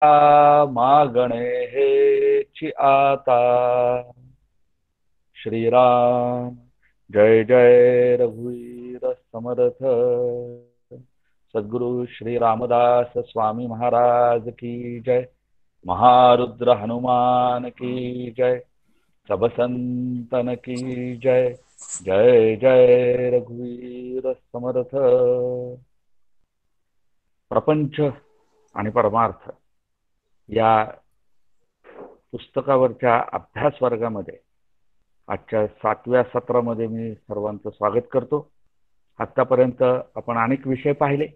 मागणे हेची आता. श्रीराम जय जय रघुवीर समर्थ. सद्गुरु श्री रामदास स्वामी महाराज की जय. महारुद्र हनुमान की जय. सब संतन की जय. जय जय रघुवीर समर्थ. प्रपंच आणि परमार्थ या पुस्तकावरच्या अभ्यास वर्गामध्ये आजच्या 7व्या सत्रामध्ये मी सर्वांचं स्वागत करतो. आतापर्यंत आपण अनेक विषय पाहिले.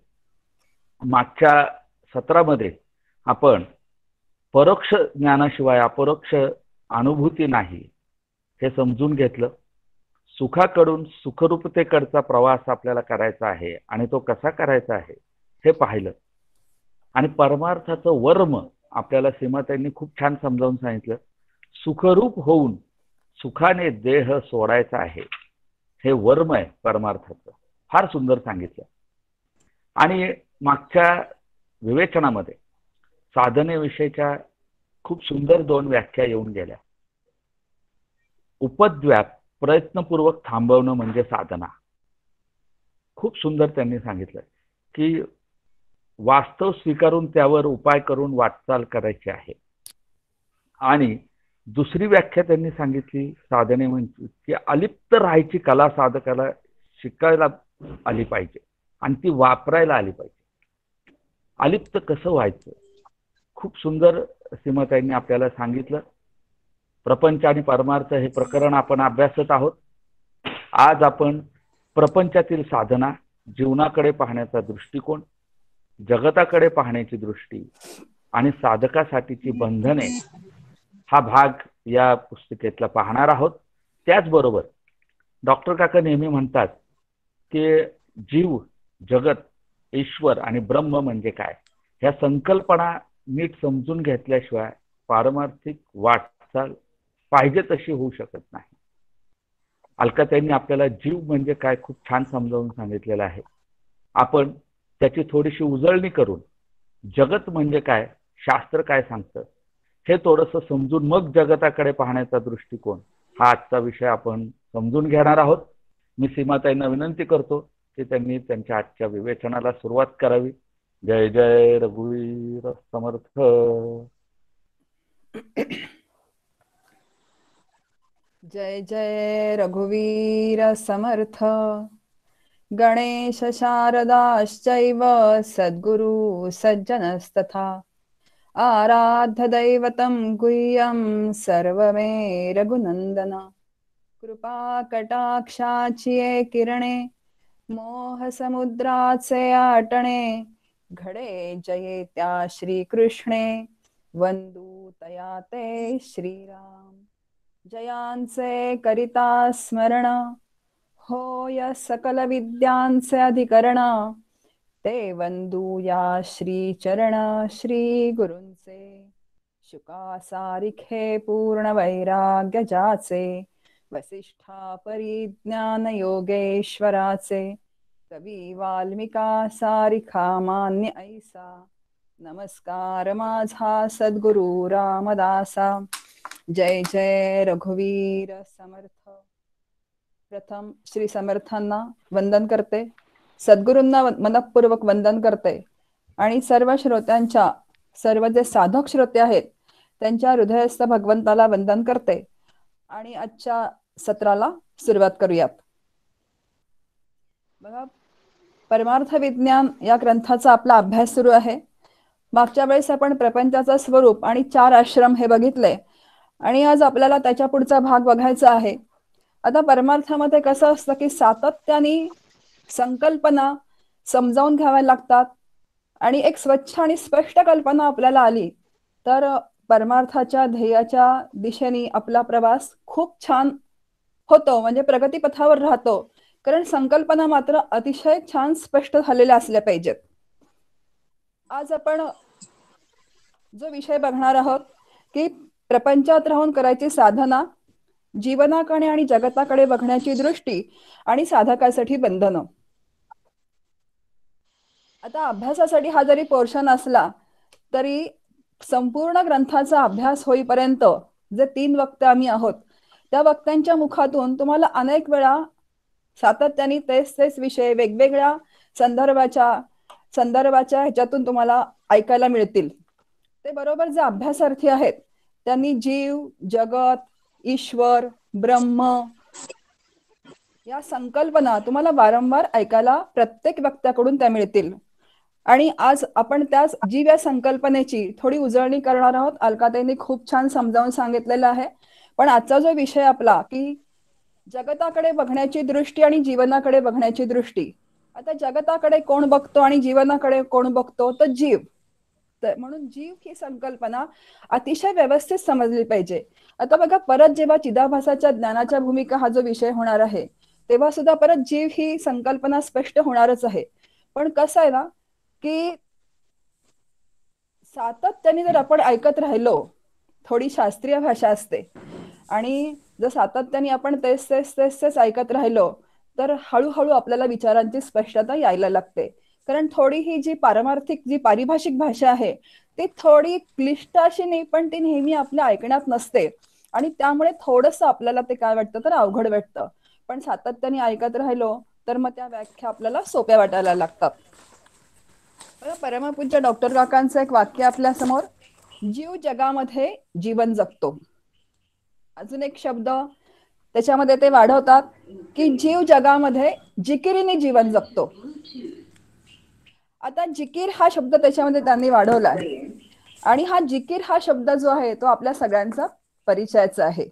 मागच्या सत्रामध्ये आपण परोक्ष ज्ञानाशिवाय अपरोक्ष अनुभूती नाही हे समजून घेतलं. सुखाकडून सुखरूपतेकडचा प्रवास आपल्याला करायचा आहे आणि तो कसा करायचा आहे हे पाहिलं. आणि परमार्थाचं वर्म आपल्याला सीमाताईंनी खूप छान समजावून सांगितलं. सुखरूप होऊन सुखाने देह सोडायचा आहे हे वर्म आहे परमार्थाचं. फार सुंदर सांगितलं. आणि मागच्या विवेचनामध्ये साधनेविषयीच्या खूप सुंदर 2 व्याख्या येऊन गेल्या. उपद्व्याप प्रयत्नपूर्वक थांबवणं म्हणजे साधना. खूप सुंदर त्यांनी सांगितलं की वास्तव स्वीकारून त्यावर उपाय करून वाटचाल करायची आहे. आणि दुसरी व्याख्या त्यांनी सांगितली साधने म्हणजे की अलिप्त राहायची कला साधकाला शिकायला आली पाहिजे आणि ती वापरायला आली पाहिजे. अलिप्त कसं व्हायचं खूप सुंदर सीमाताईंनी आपल्याला सांगितलं. प्रपंच आणि परमार्थ हे प्रकरण आपण अभ्यासत आहोत. आज आपण प्रपंचातील साधना, जीवनाकडे पाहण्याचा दृष्टिकोन, जगताकडे पाहण्याची दृष्टी आणि साधकासाठीची बंधने हा भाग या पुस्तिकेतला पाहणार आहोत. त्याचबरोबर डॉक्टर काका नेहमी म्हणतात की जीव, जगत, ईश्वर आणि ब्रह्म म्हणजे काय ह्या संकल्पना नीट समजून घेतल्याशिवाय पारमार्थिक वाटचाल पाहिजे तशी होऊ शकत नाही. अलकाताईंनी आपल्याला जीव म्हणजे काय खूप छान समजावून सांगितलेलं आहे. आपण त्याची थोडीशी उजळणी करून जगत म्हणजे काय, शास्त्र काय सांगतं हे थोडंसं समजून मग जगताकडे पाहण्याचा दृष्टिकोन हा आजचा विषय आपण समजून घेणार आहोत. मी सीमाताईंना विनंती करतो की त्यांनी त्यांच्या आजच्या विवेचनाला सुरुवात करावी. जय जय रघुवीर समर्थ. जय जय रघुवीर समर्थ. गणेश शारदाश्चैव सद्गुरु सज्जनस्तथा आराध्य दैवतं गुह्यं सर्वमे रघुनंदन. कृपा कटाक्षाची किरणे मोह समुद्राचे आटणे घडे जये त्या श्रीकृष्णे वंदू तया ते श्रीराम. जयांचे करिता स्मरण होय सकल विद्यांचे अधिकरण ते वंदूया श्री चरण श्री गुरूंचे. शुका सारिखे पूर्ण वैराग्य जाचे वसिष्ठा परिज्ञान योगेश्वराचे. कवी वाल्मिका सारिखा मान्य ऐसा नमस्कार माझा सद्गुरु रामदासा. जय जय रघुवीर समर्थ. प्रथम श्री समर्थांना वंदन करते, सद्गुरूंना मनपूर्वक वंदन करते आणि सर्व श्रोत्यांच्या, सर्व जे साधक श्रोते आहेत त्यांच्या हृदयस्थ भगवंताला वंदन करते आणि आजच्या सत्राला सुरुवात करूयात. बघा, परमार्थ विज्ञान या ग्रंथाचा आपला अभ्यास सुरू आहे. मागच्या वेळेस आपण प्रपंचाचं स्वरूप आणि 4 आश्रम हे बघितले आणि आज आपल्याला त्याच्या पुढचा भाग बघायचा आहे. आता परमार्थामध्ये कसं असतं की सातत्याने संकल्पना समजावून घ्याव्या लागतात आणि एक स्वच्छ आणि स्पष्ट कल्पना आपल्याला आली तर परमार्थाच्या ध्येयाच्या दिशेने आपला प्रवास खूप छान होतो, म्हणजे प्रगतीपथावर राहतो. कारण संकल्पना मात्र अतिशय छान स्पष्ट झालेल्या असल्या पाहिजेत. आज आपण जो विषय बघणार आहोत की प्रपंचात राहून करायची साधना, जीवनाकडे आणि जगताकडे बघण्याची दृष्टी आणि साधकासाठी बंधनं. आता अभ्यासासाठी हा जरी पोर्शन असला तरी संपूर्ण ग्रंथाचा अभ्यास होईपर्यंत जे 3 वक्ते आम्ही आहोत त्या वक्त्यांच्या मुखातून तुम्हाला अनेक वेळा सातत्याने तेच तेच विषय वेगवेगळ्या संदर्भाच्या ह्याच्यातून तुम्हाला ऐकायला मिळतील. ते बरोबर जे अभ्यासार्थी आहेत त्यांनी जीव, जगत, ईश्वर, ब्रह्म या संकल्पना तुम्हाला वारंवार ऐकायला प्रत्येक वक्त्याकडून त्या मिळतील. आणि आज आपण त्याच जीव या संकल्पनेची थोडी उजळणी करणार आहोत. अलकाताईंनी खूप छान समजावून सांगितलेलं आहे. पण आजचा जो विषय आपला की जगताकडे बघण्याची दृष्टी आणि जीवनाकडे बघण्याची दृष्टी. आता जगताकडे कोण बघतो आणि जीवनाकडे कोण बघतो, तर जीव. तर म्हणून जीव ही संकल्पना अतिशय व्यवस्थित समजली पाहिजे. आता बघा, परत जेव्हा चिदाभासाच्या ज्ञानाच्या भूमिका हा जो विषय होणार आहे तेव्हा सुद्धा परत जीव ही संकल्पना स्पष्ट होणारच आहे. पण कसं आहे ना की सातत्याने जर आपण ऐकत राहिलो, थोडी शास्त्रीय भाषा असते, आणि जर सातत्याने आपण तेच तेच तेच तेच ऐकत राहिलो तर हळूहळू आपल्याला विचारांची स्पष्टता यायला लागते. कारण थोडी ही जी पारमार्थिक जी पारिभाषिक भाषा आहे ती थोडी क्लिष्ट अशी नाही, पण ती नेहमी आपल्या ऐकण्यात नसते आणि त्यामुळे थोडस आपल्याला ते काय वाटतं तर अवघड वाटतं. पण सातत्याने ऐकत राहिलो तर मग त्या व्याख्या आपल्याला सोप्या वाटायला लागतात. परमपूज्य डॉक्टर काकांचं एक वाक्य आपल्या समोर, जीव जगामध्ये जीवन जगतो. अजून एक शब्द त्याच्यामध्ये ते वाढवतात की जीव जगामध्ये जिकिरीने जीवन जगतो. आता जिकीर हा शब्द त्याच्यामध्ये त्यांनी वाढवला आणि हा जिकीर हा शब्द जो आहे तो आपल्या सगळ्यांचा परिचयाचा आहे.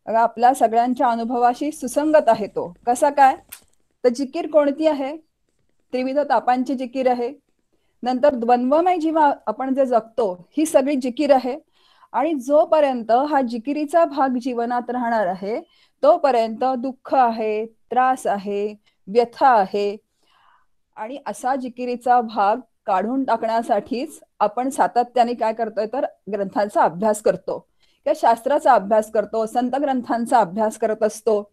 आपल्या सगळ्यांच्या अनुभवाशी सुसंगत आहे तो. कसा काय तर जिकीर कोणती आहे? त्रिविध तापांची जिकीर आहे. नंतर द्वंद्वमय जीवन आपण जे जगतो ही सगळी जिकीर आहे. आणि जोपर्यंत हा जिकिरीचा भाग जीवनात राहणार आहे तोपर्यंत दुःख आहे, त्रास आहे, व्यथा आहे. आणि असा जिकिरीचा भाग काढून टाकण्यासाठीच आपण सातत्याने काय करतोय तर ग्रंथांचा अभ्यास करतो किंवा शास्त्राचा अभ्यास करतो, संत ग्रंथांचा अभ्यास करत असतो.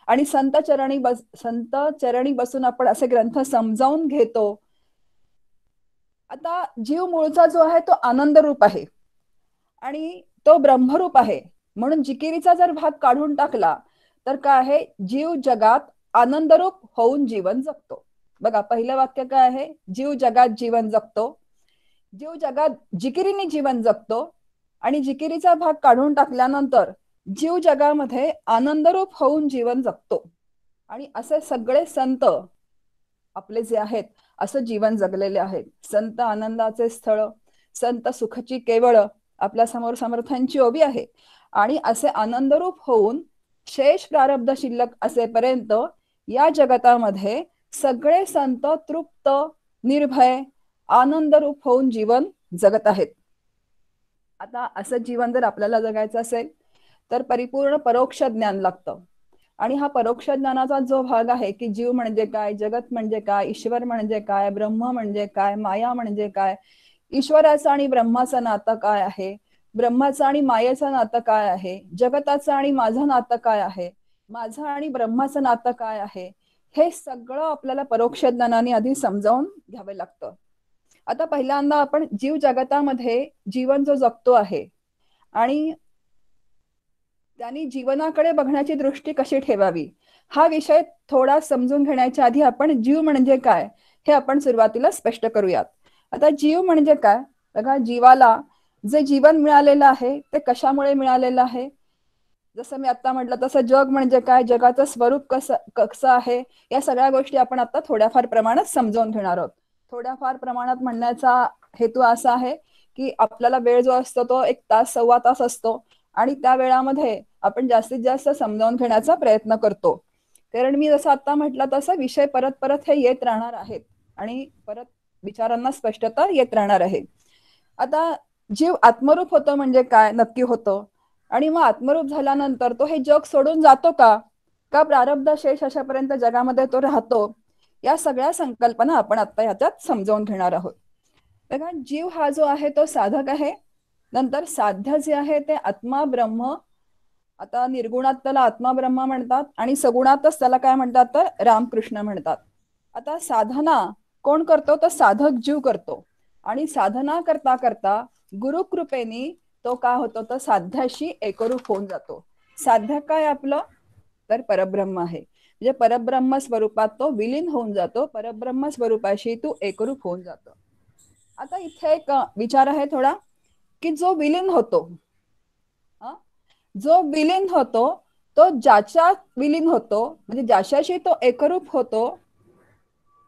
आणि संत चरणी बसून आपण असे ग्रंथ समजावून घेतो. आता जीव मूळचा जो आहे तो आनंद रूप आहे आणि तो ब्रह्मरूप आहे. म्हणून जिकिरीचा जर भाग काढून टाकला तर काय आहे, जीव जगात आनंदरूप होऊन जीवन जगतो. बघा, पहिलं वाक्य काय आहे, जीव जगात जीवन जगतो. जीव जगात जिकिरीने जीवन जगतो आणि जिकिरीचा भाग काढून टाकल्यानंतर जीव जगामध्ये आनंदरूप होऊन जीवन जगतो. आणि असे सगळे संत आपले जे आहेत असं जीवन जगलेले आहेत. संत आनंदाचे स्थळ, संत सुखची केवळ आपल्या समोर समर्थांची ओवी आहे. आणि असे आनंदरूप होऊन शेष प्रारब्ध शिल्लक असेपर्यंत या जगतामध्ये सगळे संत तृप्त, निर्भय, आनंदरूप होऊन जीवन जगत आहेत. आता असं जीवन जर आपल्याला जगायचं असेल तर परिपूर्ण परोक्ष ज्ञान लागतं. आणि हा परोक्ष ज्ञानाचा जो भाग आहे की जीव म्हणजे काय, जगत म्हणजे काय, ईश्वर म्हणजे काय, ब्रह्म म्हणजे काय, माया म्हणजे काय, ईश्वराचं आणि ब्रह्माचं नातं काय आहे, ब्रह्माचं आणि मायेचं नातं काय आहे, जगताचं आणि माझं नातं काय आहे, माझं आणि ब्रह्माचं नातं काय आहे, हे सगळं आपल्याला परोक्ष ज्ञानाने आधी समजावून घ्यावे लागतं. आता पहिल्यांदा आपण जीव जगतामध्ये जीवन जो जगतो आहे आणि त्यांनी जीवनाकडे बघण्याची दृष्टी कशी ठेवावी हा विषय थोडा समजून घेण्याच्या आधी आपण जीव म्हणजे काय हे आपण सुरुवातीला स्पष्ट करूयात. आता जीव म्हणजे काय, बघा, जीवाला जे जीवन मिळालेलं आहे ते कशामुळे मिळालेलं आहे. जसं मी आता म्हटलं तसं जग म्हणजे काय, जगाचं स्वरूप कसं आहे, या सगळ्या गोष्टी आपण आता थोड्याफार प्रमाणात समजावून घेणार आहोत. थोड्याफार प्रमाणात म्हणण्याचा हेतू असा आहे की आपल्याला वेळ जो असतो तो 1 तास, सव्वा तास असतो आणि त्या वेळामध्ये आपण जास्तीत जास्त समजावून घेण्याचा प्रयत्न करतो. कारण मी जसं आता म्हटलं तसं विषय परत परत हे येत राहणार आहेत आणि परत विचारांना स्पष्टता येत राहणार आहे. आता जीव आत्मरूप होतो म्हणजे काय नक्की होतं, आणि मग आत्मरूप झाल्यानंतर तो हे जग सोडून जातो का प्रारब्ध शेष अशापर्यंत जगामध्ये तो राहतो, या सगळ्या संकल्पना आपण आता ह्याच्यात समजावून घेणार आहोत. बघा, जीव हा जो आहे तो साधक आहे. नंतर साध्य जे आहे ते आत्मा ब्रह्म. आता निर्गुणात त्याला आत्मा ब्रह्म म्हणतात आणि सगुणातच त्याला काय म्हणतात तर रामकृष्ण म्हणतात. आता साधना कोण करतो तर साधक जीव करतो. आणि साधना करता करता गुरुकृपेनी तो काय होतो तर साध्याशी एकरूप होऊन जातो. साध्य काय आपलं तर परब्रह्म आहे. म्हणजे परब्रह्म स्वरूपात तो विलीन होऊन जातो, परब्रह्म स्वरूपाशी तू एकरूप होऊन जातो. आता इथे एक विचार आहे थोडा, की जो विलीन होतो, जो विलीन होतो तो ज्याच्या विलीन होतो म्हणजे ज्याच्याशी तो एकरूप होतो.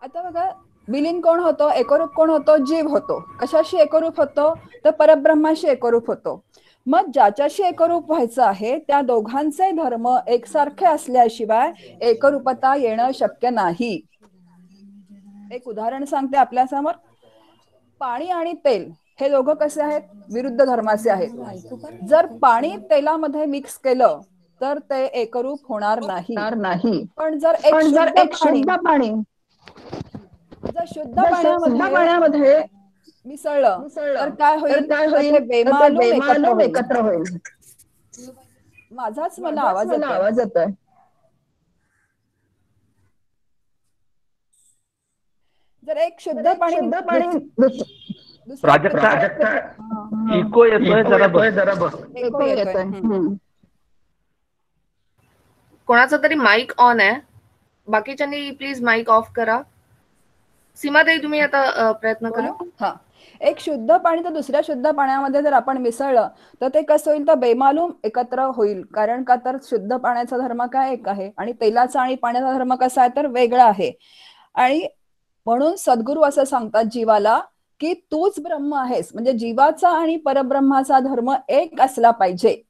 आता बघा, विलीन कोण होतो, एकरूप कोण होतो, जीव होतो. कशाशी एकरूप होतो तर परब्रह्माशी एकरूप होतो. मग ज्याच्याशी एकरूप व्हायचं आहे त्या दोघांचे धर्म एकसारखे असल्याशिवाय एकरूपता येणं शक्य नाही. एक उदाहरण सांगते आपल्या समोर. पाणी आणि तेल हे दोघं कसे आहेत, विरुद्ध धर्माचे आहेत. जर पाणी तेलामध्ये मिक्स केलं तर ते एकरूप होणार नाही. नाही. पण जर एक पण जर शुद्ध एक पाणी शुद्ध पाणी जर शुद्ध जर शुद्ध पाण्यामध्ये पाण्यामध्ये मिसळलं तर मिसळलं काय तर होईल काय तर होईल ते तर ते बेमालूम एकत्र बेमालूम होईल. एकत्र होईल. माझाच मला माझाच आवाज मला येतोय. आवाज येतोय. जर एक तर शुद्ध एक पाणी शुद्ध पाणी दुसऱ्या प्राजक्ता इको येतोय, जरा बघ. जरा बघ. एको येतोय. कोणाचा तरी माईक ऑन आहे, बाकीच्यांनी प्लीज माईक ऑफ करा. सीमाताई तुम्ही आता प्रयत्न करा. हा, एक शुद्ध पाणी तर दुसऱ्या शुद्ध पाण्यामध्ये जर आपण मिसळलं तर ते कसं होईल तर बेमालूम एकत्र होईल. कारण का तर शुद्ध पाण्याचा धर्म काय एक आहे आणि तेलाचा आणि पाण्याचा धर्म कसा आहे तर वेगळा आहे. आणि म्हणून सद्गुरू असं सांगतात जीवाला की तूच ब्रह्म आहेस. म्हणजे जीवाचा आणि परब्रह्माचा धर्म एक असला पाहिजे.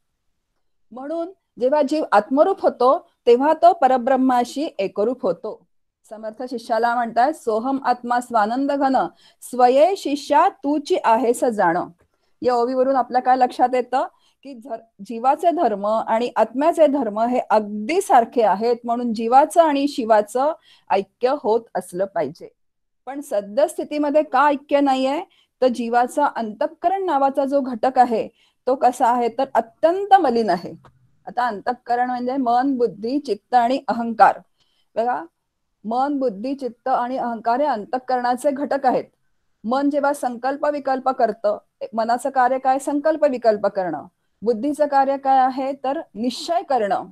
म्हणून जेव्हा जीव आत्मरूप होतो तेव्हा तो परब्रह्माशी एकरूप होतो. समर्थ शिष्याला म्हणतात सोहम आत्मा स्वानंद घन स्वये शिष्या तूची आहेस जाण. या ओवीवरून आपल्या काय लक्षात येतं की जीवाचे धर्म आणि आत्म्याचे धर्म हे अगदी सारखे आहेत. म्हणून जीवाचं आणि शिवाचं ऐक्य होत असलं पाहिजे. पण सद्यस्थितीमध्ये का ऐक्य नाहीये तर जीवाचा अंतःकरण नावाचा जो घटक आहे तो कसा आहे तर अत्यंत मलिन आहे. आता अंतःकरण म्हणजे मन, बुद्धी, चित्त आणि अहंकार. बघा, मन, बुद्धी, चित्त आणि अहंकार हे अंतःकरणाचे घटक आहेत. मन जेव्हा संकल्प विकल्प करतं, मनाचं कार्य काय, संकल्प विकल्प करणं. बुद्धीचं कार्य काय आहे तर निश्चय करणं.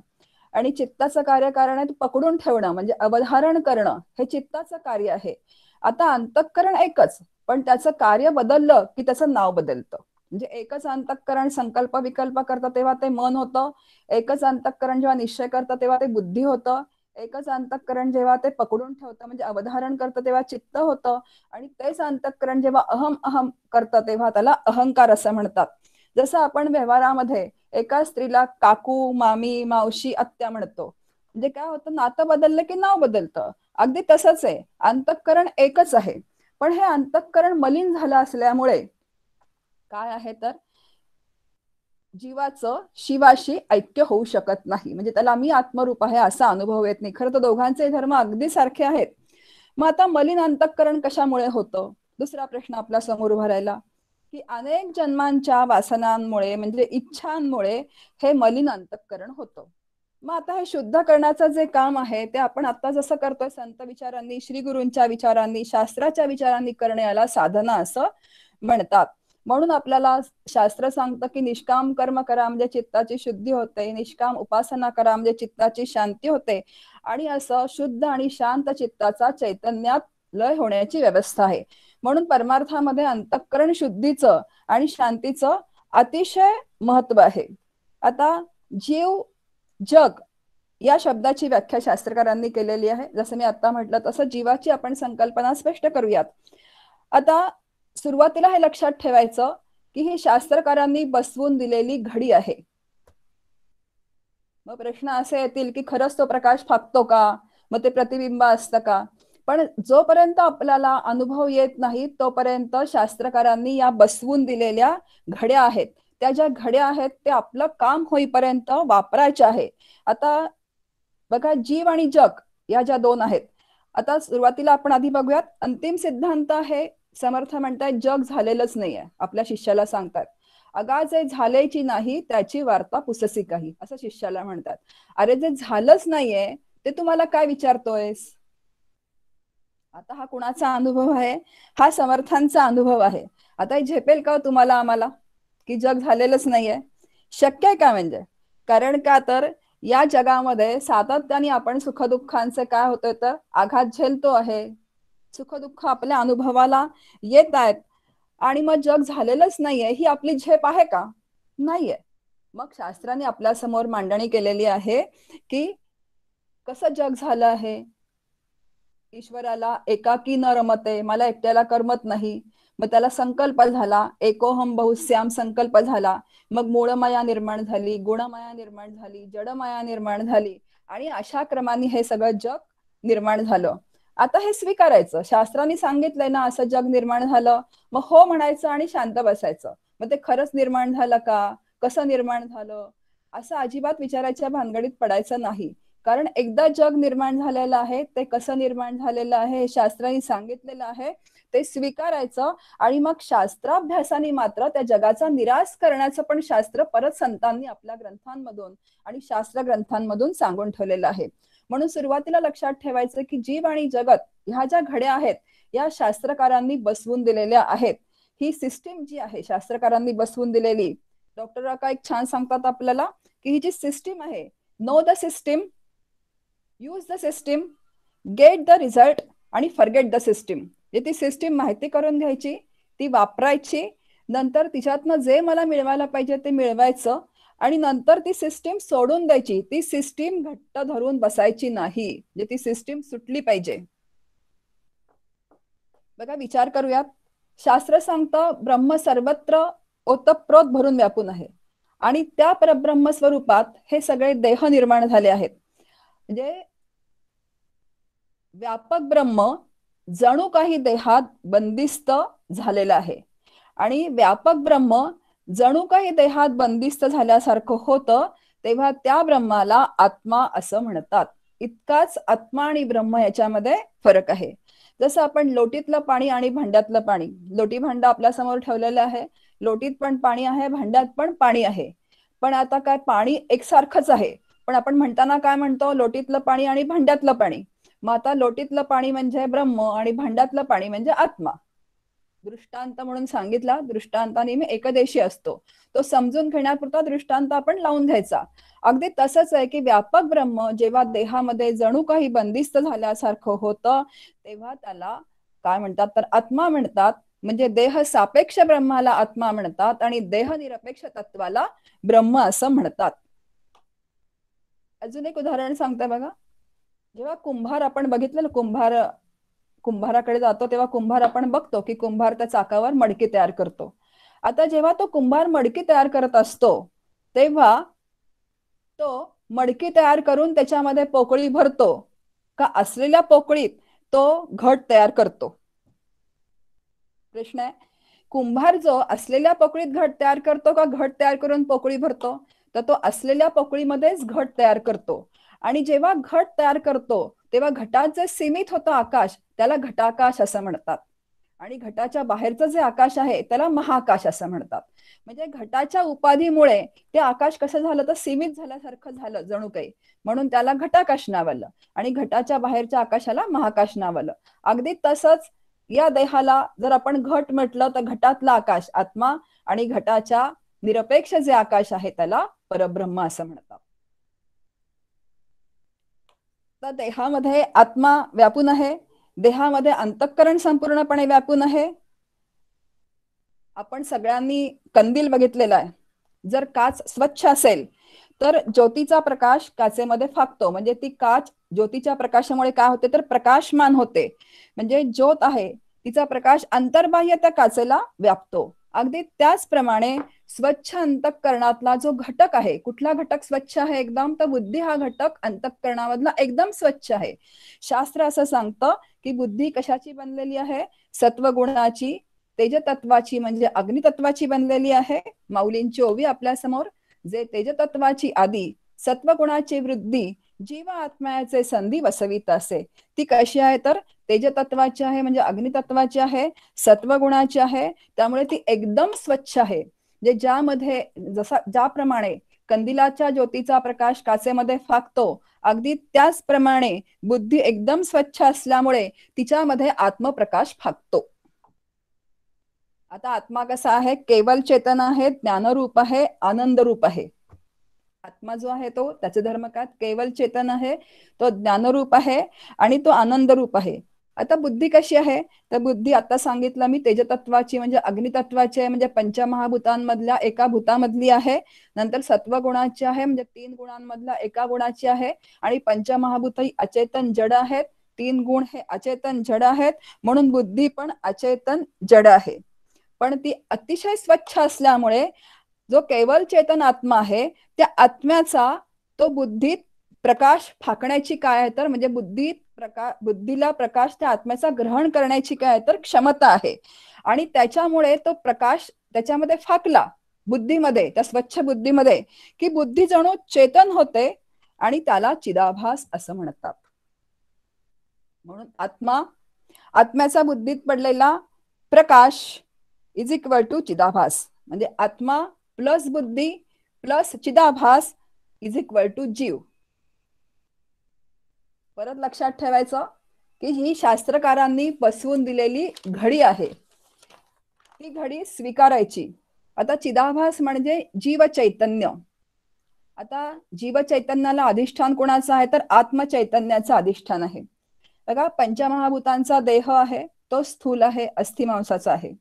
आणि चित्ताचं कार्य कारण आहे पकडून ठेवणं म्हणजे अवधारण करणं, हे चित्ताचं कार्य आहे. आता अंतःकरण एकच, पण त्याचं कार्य बदललं की त्याचं नाव बदलतं. म्हणजे एकच अंतःकरण संकल्प विकल्प करतं तेव्हा ते मन होतं. एकच अंतःकरण जेव्हा निश्चय करतं तेव्हा ते बुद्धी होतं. एकच अंतःकरण जेव्हा ते पकडून ठेवतं म्हणजे अवधारण करतं तेव्हा चित्त होतं. आणि तेच अंतःकरण जेव्हा अहम अहम करतं तेव्हा त्याला अहंकार असं म्हणतात. जसं आपण व्यवहारामध्ये एका स्त्रीला काकू, मामी, मावशी, आत्या म्हणतो. म्हणजे काय होतं, नातं बदललं की नाव बदलतं. अगदी तसंच आहे, अंतःकरण एकच आहे. पण हे अंतःकरण मलिन झालं असल्यामुळे काय आहे तर जीवाचं शिवाशी ऐक्य होऊ शकत नाही. म्हणजे त्याला मी आत्मरूप आहे असा अनुभव येत नाही. खरं तर दोघांचे धर्म अगदी सारखे आहेत. मग आता मलिन अंतःकरण कशामुळे होतं, दुसरा प्रश्न आपल्या समोर उभा राहिला की अनेक जन्मांच्या वासनांमुळे म्हणजे इच्छांमुळे हे मलिन अंतःकरण होतं. मग आता हे शुद्ध करण्याचं जे काम आहे ते आपण आता जसं करतोय संत विचारांनी, श्री गुरूंच्या विचारांनी, शास्त्राच्या विचारांनी करणे याला साधना असं म्हणतात. म्हणून आपल्याला शास्त्र सांगतं की निष्काम कर्म करा म्हणजे चित्ताची शुद्धी होते, निष्काम उपासना करा म्हणजे चित्ताची शांती होते. आणि असं शुद्ध आणि शांत चित्ताचा चैतन्यात लय होण्याची व्यवस्था आहे. म्हणून परमार्थामध्ये अंतःकरण शुद्धीचं आणि शांतीचं अतिशय महत्व आहे. आता जीव जग या शब्दाची व्याख्या शास्त्रकारांनी केलेली आहे. जसं मी आता म्हटलं तसं जीवाची आपण संकल्पना स्पष्ट करूयात. आता सुरुवातीला हे लक्षात ठेवायचं की ही शास्त्रकारांनी बसवून दिलेली घडी आहे. मग प्रश्न असे येतील की खरंच तो प्रकाश फाकतो का, मग ते प्रतिबिंब असतं का. पण जोपर्यंत आपल्याला अनुभव येत नाही तोपर्यंत शास्त्रकारांनी या बसवून दिलेल्या घड्या आहेत, त्या ज्या घड्या आहेत ते आपलं काम होईपर्यंत वापरायच्या आहे. आता बघा, जीव आणि जग या ज्या दोन आहेत. आता सुरुवातीला आपण आधी बघूयात अंतिम सिद्धांत आहे. समर्थ म्हणतायत जग झालेलंच नाहीये. आपल्या शिष्याला सांगतात अगा जे झालेची नाही त्याची वार्ता पुससी काही, असं शिष्याला म्हणतात. अरे जे झालंच नाहीये ते तुम्हाला काय विचारतोयस. आता हा कुणाचा अनुभव आहे, हा समर्थांचा अनुभव आहे. आता हे झेपेल का तुम्हाला आम्हाला की जग झालेलंच नाहीये? शक्य आहे का? म्हणजे कारण का तर या जगामध्ये सातत्याने आपण सुखदुःखांचे काय होतंय तर आघात झेलतो आहे, सुखदुःख आपल्या अनुभवाला येत आहेत, आणि मग जग झालेलंच नाहीये ही आपली झेप आहे का? नाहीये. मग शास्त्राने आपल्या समोर मांडणी केलेली आहे की कसं जग झालं आहे. ईश्वराला एकाकी न रमते, मला एकट्याला करमत नाही. मग त्याला संकल्प झाला, एकोहम बहुश्याम संकल्प झाला. मग मूळमाया निर्माण झाली, गुणमाया निर्माण झाली, जडमाया निर्माण झाली, आणि अशा क्रमाने हे सगळं जग निर्माण झालं. आता हे स्वीकारायचं, शास्त्राने सांगितलंय ना असं जग निर्माण झालं, मग हो म्हणायचं आणि शांत बसायचं. मग ते खरंच निर्माण झालं का, कसं निर्माण झालं, असं अजिबात विचारायच्या भानगडीत पडायचं नाही. कारण एकदा जग निर्माण झालेलं आहे, ते कसं निर्माण झालेलं आहे हे शास्त्राने सांगितलेलं आहे, ते स्वीकारायचं. आणि मग शास्त्राभ्यासाने मात्र त्या जगाचा निराश करण्याचं पण शास्त्र परत संतांनी आपल्या ग्रंथांमधून आणि शास्त्र ग्रंथांमधून सांगून ठेवलेलं आहे. म्हणून सुरुवातीला लक्षात ठेवायचं की जीव आणि जगत ह्या ज्या घड्या आहेत या शास्त्रकारांनी बसवून दिलेल्या आहेत. ही सिस्टीम जी आहे शास्त्रकारांनी बसवून दिलेली, डॉक्टर राका एक छान सांगतात आपल्याला की ही जी सिस्टीम आहे, know the system, use the system, get the result आणि फॉरगेट द सिस्टीम. ती सिस्टीम माहिती करून घ्यायची, ती वापरायची, नंतर तिच्यातनं जे मला मिळवायला पाहिजे ते मिळवायचं, आणि नंतर ती सिस्टीम सोडून द्यायची. ती सिस्टीम घट्ट धरून बसायची नाही, म्हणजे ती सिस्टीम सुटली पाहिजे. बघा विचार करूयात, शास्त्र सांगतं ब्रह्म सर्वत्र ओतप्रोत भरून व्यापून आहे, आणि त्या परब्रह्म स्वरूपात हे सगळे देह निर्माण झाले आहेत. म्हणजे व्यापक ब्रह्म जणू काही देहात बंदिस्त झालेला आहे, आणि व्यापक ब्रह्म जणू काही देहात बंदिस्त झाल्यासारखं होतं, तेव्हा त्या ब्रह्माला आत्मा असं म्हणतात. इतकाच आत्मा आणि ब्रह्म याच्यामध्ये फरक आहे. जसं आपण लोटीतलं पाणी आणि भांड्यातलं पाणी, लोटी भांड आपल्या समोर ठेवलेलं आहे, लोटीत पण पाणी आहे, भांड्यात पण पाणी आहे, पण आता काय पाणी एकसारखंच आहे, पण आपण म्हणताना काय म्हणतो, लोटीतलं पाणी आणि भांड्यातलं पाणी. मग आता लोटीतलं पाणी म्हणजे ब्रह्म आणि भांड्यातलं पाणी म्हणजे आत्मा. दृष्टांत म्हणून सांगितला, दृष्टांत नेहमी एकदेशी असतो, तो समजून घेण्यापुरता दृष्टांत आपण लावून घ्यायचा. अगदी तसंच आहे की व्यापक ब्रह्म जेव्हा देहामध्ये जणू काही बंदिस्त झाल्यासारखं होतं, तेव्हा त्याला काय म्हणतात तर आत्मा म्हणतात. म्हणजे देह सापेक्ष ब्रह्माला आत्मा म्हणतात आणि देह निरपेक्ष तत्वाला ब्रह्म असं म्हणतात. अजून एक उदाहरण सांगते बघा. जेव्हा कुंभार आपण बघितलं ना, कुंभाराकडे जातो तेव्हा कुंभार आपण बघतो की कुंभार त्या चाकावर मडकी तयार करतो. आता जेव्हा तो कुंभार मडकी तयार करत असतो तेव्हा तो मडकी तयार करून त्याच्यामध्ये पोकळी भरतो का असलेल्या पोकळीत तो घट तयार करतो? प्रश्न आहे. कुंभार जो असलेल्या पोकळीत घट तयार करतो का घट तयार करून पोकळी भरतो? तर तो असलेल्या पोकळीमध्येच घट तयार करतो. आणि जेव्हा घट तयार करतो तेव्हा घटात जे सीमित होतं आकाश त्याला घटाकाश असं म्हणतात, आणि घटाच्या बाहेरचं जे आकाश आहे त्याला महाआकाश असं म्हणतात. म्हणजे घटाच्या उपाधीमुळे ते आकाश कसं झालं तर सीमित झाल्यासारखं झालं जणू काही, म्हणून त्याला घटाकाश नाव आलं, आणि घटाच्या बाहेरच्या आकाशाला महाआकाश नाव आलं. अगदी तसंच या देहाला जर आपण घट म्हटलं तर घटातला आकाश आत्मा, आणि घटाच्या निरपेक्ष जे आकाश आहे त्याला परब्रह्म असं म्हणतात. तर देहामध्ये आत्मा व्यापून आहे, देहामध्ये अंतःकरण संपूर्णपणे व्यापून आहे. आपण सगळ्यांनी कंदील बघितलेला आहे. जर काच स्वच्छ असेल तर ज्योतीचा प्रकाश काचेमध्ये फाकतो, म्हणजे ती काच ज्योतीच्या प्रकाशामुळे काय होते तर प्रकाशमान होते. म्हणजे ज्योत आहे तिचा प्रकाश अंतर्बाह्य त्या काचेला व्यापतो. अगदी त्याचप्रमाणे स्वच्छ अंतःकरणातला जो घटक आहे, कुठला घटक स्वच्छ आहे एकदम, तर बुद्धी हा घटक अंतःकरणामधला एकदम स्वच्छ आहे. शास्त्र असं सांगतं की बुद्धी कशाची बनलेली आहे? सत्वगुणाची, तेजतत्वाची म्हणजे अग्नितत्वाची बनलेली आहे. माऊलींची ओवी आपल्या समोर, जे तेजतत्वाची आदी सत्वगुणाची वृद्धी जीव आत्म्याचे संधी वसवित असे. ती कशी आहे तर तेजतत्वाची आहे, म्हणजे अग्नितत्वाची आहे, सत्वगुणाची आहे, त्यामुळे ती एकदम स्वच्छ आहे. जे ज्यामध्ये ज्याप्रमाणे कंदिलाच्या ज्योतीचा प्रकाश काचेमध्ये फाकतो, अगदी त्याचप्रमाणे बुद्धी एकदम स्वच्छ असल्यामुळे तिच्यामध्ये आत्मप्रकाश फाकतो. आता आत्मा कसा आहे, केवल चेतन आहे, ज्ञानरूप आहे, आनंद रूप आहे. आत्मा जो आहे तो, त्याचे धर्म काय, केवल चेतन आहे, तो ज्ञानरूप आहे आणि तो आनंद रूप आहे. आता बुद्धी कशी आहे, तर बुद्धी आता सांगितलं मी तेजतत्वाची म्हणजे अग्नितत्वाची आहे, म्हणजे पंचमहाभूतांमधल्या एका भूतामधली आहे. नंतर सत्वगुणाची आहे, म्हणजे 3 गुणांमधल्या एका गुणाची आहे. आणि पंचमहाभूत ही अचेतन जड आहेत, 3 गुण हे अचेतन जड आहेत, म्हणून बुद्धी पण अचेतन जड आहे. पण ती अतिशय स्वच्छ असल्यामुळे जो केवल चेतन आत्मा आहे, त्या आत्म्याचा तो बुद्धीत प्रकाश फाकण्याची काय आहे, तर म्हणजे बुद्धीला प्रकाश त्या आत्म्याचा ग्रहण करण्याची काय आहे, तर क्षमता आहे. आणि त्याच्यामुळे तो प्रकाश त्याच्यामध्ये फाकला बुद्धीमध्ये, त्या स्वच्छ बुद्धीमध्ये, की बुद्धी जणू चेतन होते आणि त्याला चिदाभास असं म्हणतात. म्हणून आत्म्याचा बुद्धीत पडलेला प्रकाश इज इक्वल टू चिदाभास. म्हणजे आत्मा प्लस बुद्धी प्लस चिदाभास इज इक्वल टू जीव. परत लक्षात ठेवायचं की ही शास्त्रकारांनी बसवून दिलेली घडी आहे, ती घडी स्वीकारायची. आता चिदाभास म्हणजे जीव चैतन्य. आता जीव चैतन्याला अधिष्ठान कोणाचं आहे, तर आत्मचैतन्याचं अधिष्ठान आहे. बघा, पंचमहाभूतांचा देह आहे तो स्थूल आहे, अस्थिमांसाचा आहे.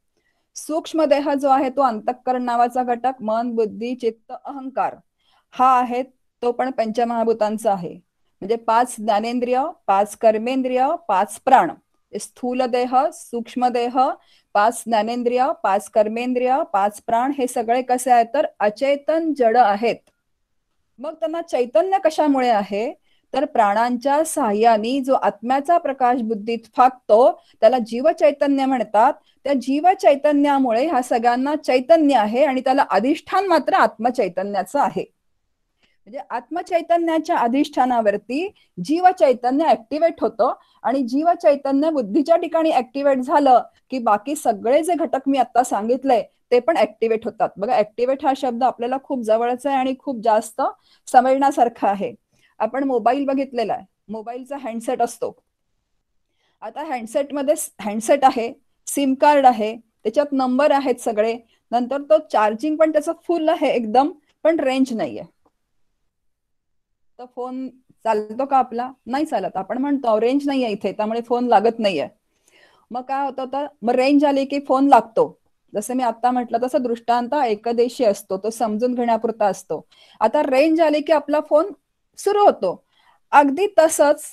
सूक्ष्म देह जो आहे तो अंतःकरण नावाचा घटक, मन बुद्धी चित्त अहंकार हा आहे, तो पण पंचमहाभूतांचा आहे. म्हणजे 5 ज्ञानेंद्रिय, 5 कर्मेंद्रिय, 5 प्राण. स्थूल देह, सूक्ष्म देह, 5 ज्ञानेंद्रिय, 5 कर्मेंद्रिय, 5 प्राण हे सगळे कसे आहेत, तर अचेतन जड आहेत. मग त्यांना चैतन्य कशामुळे आहे, तर प्राणांच्या साह्याने जो आत्म्याचा प्रकाश बुद्धीत फाकतो त्याला जीव चैतन्य म्हणतात. त्या जीव चैतन्यामुळे ह्या सगळ्यांना चैतन्य आहे आणि त्याला अधिष्ठान मात्र आत्मचैतन्याचं आहे. म्हणजे आत्मचैतन्याच्या अधिष्ठानावरती जीव चैतन्य ऍक्टिव्हेट होतं आणि जीव चैतन्य बुद्धीच्या ठिकाणी ऍक्टिव्हेट झालं की बाकी सगळे जे घटक मी आता सांगितले ते पण ऍक्टिव्हेट होतात. बघा, ऍक्टिव्हेट हा शब्द आपल्याला खूप जवळचा आहे आणि खूप जास्त समजण्यासारखा आहे. आपण मोबाईल बघितलेला आहे, मोबाईलचा हँडसेट असतो. आता हँडसेट आहे, सिम कार्ड आहे, त्याच्यात नंबर आहेत सगळे, नंतर तो चार्जिंग पण त्याचं फुल आहे एकदम, पण रेंज नाहीये. तर फोन चालतो का आपला, नाही चालत. आपण म्हणतो रेंज नाहीये इथे त्यामुळे फोन लागत नाहीये. मग काय होतं, तर मग रेंज आली की फोन लागतो. जसं मी आता म्हटलं तसं दृष्टांत एकदेशी असतो, तो समजून घेण्यापुरता असतो. आता रेंज आली की आपला फोन सुरू होतो. अगदी तसंच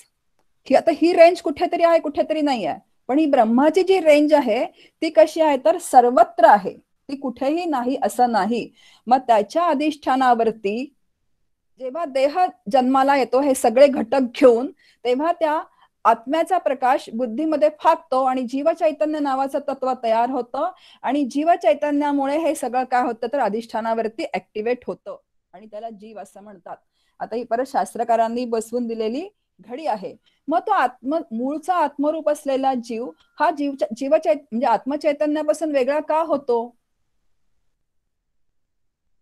की आता ही रेंज कुठेतरी आहे कुठेतरी नाही आहे, पण ही ब्रह्माची जी रेंज आहे ती कशी आहे, तर सर्वत्र आहे, ती कुठेही नाही असं नाही. मग त्याच्या अधिष्ठानावरती जेव्हा देह जन्माला येतो हे सगळे घटक घेऊन, तेव्हा त्या आत्म्याचा प्रकाश बुद्धीमध्ये फाकतो आणि जीव चैतन्य नावाचं तत्व तयार होतं आणि जीव चैतन्यामुळे हे सगळं काय होतं, तर अधिष्ठानावरती ऍक्टिव्हेट होतं आणि त्याला जीव असं म्हणतात. आता ही परत शास्त्रकारांनी बसवून दिलेली घडी आहे. मग तो मूळचा आत्मरूप असलेला जीव हा म्हणजे आत्मचैतन्यापासून वेगळा का होतो.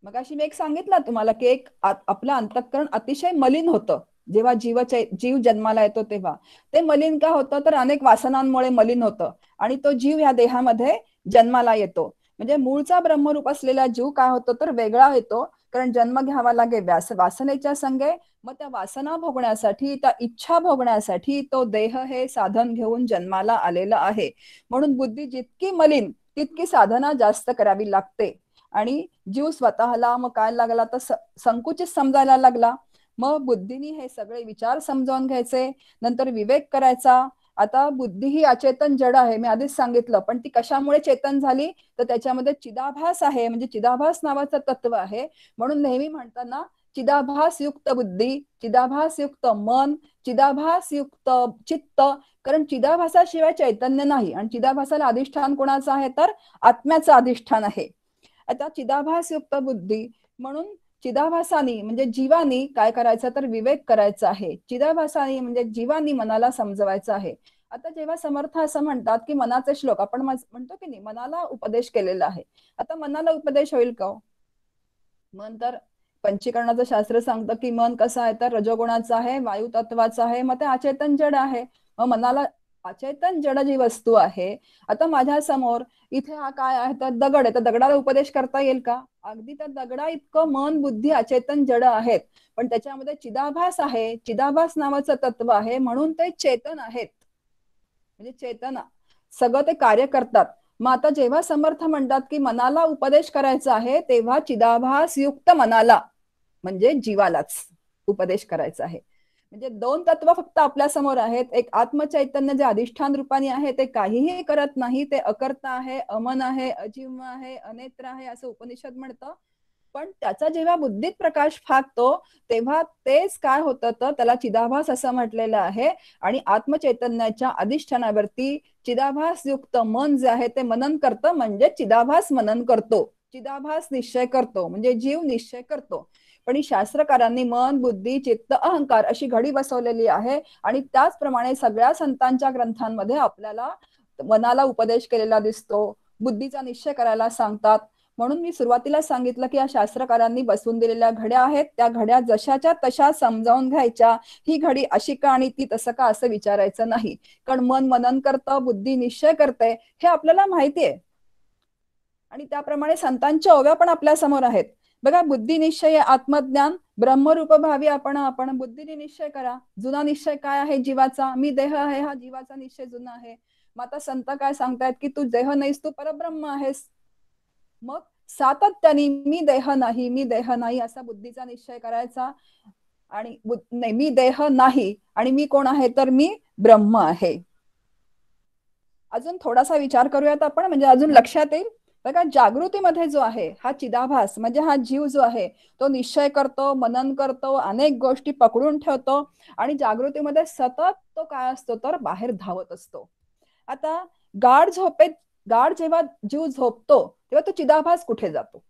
मग अशी मी एक सांगितलं तुम्हाला की आपलं अंतःकरण अतिशय मलिन होतं जेव्हा जीव जन्माला येतो तेव्हा. ते मलिन का होतं, तर अनेक वासनांमुळे मलिन होतं आणि तो जीव या देहामध्ये जन्माला येतो. म्हणजे मूळचा ब्रह्मरूप असलेला जीव काय होतो, तर वेगळा येतो, कारण जन्म घ्यावा लागे वासनेच्या संगे. मग त्या वासना भोगण्यासाठी, त्या इच्छा भोगण्यासाठी तो देह हे साधन घेऊन जन्माला आलेला आहे. म्हणून बुद्धी जितकी मलिन तितकी साधना जास्त करावी लागते. आणि जीव स्वतःला मग काय लागला, तर संकुचित समजायला लागला. मग बुद्धीने हे सगळे विचार समजावून घ्यायचे, नंतर विवेक करायचा. आता बुद्धी ही अचेतन जड आहे, मी आधीच सांगितलं, पण ती कशामुळे चेतन झाली, तर त्याच्यामध्ये चिदाभास आहे, म्हणजे चिदाभास नावाचं तत्व आहे. म्हणून नेहमी म्हणताना चिदाभास युक्त बुद्धी, चिदाभास युक्त मन, चिदाभास युक्त चित्त, कारण चिदाभासाशिवाय चैतन्य नाही आणि चिदाभासाला अधिष्ठान कोणाचं आहे, तर आत्म्याचं अधिष्ठान आहे. आता चिदाभास युक्त बुद्धी, म्हणून चिदाभासानी म्हणजे जीवानी काय करायचं, तर विवेक करायचा आहे. चिदाभासानी म्हणजे जीवानी मनाला समजवायचं आहे. आता जेव्हा समर्थ असं म्हणतात की मनाचे श्लोक, आपण म्हणतो की नाही मनाला उपदेश केलेला आहे. आता मनाला उपदेश होईल का, मन तर पंचीकरणाचं शास्त्र सांगतं की मन कसं आहे, तर रजोगुणाचं आहे, वायू तत्वाचं आहे, मग ते अचेतन जड आहे. मग मनाला अचेतन जड जी वस्तू आहे, आता माझ्या समोर इथे हा काय आहे तर दगड आहे, तर दगडाला उपदेश करता येईल का? अगदी त्या दगडा इतकं मन बुद्धी अचेतन जड आहेत, पण त्याच्यामध्ये चिदाभास आहे, चिदाभास नावाचं तत्व आहे, म्हणून ते चेतन आहेत. म्हणजे चेतना सगळं ते कार्य करतात. मग आता जेव्हा समर्थ म्हणतात की मनाला उपदेश करायचा आहे, तेव्हा चिदाभास युक्त मनाला म्हणजे जीवालाच उपदेश करायचा आहे. म्हणजे दोन तत्व फक्त आपल्या समोर आहेत. एक आत्मचैतन्य जे अधिष्ठान रूपाने आहे, ते काहीही करत नाही, ते अकर्ता आहे, अमन आहे, अजीव आहे, अनेत्र आहे असं उपनिषद म्हणतं. पण त्याचा जेव्हा बुद्धीत प्रकाश फाकतो, तेव्हा तेच काय होतं तर त्याला चिदाभास असं म्हटलेलं आहे. आणि आत्मचैतन्याच्या अधिष्ठानावरती चिदाभास युक्त मन जे आहे ते मनन करतं, म्हणजे चिदाभास मनन करतो, चिदाभास निश्चय करतो, म्हणजे जीव निश्चय करतो. पण ही शास्त्रकारांनी मन, बुद्धी, चित्त, अहंकार अशी घडी बसवलेली आहे. आणि त्याचप्रमाणे सगळ्या संतांच्या ग्रंथांमध्ये आपल्याला मनाला उपदेश केलेला दिसतो, बुद्धीचा निश्चय करायला सांगतात. म्हणून मी सुरुवातीला सांगितलं की या शास्त्रकारांनी बसवून दिलेल्या घड्या आहेत, त्या घड्या जशाच्या तशा समजावून घ्यायच्या. ही घडी अशी का आणि ती तसं का असं विचारायचं नाही, कारण मन मनन करतं, बुद्धी निश्चय करते, हे आपल्याला माहितीये. आणि त्याप्रमाणे संतांच्या ओव्या पण आपल्या समोर आहेत. बघा, बुद्धी निश्चय आत्मज्ञान ब्रह्मरूप भावी आपण बुद्धीने निश्चय करा. जुना निश्चय काय आहे जीवाचा? मी देह आहे, हा जीवाचा निश्चय जुना आहे. मग आता संत काय सांगतायत की तू देह नाहीस, तू परब्रह्म आहेस. मग सातत्याने मी देह नाही, मी देह नाही असा बुद्धीचा निश्चय करायचा. आणि नाही, मी देह नाही आणि मी कोण आहे तर मी ब्रह्म आहे. अजून थोडासा विचार करूयात आपण, म्हणजे अजून लक्षात येईल. बघा, जागृतीमध्ये जो आहे हा चिदाभास म्हणजे हा जीव जो आहे तो निश्चय करतो, मनन करतो, अनेक गोष्टी पकडून ठेवतो. आणि जागृतीमध्ये सतत तो काय असतो तर बाहेर धावत असतो. आता गाढ जेव्हा जीव झोपतो तेव्हा तो चिदाभास कुठे जातो?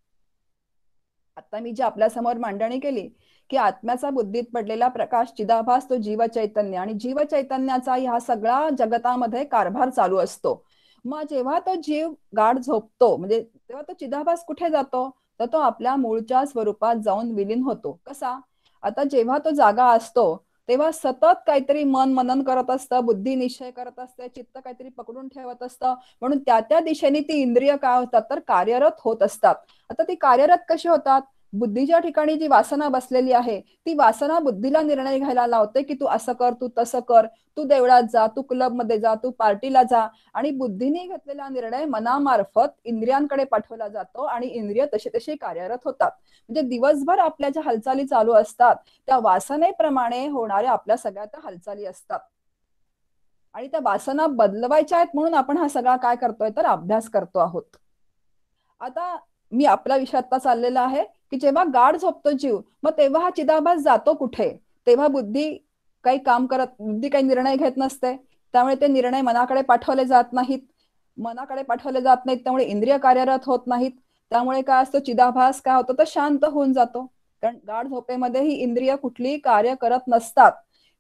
आता मी जी आपल्या समोर मांडणी केली की आत्म्याचा बुद्धीत पडलेला प्रकाश चिदाभास तो जीव चैतन्य, आणि जीव चैतन्याचा ह्या सगळ्या जगतामध्ये कारभार चालू असतो. मग जेव्हा तो जीव गाढ झोपतो म्हणजे तेव्हा तो चिदाभास कुठे जातो तर तो आपल्या मूळच्या स्वरूपात जाऊन विलीन होतो. कसा? आता जेव्हा तो जागा असतो तेव्हा सतत काहीतरी मन मनन करत असतं, बुद्धी निश्चय करत असते, चित्त काहीतरी पकडून ठेवत असतं. म्हणून त्या दिशेने ती इंद्रिय काय होतात तर कार्यरत होत असतात. आता ती कार्यरत कशी होतात? बुद्धीच्या ठिकाणी जी वासना बसलेली आहे ती वासना बुद्धीला निर्णय घ्यायला लावते की तू असं कर, तू तसं कर, तू देवळात जा, तू क्लबमध्ये जा, तू पार्टीला जा. आणि बुद्धीने घेतलेला निर्णय मनामार्फत इंद्रियांकडे पाठवला जातो आणि इंद्रिय तशी तशी कार्यरत होतात. म्हणजे दिवसभर आपल्या ज्या हालचाली चालू असतात त्या वासनेप्रमाणे होणाऱ्या आपल्या सगळ्या त्या हालचाली असतात. आणि त्या वासना बदलवायच्या आहेत म्हणून आपण हा सगळा काय करतोय तर अभ्यास करतो आहोत. आता मी आपला विषय आता चाललेला आहे की जेव्हा गाढ झोपतो जीव, मग तेव्हा हा चिदाभास जातो कुठे? तेव्हा बुद्धी काही निर्णय घेत नसते, त्यामुळे ते निर्णय मनाकडे पाठवले जात नाहीत. त्यामुळे इंद्रिय कार्यरत होत नाहीत. त्यामुळे काय असतं, चिदाभास काय होतं तर शांत होऊन जातो. कारण गाढ झोपेमध्ये ही इंद्रिय कुठलीही कार्य करत नसतात.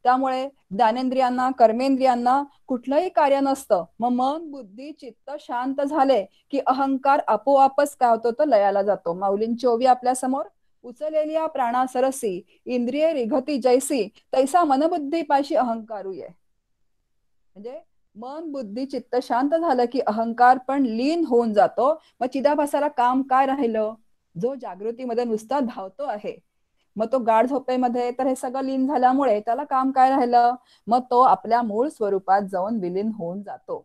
त्यामुळे ज्ञानेंद्रियांना, कर्मेंद्रियांना कुठलंही कार्य नसतं. मग मन, बुद्धी, चित्त शांत झाले की अहंकार आपोआपच काय होतो तर लयाला जातो. माऊलींची ओवी आपल्या समोर. उचलेली प्राणा सरसी, इंद्रिये रिघती जैसी, तैसा मनबुद्धी पाशी अहंकारू ये. म्हणजे मन, बुद्धी, चित्त शांत झालं की अहंकार पण लीन होऊन जातो. मग चिदाभासाला काम काय राहिलं? जो जागृतीमध्ये नुसता धावतो आहे, मग तो गाढ झोपेमध्ये तर हे सगळं लीन झाल्यामुळे त्याला काम काय राहिलं? मग तो आपल्या मूळ स्वरूपात जाऊन विलीन होऊन जातो.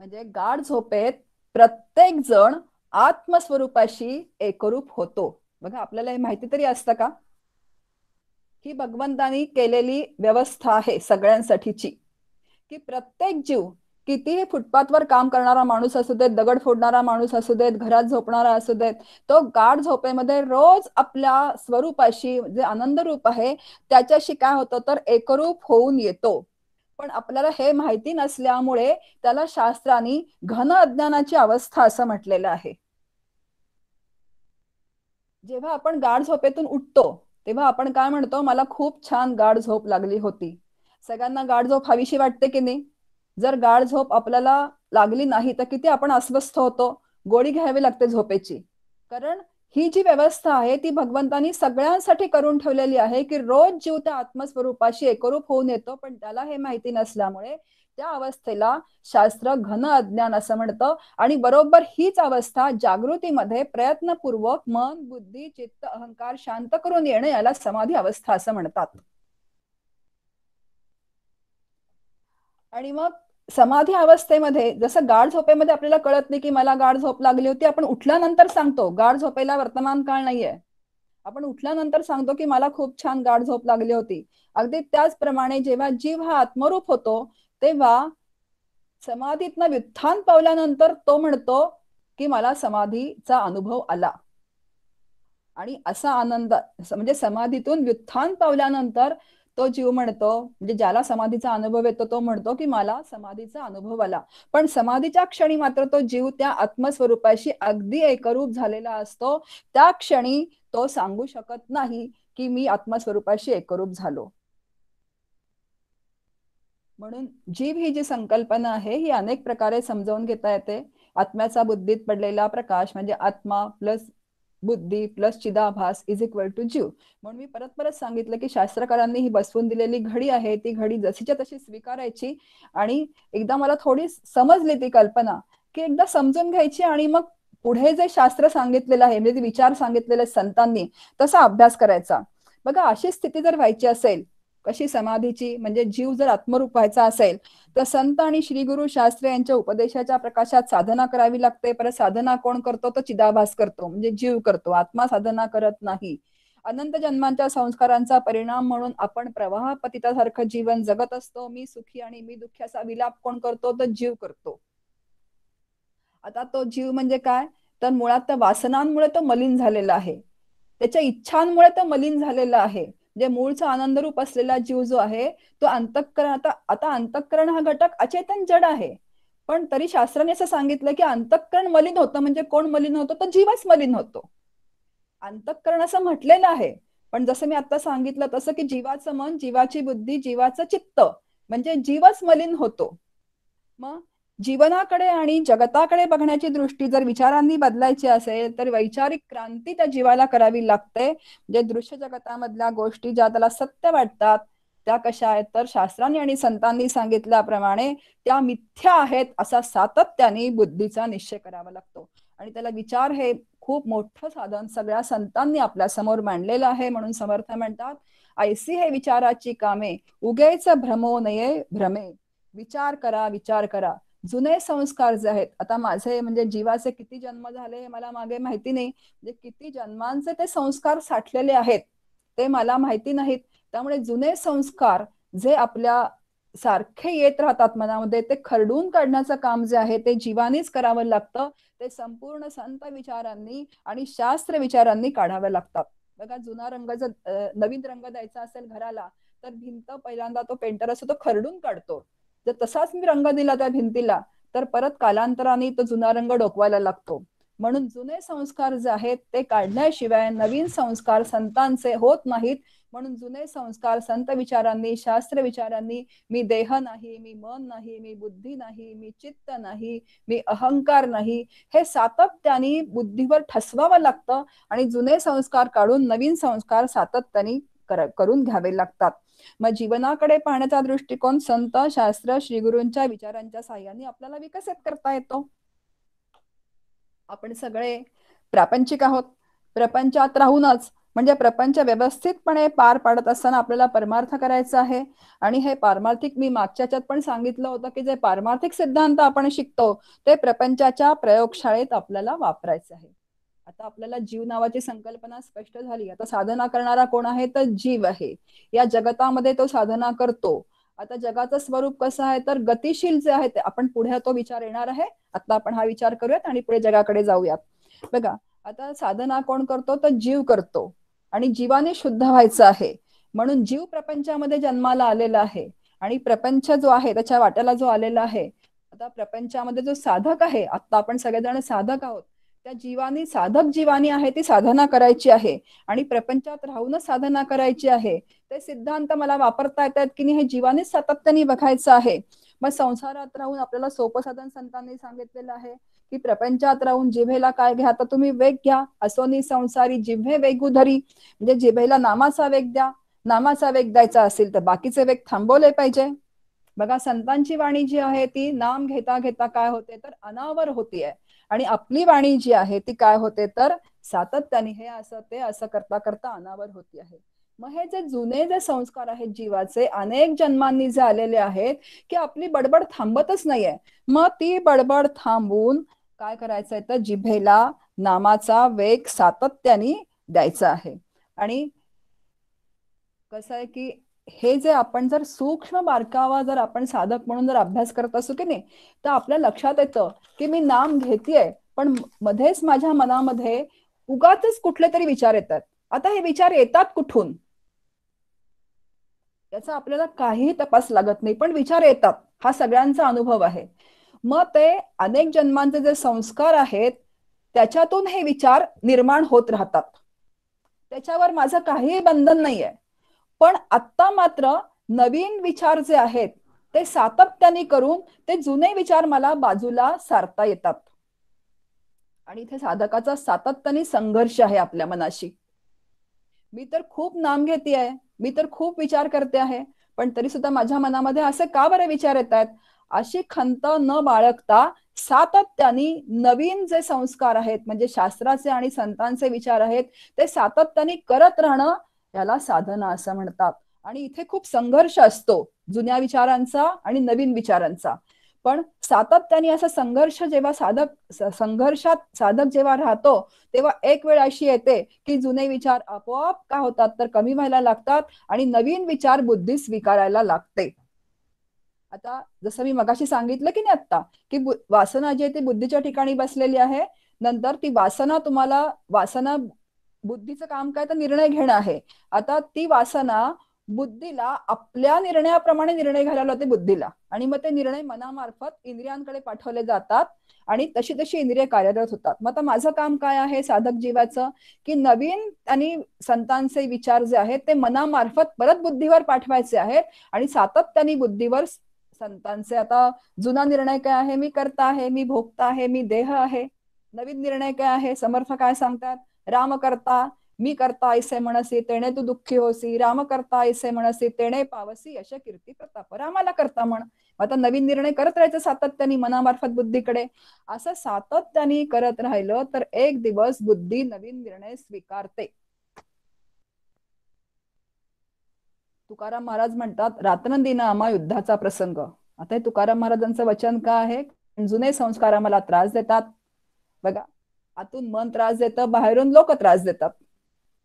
म्हणजे गाढ झोपेत प्रत्येक जण आत्मस्वरूपाशी एकरूप होतो. बघा, आपल्याला हे माहिती तरी असतं का? ही भगवंतानी केलेली व्यवस्था आहे सगळ्यांसाठीची, की प्रत्येक जीव, कितीही फुटपाथवर काम करणारा माणूस असू देत, दगड फोडणारा माणूस असू देत, घरात झोपणारा असू देत, तो गाढ झोपेमध्ये रोज आपल्या स्वरूपाशी जे आनंद रूप आहे त्याच्याशी काय होतं तर एकरूप होऊन येतो. पण आपल्याला हे माहिती नसल्यामुळे त्याला शास्त्रांनी घन अज्ञानाची अवस्था असं म्हटलेलं आहे. जेव्हा आपण गाढ झोपेतून उठतो तेव्हा आपण काय म्हणतो, मला खूप छान गाढ झोप लागली होती. सगळ्यांना गाढ झोप हवीशी वाटते की नाही? जर गाढ झोप आपल्याला लागली नाही तर किती आपण अस्वस्थ होतो, गोळी घ्यावी लागते झोपेची. कारण ही जी व्यवस्था आहे ती भगवंतानी सगळ्यांसाठी करून ठेवलेली आहे की रोज जीव त्या आत्मस्वरूपाशी एकरूप होऊन येतो, पण त्याला हे माहिती नसल्यामुळे त्या अवस्थेला शास्त्र घन अज्ञान असं म्हणतं. आणि बरोबर हीच अवस्था जागृतीमध्ये प्रयत्नपूर्वक मन, बुद्धी, चित्त, अहंकार शांत करून येणं याला समाधी अवस्था असं म्हणतात. आणि मग समाधी अवस्थेमध्ये जसं गाढ झोपेमध्ये आपल्याला कळत नाही की मला गाढ झोप लागली होती, आपण उठल्यानंतर सांगतो. गाढ झोपेला वर्तमान काळ नाहीये. आपण उठल्यानंतर सांगतो की मला खूप छान गाढ झोप लागली होती. अगदी त्याचप्रमाणे जेव्हा जीव हा आत्मरूप होतो तेव्हा समाधीतनं व्युत्थान पावल्यानंतर तो म्हणतो की मला समाधीचा अनुभव आला. आणि असा आनंद म्हणजे समाधीतून व्युत्थान पावल्यानंतर तो जीव म्हणतो, म्हणजे ज्याला समाधीचा अनुभव येतो तो म्हणतो की मला समाधीचा अनुभव आला. पण समाधीच्या क्षणी मात्र तो जीव त्या आत्मस्वरूपाशी अगदी एकरूप झालेला असतो. त्या क्षणी तो सांगू शकत नाही की मी आत्मस्वरूपाशी एकरूप झालो. म्हणून जीव ही जी संकल्पना आहे ही अनेक प्रकारे समजावून घेता येते. आत्म्याचा बुद्धीत पडलेला प्रकाश म्हणजे आत्मा प्लस बुद्धी प्लस चिदाभास इज इक्वल टू जीव. म्हणून मी परत परत सांगितलं की शास्त्रकारांनी ही बसवून दिलेली घडी आहे ती घडी जशीच्या तशी स्वीकारायची. आणि एकदा मला थोडी समजली ती कल्पना की एकदा समजून घ्यायची आणि मग पुढे जे शास्त्र सांगितलेलं आहे म्हणजे विचार संतांनी संतांनी तसा अभ्यास करायचा. बघा अशी स्थिती जर व्हायची असेल कशी समाधीची, म्हणजे जीव जर आत्मरूप व्हायचा असेल तर संत आणि श्री गुरु शास्त्र यांच्या उपदेशाच्या प्रकाशात साधना करावी लागते. परत साधना कोण करतो तर चिदाभास करतो, म्हणजे जीव करतो, आत्मा साधना करत नाही. अनंत जन्मांच्या संस्कारांचा परिणाम म्हणून आपण प्रवाह पतितासारखं जीवन जगत असतो. मी सुखी आणि मी दुःखी असा विलाप कोण करतो तर जीव करतो. आता तो जीव म्हणजे काय तर मुळात त्या वासनांमुळे तो मलिन झालेला आहे, त्याच्या इच्छांमुळे तो मलिन झालेला आहे. जे मूळचा आनंदरूप असलेला जीव जो आहे तो अंतःकरण, आता अंतःकरण हा घटक अचेतन जड आहे. पण तरी शास्त्राने असं सांगितलं की अंतःकरण मलिन होतं, म्हणजे कोण मलिन होतो तर जीवच मलिन होतो. अंतःकरण असं म्हटलेलं आहे, पण जसं मी आता सांगितलं तसं की जीवाचं मन, जीवाची बुद्धी, जीवाचं चित्त म्हणजे जीवच मलिन होतो. मग जीवनाकडे आणि जगताकडे बघण्याची दृष्टी जर विचारांनी बदलायची असेल तर वैचारिक क्रांती त्या जीवाला करावी लागते. म्हणजे दृश्य जगतामधल्या गोष्टी ज्या त्याला सत्य वाटतात त्या कशा आहेत तर शास्त्रांनी आणि संतांनी सांगितल्याप्रमाणे त्या मिथ्या आहेत असा सातत्याने बुद्धीचा निश्चय करावा लागतो. आणि त्याला विचार हे खूप मोठं साधन सगळ्या संतांनी आपल्या समोर मांडलेलं आहे. म्हणून समर्थ म्हणतात ऐसी हे विचाराची कामे उगेच भ्रमो नये भ्रमे. विचार करा विचार करा. जुने संस्कार जे आहेत, आता माझे म्हणजे जीवाचे किती जन्म झाले हे मला मागे माहिती नाही, म्हणजे किती जन्मांचे ते संस्कार साठलेले आहेत ते मला माहिती नाहीत. त्यामुळे जुने संस्कार जे आपल्या सारखे येत राहतात मनामध्ये ते खरडून काढण्याचं काम जे आहे ते जीवानीच करावं लागतं. ते संपूर्ण संत विचारांनी आणि शास्त्र विचारांनी काढावे लागतात. बघा जुना रंग जर नवीन रंग द्यायचा असेल घराला तर भिंत पहिल्यांदा तो पेंटर असतो तो खरडून काढतो. जर तसाच मी रंग दिला त्या भिंतीला तर परत कालांतराने तो जुना रंग डोकवायला लागतो. म्हणून जुने संस्कार जे आहेत ते काढल्याशिवाय नवीन संस्कार संतांचे होत नाहीत. म्हणून जुने संस्कार संत विचारांनी शास्त्र विचारांनी मी देह नाही, मी मन नाही, मी बुद्धी नाही, मी चित्त नाही, मी अहंकार नाही हे सातत्याने बुद्धीवर ठसवावं लागतं. आणि जुने संस्कार काढून नवीन संस्कार सातत्याने करून घ्यावे लागतात. मग जीवनाकडे पाहण्याचा दृष्टिकोन संत शास्त्र श्रीगुरूंच्या विचारांच्या साह्याने आपल्याला विकसित करता येतो. आपण सगळे प्रापंचिक आहोत. प्रपंचात राहूनच म्हणजे प्रपंच व्यवस्थितपणे पार पाडत असताना आपल्याला परमार्थ करायचा आहे. आणि हे पारमार्थिक मी मागच्याच्यात पण सांगितलं होतं की जे पारमार्थिक सिद्धांत आपण शिकतो ते प्रपंचाच्या प्रयोगशाळेत आपल्याला वापरायचं आहे. आता आपल्याला जीव नावाची संकल्पना स्पष्ट झाली. आता साधना करणारा कोण आहे तर जीव आहे. या जगतामध्ये तो साधना करतो. आता जगाचं स्वरूप कसं आहे तर गतिशील जे आहे ते आपण पुढे तो विचार येणार आहे. आता आपण हा विचार करूयात आणि पुढे जगाकडे जाऊयात. बघा आता साधना कोण करतो तर जीव करतो आणि जीवाने शुद्ध व्हायचं आहे. म्हणून जीव प्रपंचामध्ये जन्माला आलेला आहे आणि प्रपंच जो आहे त्याच्या वाट्याला जो आलेला आहे. आता प्रपंचामध्ये जो साधक आहे, आता आपण सगळेजण साधक आहोत, त्या जीवानी साधक जीवानी आहे ती साधना करायची आहे आणि प्रपंचात राहूनच साधना करायची आहे. ते सिद्धांत मला वापरता येतात की नाही हे जीवानीच सातत्याने बघायचं आहे. मग संसारात राहून आपल्याला सोपं साधन संतांनी सांगितलेलं आहे की प्रपंचात राहून जिभेला काय घ्या, तर तुम्ही वेग घ्या. असोनी संसारी जिव्हे वेगू धरी, म्हणजे जिभेला नामाचा वेग द्या. नामाचा वेग द्यायचा असेल तर बाकीचे वेग थांबवले पाहिजे. बघा, संतांची वाणी जी आहे ती नाम घेता घेता काय होते तर अनावर होतीये, आणि आपली वाणी जी आहे ती काय होते तर सातत्याने हे असं ते असं करता करता अनावर होती आहे. मग हे जे जुने जे संस्कार आहेत जीवाचे, अनेक जन्मांनी जे आलेले आहेत, की आपली बडबड थांबतच नाहीये. मग ती बडबड थांबून काय करायचंय तर जिभेला नामाचा वेग सातत्याने द्यायचा आहे. आणि कसं आहे की हे जे आपण जर सूक्ष्म बारकावा जर आपण साधक म्हणून जर अभ्यास करत असू की नाही, तर आपल्या लक्षात येतं की मी नाम घेतेय, पण मध्येच माझ्या मनामध्ये उगाचच कुठले तरी विचार येतात. आता हे विचार येतात कुठून याचा आपल्याला काहीही तपास लागत नाही, पण विचार येतात, हा सगळ्यांचा अनुभव आहे. मग ते अनेक जन्मांचे जे संस्कार आहेत त्याच्यातून हे विचार निर्माण होत राहतात. त्याच्यावर माझं काहीही बंधन नाहीये. पण आत्ता मात्र नवीन विचार जे आहेत ते सातत्याने करून ते जुने विचार मला बाजूला सारता येतात. आणि इथे साधकाचा सातत्याने संघर्ष आहे आपल्या मनाशी. मी तर खूप नाम घेते आहे, मी तर खूप विचार करते आहे, पण तरी सुद्धा माझ्या मनामध्ये असे का बरे विचार येत आहेत, अशी खंत न बाळगता सातत्याने नवीन जे संस्कार आहेत म्हणजे शास्त्राचे आणि संतांचे विचार आहेत ते सातत्याने करत राहणं, याला साधना असं म्हणतात. आणि इथे खूप संघर्ष असतो जुन्या विचारांचा आणि नवीन विचारांचा. पण सातत्याने असा संघर्ष जेव्हा संघर्षात साधक जेव्हा राहतो, तेव्हा एक वेळ अशी येते की जुने विचार आपोआप काय होतात तर कमी व्हायला लागतात आणि नवीन विचार बुद्धी स्वीकारायला लागते. आता जसं मी मगाशी सांगितलं की नाही आता, की वासना जी आहे ती बुद्धीच्या ठिकाणी बसलेली आहे. नंतर ती वासना बुद्धीचं काम काय तर निर्णय घेणं आहे. आता ती वासना बुद्धीला आपल्या निर्णयाप्रमाणे निर्णय घ्यायला लावते बुद्धीला, आणि मग ते निर्णय मनामार्फत इंद्रियांकडे पाठवले जातात आणि तशी तशी इंद्रिय कार्यरत होतात. मग आता माझं काम काय आहे साधक जीवाचं, की नवीन आणि संतांचे विचार जे आहेत ते मनामार्फत परत बुद्धीवर पाठवायचे आहेत आणि सातत्याने बुद्धीवर संतांचे, आता जुना निर्णय काय आहे, मी करता आहे, मी भोगता आहे, मी देह आहे. नवीन निर्णय काय आहे, समर्थ काय सांगतात, राम करता मी करता ऐसे म्हणसी तेणे तू दुःखी होसी, राम करता ऐसे म्हणसी तेणे पावसी यश कीर्ती प्रताप, रामाला करता म्हण. आता नवीन निर्णय करत राहायचं सातत्याने मनामार्फत बुद्धीकडे. असं सातत्याने करत राहिलं तर एक दिवस बुद्धी नवीन निर्णय स्वीकारते. तुकाराम महाराज म्हणतात, रात्रंदिन आम्हा युद्धाचा प्रसंग. आता हे तुकाराम महाराजांचं वचन काय आहे, जुने संस्कार आम्हाला त्रास देतात. बघा, आतून मन त्रास देतं, बाहेरून लोक त्रास देतात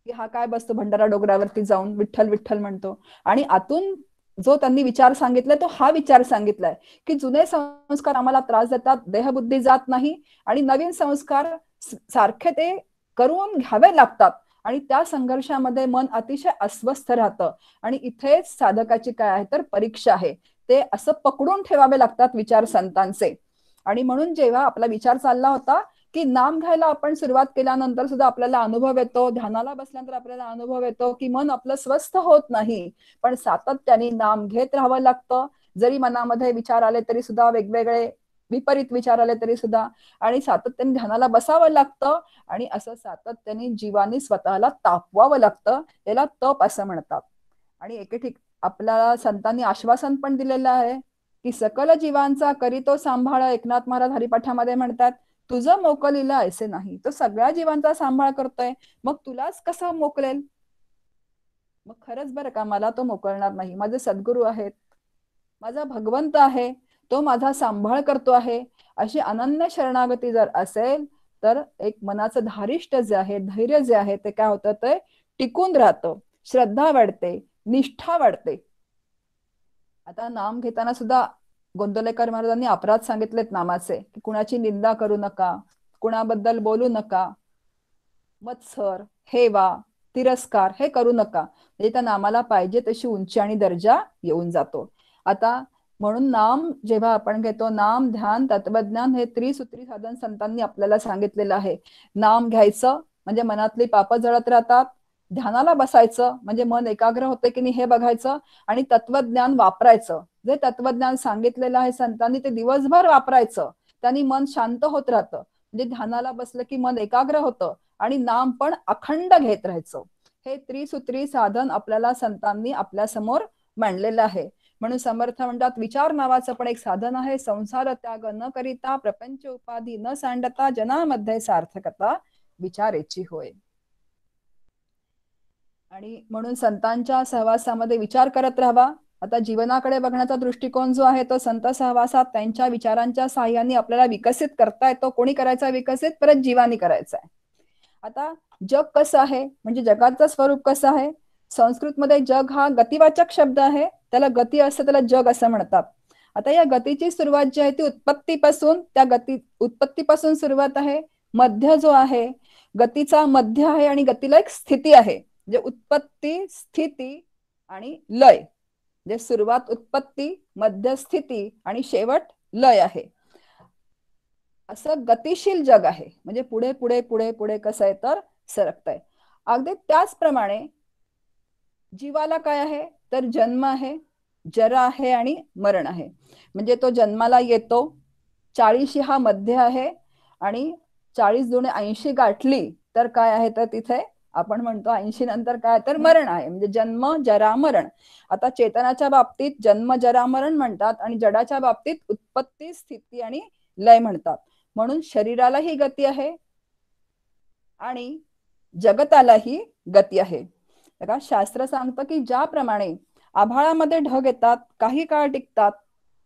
की हा काय बसतो भंडारा डोंगरावरती जाऊन विठ्ठल विठ्ठल म्हणतो. आणि आतून जो त्यांनी विचार सांगितलाय तो हा विचार सांगितलाय की जुने संस्कार आम्हाला त्रास देतात, देहबुद्धी जात नाही, आणि नवीन संस्कार सारखे ते करून घ्यावे लागतात. आणि त्या संघर्षामध्ये मन अतिशय अस्वस्थ राहतं. आणि इथेच साधकाची काय आहे तर परीक्षा आहे. ते असं पकडून ठेवावे लागतात विचार संतांचे. आणि म्हणून जेव्हा आपला विचार चालला होता की नाम घ्यायला आपण सुरुवात केल्यानंतर सुद्धा आपल्याला अनुभव येतो, ध्यानाला बसल्यानंतर आपल्याला अनुभव येतो की मन आपलं स्वस्थ होत नाही, पण सातत्याने नाम घेत राहावं लागतं. जरी मनामध्ये विचार आले तरी सुद्धा, वेगवेगळे विपरीत विचार आले तरी सुद्धा, आणि सातत्याने ध्यानाला बसावं लागतं. आणि असं सातत्याने जीवाने स्वतःला तापवावं लागतं. याला तप असं म्हणतात. आणि एके ठिक आपल्याला संतांनी आश्वासन पण दिलेलं आहे की सकल जीवांचा करीतो सांभाळ. एकनाथ महाराज हरिपाठामध्ये म्हणतात, तुझं मोकलीला ऐसे नाही, तो सगळ्या जीवांचा सांभाळ करतोय, मग तुलाच कसं मोकलेल. मग खरंच बरं का, मला तो मोकलणार नाही. माझे सद्गुरू आहेत, माझा भगवंत आहे, तो माझा सांभाळ करतो आहे. अशी अनन्य शरणागती जर असेल तर एक मनाचं धारिष्ट जे आहे, धैर्य जे आहे ते काय होतं, ते टिकून राहतं, श्रद्धा वाढते, निष्ठा वाढते. आता नाम घेताना सुद्धा गोंदवलेकर महाराजांनी अपराध सांगितलेत नामाचे, की कुणाची निंदा करू नका, कुणाबद्दल बोलू नका, मत्सर, हेवा, तिरस्कार हे करू नका. म्हणजे त्या नामाला पाहिजे तशी उंची आणि दर्जा येऊन जातो. आता म्हणून नाम जेव्हा आपण घेतो, नाम ध्यान तत्वज्ञान हे त्रिसूत्री साधन संतांनी आपल्याला सांगितलेलं आहे. नाम घ्यायचं म्हणजे मनातली पाप जळत राहतात, ध्यानाला बसायचं म्हणजे मन एकाग्र होते की नाही हे बघायचं, आणि तत्वज्ञान वापरायचं. जे तत्वज्ञान सांगितलेलं आहे संतांनी ते दिवसभर वापरायचं. त्यांनी मन शांत होत राहतं. म्हणजे ध्यानाला बसलं की मन एकाग्र होतं आणि नाम पण अखंड घेत राहायचं. हे त्रिसूत्री साधन आपल्याला संतांनी आपल्या समोर मांडलेलं आहे. म्हणून समर्थ म्हणतात, विचार नावाचं पण एक साधन आहे. संसार त्याग न करिता, प्रपंच उपाधी न सांडता, जनामध्ये सार्थकता विचारेची होय. आणि म्हणून संतांच्या सहवासामध्ये विचार करत राहावा. आता जीवनाकडे बघण्याचा दृष्टिकोन जो आहे तो संत सहवासात त्यांच्या विचारांच्या साह्याने आपल्याला विकसित करता येतो. कोणी करायचा विकसित? परत जीवानी करायचा आहे. आता जग कसं आहे, म्हणजे जगाचं स्वरूप कसं आहे? संस्कृतमध्ये जग हा गतिवाचक शब्द आहे. त्याला गती असं, त्याला जग असं म्हणतात. आता या गतीची सुरुवात जी आहे ती उत्पत्तीपासून सुरुवात आहे. मध्य जो आहे, गतीचा मध्य आहे आणि गतीला एक स्थिती आहे. म्हणजे उत्पत्ती, स्थिती आणि लय. म्हणजे सुरुवात उत्पत्ती, मध्य स्थिती आणि शेवट लय आहे. असं गतिशील जग आहे. म्हणजे पुढे पुढे पुढे पुढे कसं आहे तर सरकतंय. अगदी त्याचप्रमाणे जीवाला काय आहे तर जन्म आहे, जरा आहे आणि मरण आहे. म्हणजे तो जन्माला येतो. 40 हा मध्य आहे आणि 40 दुणे 80 गाठली तर काय आहे तर तिथे आपण म्हणतो 80 नंतर काय तर मरण आहे. म्हणजे जन्म जरा मरण. आता चेतनाच्या बाबतीत जन्म जरा मरण म्हणतात आणि जडाच्या बाबतीत उत्पत्ती, स्थिती आणि लय म्हणतात. म्हणून शरीरालाही गती आहे आणि जगतालाही गती आहे. बघा, शास्त्र सांगतं की ज्याप्रमाणे आभाळामध्ये ढग येतात, काही काळ टिकतात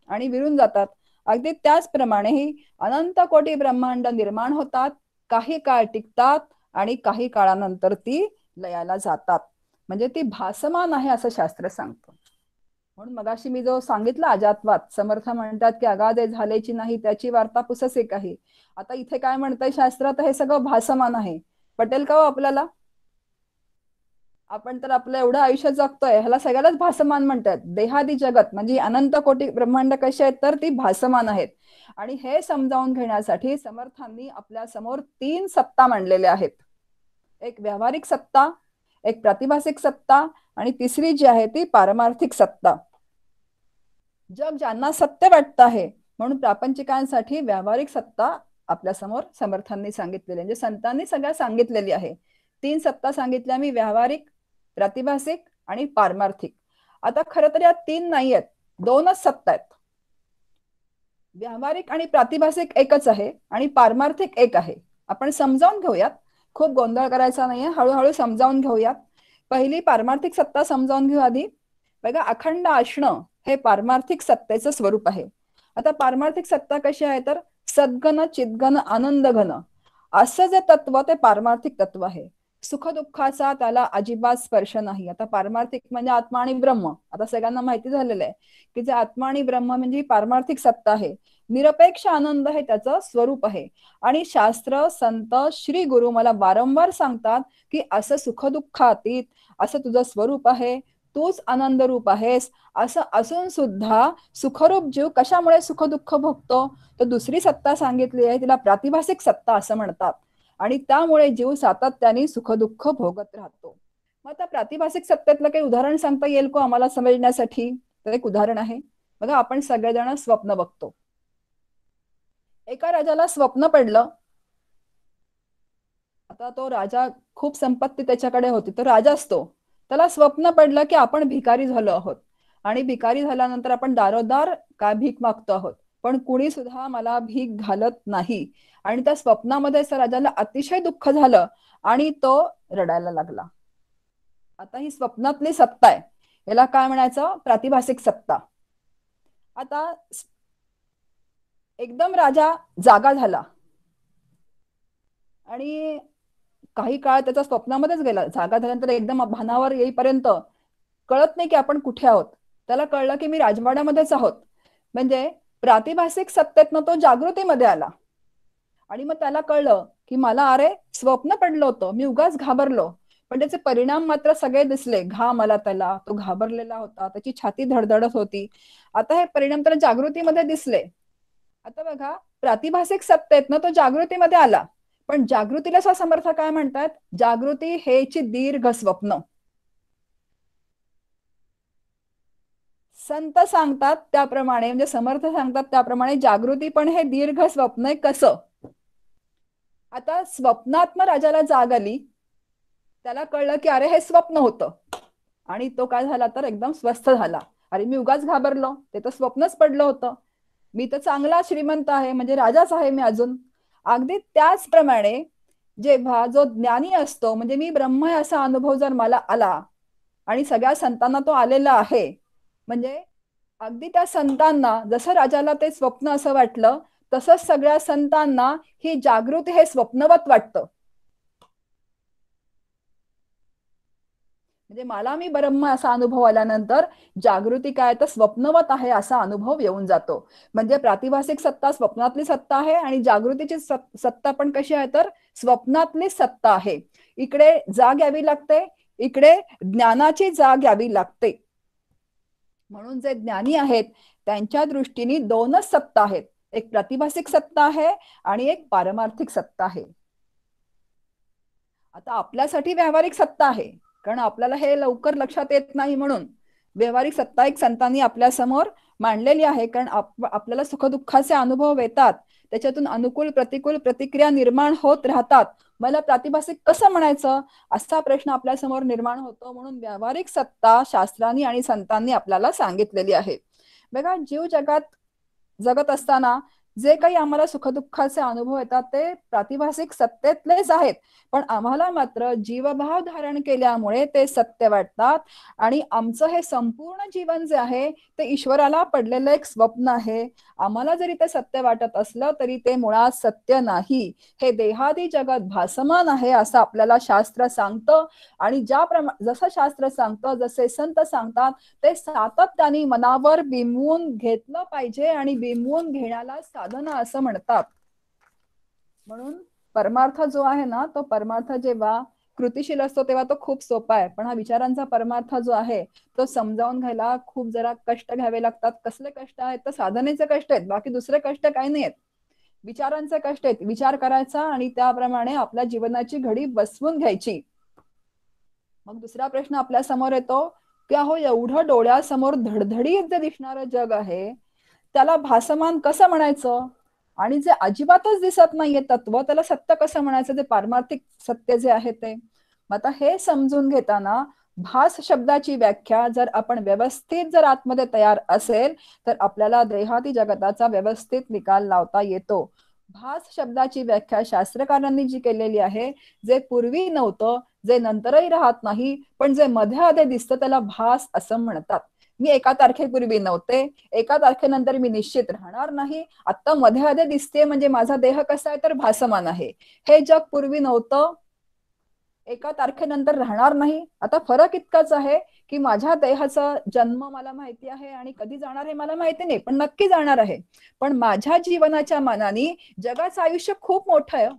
आणि विरून जातात, अगदी त्याचप्रमाणे ही अनंत कोटी ब्रह्मांड निर्माण होतात, काही काळ टिकतात आणि काही काळानंतर ती लयाला जातात. म्हणजे ती भासमान आहे असं शास्त्र सांगतं. म्हणून मगाशी मी जो सांगितला अजातवाद, समर्थ म्हणतात की अगाधे झालेची नाही त्याची वार्ता पुससे काही. आता इथे काय म्हणतंय शास्त्रात, हे सगळं भासमान आहे. पटेल का हो आपल्याला? आपण तर आपलं एवढं आयुष्य जगतोय, ह्याला सगळ्यालाच भासमान म्हणतात. देहादी जगत म्हणजे अनंत कोटी ब्रह्मांड कसे आहेत तर ती भासमान आहेत. आणि हे समजावून घेण्यासाठी समर्थांनी आपल्या समोर 3 सत्ता मांडलेल्या आहेत. एक व्यावहारिक सत्ता, एक प्रातिभासिक सत्ता आणि तिसरी जी आहे ती पारमार्थिक सत्ता. जग ज्यांना सत्य वाटतं आहे म्हणून प्रापंचिकांसाठी व्यावहारिक सत्ता आपल्या समोर समर्थांनी सांगितलेली, म्हणजे संतांनी सगळ्या सांगितलेली आहे. 3 सत्ता सांगितल्या मी, व्यावहारिक, प्रातिभासिक आणि पारमार्थिक. आता खरं तर या 3 नाही आहेत, 2च सत्ता आहेत. व्यावहारिक आणि प्रातिभासिक एकच आहे आणि पारमार्थिक एक आहे. आपण समजावून घेऊयात, खूप गोंधळ करायचा नाहीये, हळूहळू समजावून घेऊयात. पहिली पारमार्थिक सत्ता समजावून घेऊ आधी. बघा, अखंड असणं हे पारमार्थिक सत्तेचं स्वरूप आहे. आता पारमार्थिक सत्ता कशी आहे तर सद्गन, चिद्गन, आनंद घन असं जे तत्व ते पारमार्थिक तत्व आहे. सुख दुःखाचा त्याला अजिबात स्पर्श नाही. आता पारमार्थिक म्हणजे आत्मा आणि ब्रह्म. आता सगळ्यांना माहिती झालेलं आहे की जे आत्मा आणि ब्रह्म म्हणजे ही पारमार्थिक सत्ता आहे. निरपेक्ष आनंद हे त्याचं स्वरूप आहे. आणि शास्त्र, संत, श्री गुरु मला वारंवार सांगतात की असं सुख दुःखातीत असं तुझं स्वरूप आहे, तूच आनंद रूप आहेस. असं असून सुद्धा सुखरूप जीव कशामुळे सुख दुःख भोगतो तर दुसरी सत्ता सांगितली आहे, तिला प्रातिभासिक सत्ता असं म्हणतात. आणि त्यामुळे जीव सातत्याने सुख दुःख भोगत राहतो. मग आता प्रातिभासिक सत्तेतलं काही उदाहरण सांगता येईल का आम्हाला समजण्यासाठी? तर एक उदाहरण आहे बघा, आपण सगळेजण स्वप्न बघतो. एका राजाला स्वप्न पडलं. आता तो राजा, खूप संपत्ती त्याच्याकडे होती, तो राजा असतो. त्याला स्वप्न पडलं की आपण भिकारी झालो आहोत आणि भिकारी झाल्यानंतर आपण दारोदार काय भीक मागतो आहोत, पण कुणी सुद्धा मला भीक घालत नाही. आणि त्या स्वप्नामध्ये राजाला अतिशय दुःख झालं आणि तो रडायला लागला. आता ही स्वप्नातली सत्ता आहे, याला काय म्हणायचं? प्रातिभासिक सत्ता. आता एकदम राजा जागा झाला आणि काही काळ त्याच्या स्वप्नामध्येच गेला. जागा झाल्यानंतर एकदम भानावर येईपर्यंत कळत नाही की आपण कुठे आहोत. त्याला कळलं की मी राजवाड्यामध्येच आहोत. म्हणजे प्रातिभासिक सत्तेतनं तो जागृतीमध्ये आला आणि मग त्याला कळलं की मला अरे स्वप्न पडलं होतं, मी उगाच घाबरलो, पण त्याचे परिणाम मात्र सगळे दिसले. घाम आला त्याला, तो घाबरलेला होता, त्याची छाती धडधडत होती. आता हे परिणाम त्याला जागृतीमध्ये दिसले. आता बघा, प्रातिभासिक सत्तेतनं तो जागृतीमध्ये आला, पण जागृतीला समर्थ काय म्हणतात? जागृती हेची दीर्घ स्वप्न. संत सांगतात त्याप्रमाणे, म्हणजे समर्थ सांगतात त्याप्रमाणे जागृती पण हे दीर्घ स्वप्न आहे. कसं? आता स्वप्नात्म राजाला जाग आली, त्याला कळलं की अरे हे स्वप्न होतं, आणि तो काय झाला तर एकदम स्वस्थ झाला. अरे मी उगाच घाबरलो, ते तर स्वप्नच पडलं होतं, मी तर चांगला श्रीमंत आहे, म्हणजे राजाच आहे मी अजून. अगदी त्याचप्रमाणे जेव्हा जो ज्ञानी असतो, म्हणजे मी ब्रह्म आहे असा अनुभव जर मला आला, आणि सगळ्या संतांना तो आलेला आहे, म्हणजे अगदी त्या संतांना जसं राजाला ते स्वप्न असं वाटलं, तसंच सगळ्या संतांना ही जागृती हे स्वप्नवत वाटतं. म्हणजे मला मी ब्रह्म असा अनुभव आल्यानंतर जागृती काय तर स्वप्नवत आहे असा अनुभव येऊन जातो. म्हणजे प्रातिभासिक सत्ता स्वप्नातली सत्ता आहे, आणि जागृतीची सत्ता पण कशी आहे तर स्वप्नातली सत्ता आहे. इकडे जाग यावी लागते, इकडे ज्ञानाची जाग यावी लागते. म्हणून जे ज्ञानी आहेत त्यांच्या दृष्टीने दोनच सत्ता आहेत, एक प्रातिभासिक सत्ता आहे आणि एक पारमार्थिक सत्ता आहे. आता आपल्यासाठी व्यावहारिक सत्ता आहे, कारण आपल्याला हे लवकर लक्षात येत नाही, म्हणून व्यावहारिक सत्ता एक संतांनी आपल्या समोर मांडलेली आहे. कारण आपल्याला सुखदुःखाचे अनुभव येतात, त्याच्यातून अनुकूल प्रतिकूल प्रतिक्रिया निर्माण होत राहतात. मला प्रातिभासिक कसं म्हणायचं असा प्रश्न आपल्या समोर निर्माण होतो. म्हणून व्यावहारिक सत्ता शास्त्रांनी आणि संतांनी आपल्याला सांगितलेली आहे. बघा, जीव जगात जगत असताना जे काही आम्हाला सुखदुःखाचे अनुभव येतात ते प्रातिभासिक सत्तेतलेच आहेत, पण आम्हाला मात्र जीवभाव धारण केल्यामुळे ते सत्य वाटतात. आणि आमचं हे संपूर्ण जीवन जे आहे ते ईश्वराला पडलेलं एक स्वप्न आहे. आम्हाला जरी ते सत्य वाटत असलं तरी ते मुळात सत्य नाही, हे देहादी जगत भासमान आहे असं आपल्याला शास्त्र सांगतं. आणि जसं शास्त्र सांगतं, जसे संत सांगतात, ते सातत्याने मनावर बिंबवून घेतलं पाहिजे, आणि बिंबवून घेण्याला साधना असं म्हणतात. म्हणून परमार्थ जो आहे ना, तो परमार्थ जेव्हा कृतिशील असतो तेव्हा तो खूप सोपा आहे, पण हा विचारांचा परमार्थ जो आहे तो समजावून घ्यायला खूप जरा कष्ट घ्यावे लागतात. कसले कष्ट आहेत तर साधनेचे कष्ट आहेत, बाकी दुसरे कष्ट काही नाही आहेत. विचारांचे कष्ट आहेत, विचार करायचा आणि त्याप्रमाणे आपल्या जीवनाची घडी बसवून घ्यायची. मग दुसरा प्रश्न आपल्या समोर येतो की अहो, एवढं डोळ्यासमोर धडधडीत जे दिसणारं जग आहे त्याला भासमान कसं म्हणायचं, आणि जे अजिबातच दिसत नाहीये तत्व त्याला सत्य कसं म्हणायचं, ते पारमार्थिक सत्य जे आहे ते. आता हे समजून घेताना भास शब्दाची व्याख्या जर आपण व्यवस्थित जर आतमध्ये तयार असेल तर आपल्याला देहादी जगताचा व्यवस्थित निकाल लावता येतो. भास शब्दाची व्याख्या शास्त्रकारांनी जी केलेली आहे, जे पूर्वी नव्हतं, जे नंतरही राहत नाही, पण जे मध्ये आधे दिसतं त्याला भास असं म्हणतात. मी एका तारखेपूर्वी नव्हते, एका तारखेनंतर मी निश्चित राहणार नाही, आता मध्ये आधे दिसते म्हणजे माझा देह कसा आहे तर भासमान आहे. हे जग पूर्वी नव्हतं, एका तारखेनंतर राहणार नाही. आता फरक इतकाच आहे की माझ्या देहाचा जन्म मला माहिती आहे आणि कधी जाणार हे मला माहिती नाही, पण नक्की जाणार आहे. पण माझ्या जीवनाच्या मानाने जगाचं आयुष्य खूप मोठं आहे,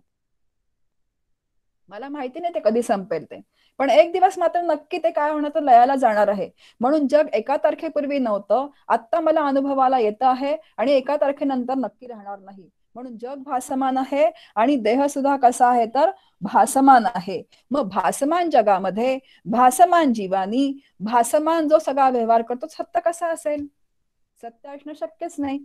मला माहिती नाही ते कधी संपेल ते, पण एक दिवस मात्र नक्की ते काय होणार तर लयाला जाणार आहे. म्हणून जग एका तारखेपूर्वी नव्हतं, आता मला अनुभवाला येत आहे, आणि एका तारखेनंतर नक्की राहणार नाही. म्हणून जग भासमान आहे आणि देह सुद्धा कसा आहे तर भासमान आहे. मग भासमान जगामध्ये भासमान जीवानी भासमान जो सगळा व्यवहार करतो सत्य कसा असेल, सत्य असणं शक्यच नाही.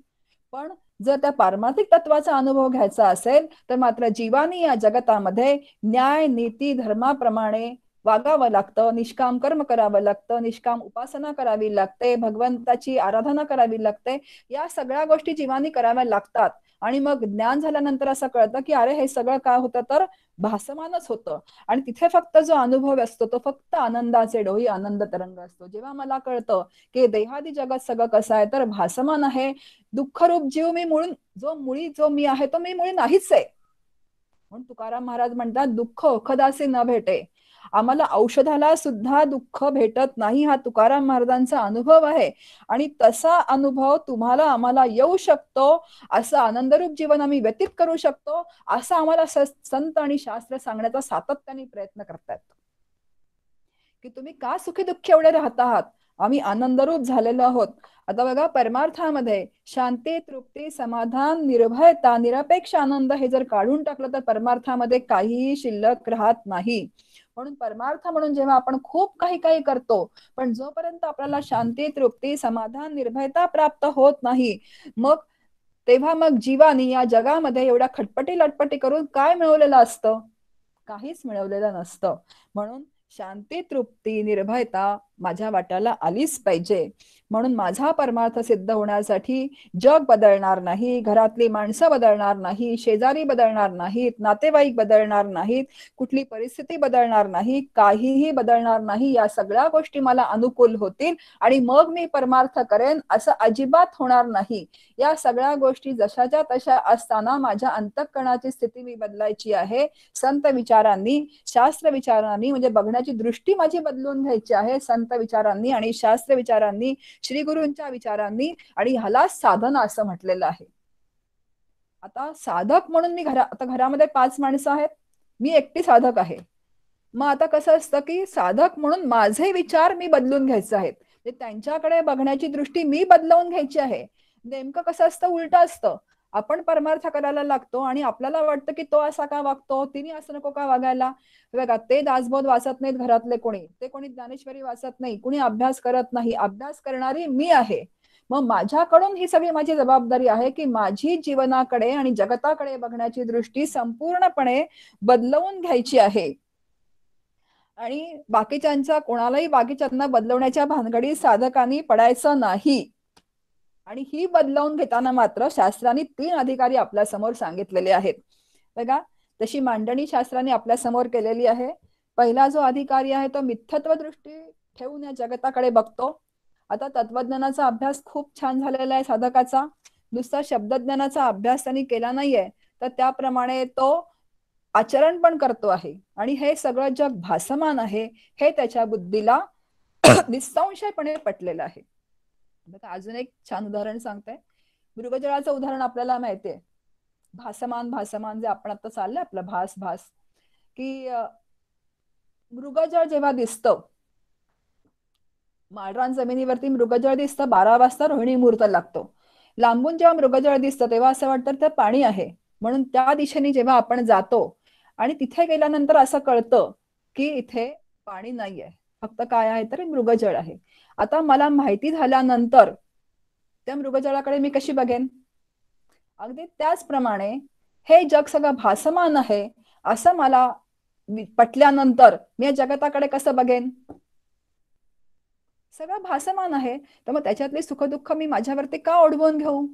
पण जर त्या पारमार्थिक तत्वाचा अनुभव घ्यायचा असेल तर मात्र जीवानी या जगतामध्ये न्याय नीती धर्माप्रमाणे वागावं लागतं, निष्काम कर्म करावं लागतं, निष्काम उपासना करावी लागते, भगवंताची आराधना करावी लागते. या सगळ्या गोष्टी जीवानी कराव्या लागतात. आणि मग ज्ञान झाल्यानंतर असं कळतं की अरे हे सगळं काय होतं तर भासमानच होतं. आणि तिथे फक्त जो अनुभव असतो तो फक्त आनंदाचे डोही, आनंद तरंग असतो. जेव्हा मला कळतं की देहादी जगत सगळं कसं आहे तर भासमान आहे, दुःखरूप जीव मी मुळून जो मी आहे तो मी मुळी नाहीच आहे. म्हणून तुकाराम महाराज म्हणतात दुःख औषधासे न भेटे. आम्हाला औषधाला सुद्धा दुःख भेटत नाही, हा तुकाराम महाराजांचा अनुभव आहे. आणि तसा अनुभव तुम्हाला आम्हाला येऊ शकतो, असं आनंदरूप जीवन आम्ही व्यतीत करू शकतो, असं आम्हाला संत आणि शास्त्र सांगण्याचा सातत्याने प्रयत्न करतात. की तुम्ही का सुखी दुःखी एवढे राहत आहात, आम्ही आनंदरूप झालेलो आहोत. आता बघा, परमार्थामध्ये शांती, तृप्ती, समाधान, निर्भयता, निरपेक्ष आनंद हे जर काढून टाकलं तर परमार्थामध्ये काहीही शिल्लक राहत नाही. म्हणून परमार्थ म्हणून जेव्हा आपण खूप काही काही करतो, पण जोपर्यंत आपल्याला शांती, तृप्ती, समाधान, निर्भयता प्राप्त होत नाही, तेव्हा मग जीवानी या जगामध्ये एवढ्या खटपटी लटपटी करून काय मिळवलेलं असतं? काहीच मिळवलेलं नसतं. म्हणून शांती, तृप्ती, निर्भयता माझ्या वाट्याला आलीच पाहिजे. म्हणून माझा परमार्थ सिद्ध होण्यासाठी जग बदलणार नाही, घरातली माणसं बदलणार नाही, शेजारी बदलणार नाहीत, नातेवाईक बदलणार नाहीत, कुठली परिस्थिती बदलणार नाही, काहीही बदलणार नाही. या सगळ्या गोष्टी मला अनुकूल होतील आणि मग मी परमार्थ करेन असं अजिबात होणार नाही. या सगळ्या गोष्टी जशाच्या तशा असताना माझ्या अंतःकरणाची स्थिती मी बदलायची आहे. संत विचारांनी, शास्त्र विचारांनी, म्हणजे बघण्याची दृष्टी माझी बदलून घ्यायची आहे. संत विचारांनी आणि शास्त्र विचारांनी, श्री गुरूंच्या विचारांनी, आणि ह्याला साधना असं म्हटलेलं आहे. आता साधक म्हणून मी आता घरामध्ये 5 माणसं आहेत, मी एकटी साधक आहे. मग आता कसं असतं की साधक म्हणून माझे विचार मी बदलून घ्यायचे आहेत, त्यांच्याकडे बघण्याची दृष्टी मी बदलवून घ्यायची आहे. नेमकं कसं असतं, उलट असतं. आपण परमार्थ करायला लागतो आणि आपल्याला वाटतं की तो असा का वागतो, तिने असं नको का वागायला. बघा, ते दासबोध वाचत नाहीत घरातले कोणी, ते कोणी ज्ञानेश्वरी वाचत नाही, कुणी अभ्यास करत नाही. अभ्यास करणारी मी आहे. मग माझ्याकडून ही सगळी माझी जबाबदारी आहे की माझी जीवनाकडे आणि जगताकडे बघण्याची दृष्टी संपूर्णपणे बदलवून घ्यायची आहे. आणि बाकीच्यांचा, कोणालाही बाकीच्यांना बदलवण्याच्या भानगडीत साधकांनी पडायचं नाही. आणि ही बदलावून घेताना मात्र शास्त्रांनी 3 अधिकारी आपल्या समोर सांगितलेले आहेत. बघा, तशी मांडणी शास्त्रांनी आपल्या समोर केलेली आहे. पहिला जो अधिकारी आहे तो मिथ्यत्व दृष्टी ठेवून या जगताकडे बघतो. आता तत्वज्ञानाचा अभ्यास खूप छान झालेला आहे साधकाचा, नुसता शब्दज्ञानाचा अभ्यास त्यांनी केला नाहीये, तर त्याप्रमाणे तो आचरण पण करतो आहे. आणि हे सगळं जग भासमान आहे हे त्याच्या बुद्धीला निसंशयपणे पटलेलं आहे. अजून एक छान उदाहरण सांगते. मृगजळाचं उदाहरण आपल्याला माहितीये. भासमान भासमान जे आपण आता चाललंय आपलं भास भास, की मृगजळ जेव्हा दिसतं, माळरान जमिनीवरती मृगजळ दिसतं, 12 वाजता रोहिणी मुहूर्त लागतो. लांबून जेव्हा मृगजळ दिसतं तेव्हा असं वाटतं ते पाणी आहे, म्हणून त्या दिशेने जेव्हा आपण जातो आणि तिथे गेल्यानंतर असं कळतं की इथे पाणी नाहीये, फक्त काय आहे तर मृगजळ आहे. आता मला माहिती झाल्यानंतर त्या मृगजळाकडे मी कशी बघेन? अगदी त्याचप्रमाणे हे जग सगळं भासमान आहे असं मला पटल्यानंतर मी या जगताकडे कसं बघेन? सगळं भासमान आहे, तर मग त्याच्यातले सुखदुःख मी माझ्यावरती का ओढवून घेऊ?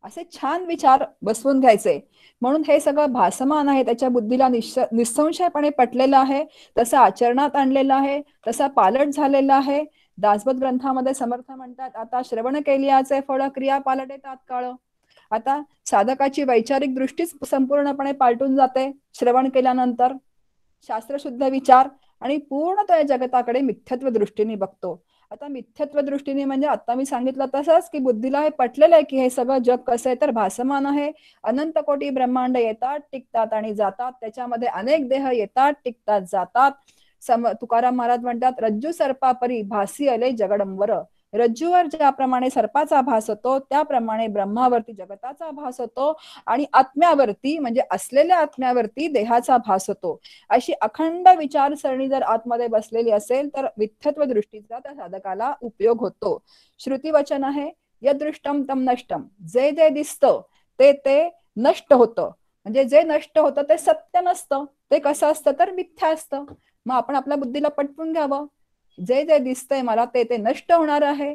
असे छान विचार बसवून घ्यायचे. म्हणून हे सगळं भासमान आहे, त्याच्या बुद्धीला निसंशयपणे पटलेलं आहे, तसं आचरणात आणलेलं आहे, तसा पालट झालेला आहे. दासबोध ग्रंथामध्ये समर्थ म्हणतात, आता श्रवण केल्याचे फळ क्रिया पालटे तात्काळ. आता साधकाची वैचारिक दृष्टीच संपूर्णपणे पालटून जाते श्रवण केल्यानंतर. शास्त्रशुद्ध विचार आणि पूर्ण तो या जगताकडे मिथ्यत्व दृष्टीने बघतो. आता मिथ्यत्व दृष्टीने म्हणजे आता मी सांगितलं तसंच की बुद्धीला हे पटलेलं आहे की हे सगळं जग कसं आहे तर भासमान आहे. अनंत कोटी ब्रह्मांड येतात, टिकतात आणि जातात, त्याच्यामध्ये अनेक देह येतात, टिकतात, जातात. तुकाराम महाराज म्हणतात, रज्जू सर्पापरी भासी आले जगडंबर. रज्जूवर ज्याप्रमाणे सर्पाचा भास होतो त्याप्रमाणे ब्रह्मावरती जगताचा भास होतो आणि आत्म्यावरती म्हणजे असलेल्या आत्म्यावरती देहाचा भास होतो. अशी अखंड विचारसरणी जर आतमध्ये बसलेली असेल तर मिथ्यत्व दृष्टीचा त्या साधकाला उपयोग होतो. श्रुती वचन आहे, यदृष्टम तम नष्टम. जे जे दिसतं ते ते नष्ट होतं, म्हणजे जे नष्ट होतं ते सत्य नसतं, ते कसं असतं तर मिथ्या असतं. मग आपण आपल्या बुद्धीला पटवून घ्यावं, जे जे दिसतंय मला ते ते नष्ट होणार आहे.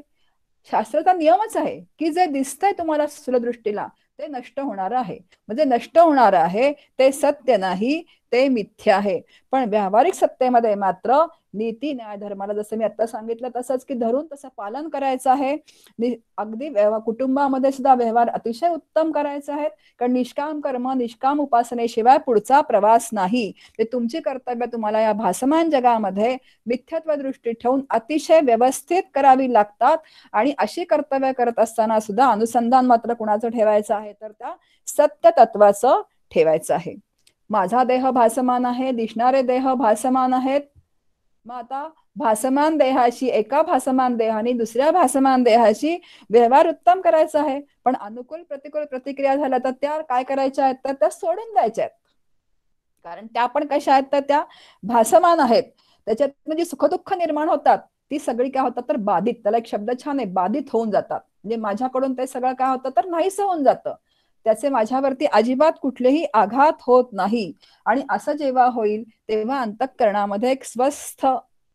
शास्त्राचा नियमच आहे की जे दिसतंय तुम्हाला स्थूलदृष्टीला ते नष्ट होणार आहे, म्हणजे नष्ट होणार आहे ते सत्य नाही, ते मिथ्या आहे. पण व्यावहारिक सत्तेमध्ये मात्र नीती न्याय धर्माला जसं मी आता सांगितलं तसंच की धरून तसं पालन करायचं आहे. अगदी कुटुंबामध्ये सुद्धा व्यवहार अतिशय उत्तम करायचे आहेत, कारण निष्काम कर्म निष्काम उपासनेशिवाय पुढचा प्रवास नाही. ते तुमची कर्तव्य तुम्हाला या भासमान जगामध्ये मिथ्यत्व दृष्टी ठेवून अतिशय व्यवस्थित करावी लागतात. आणि अशी कर्तव्य करत असताना सुद्धा अनुसंधान मात्र कुणाचं ठेवायचं आहे तर त्या सत्य तत्वाचं ठेवायचं आहे. माझा देह भासमान आहे, दिसणारे देह भासमान आहेत, मग आता भासमान देहाशी, एका भासमान देहाने दुसऱ्या भासमान देहाशी व्यवहार उत्तम करायचा आहे, पण अनुकूल प्रतिकूल प्रतिक्रिया झाल्या तर त्या काय करायच्या आहेत, तर त्या सोडून द्यायच्या आहेत. कारण त्या पण कशा आहेत, तर त्या भासमान आहेत. त्याच्यात म्हणजे सुखदुःख निर्माण होतात, ती सगळी काय होतात तर बाधित, त्याला एक शब्द छान आहे, बाधित होऊन जातात. म्हणजे माझ्याकडून ते सगळं काय होतं तर नाहीसं होऊन जातं, त्याचे माझ्यावरती अजिबात कुठलेही आघात होत नाही. आणि असं जेव्हा होईल तेव्हा अंतःकरणामध्ये एक स्वस्थ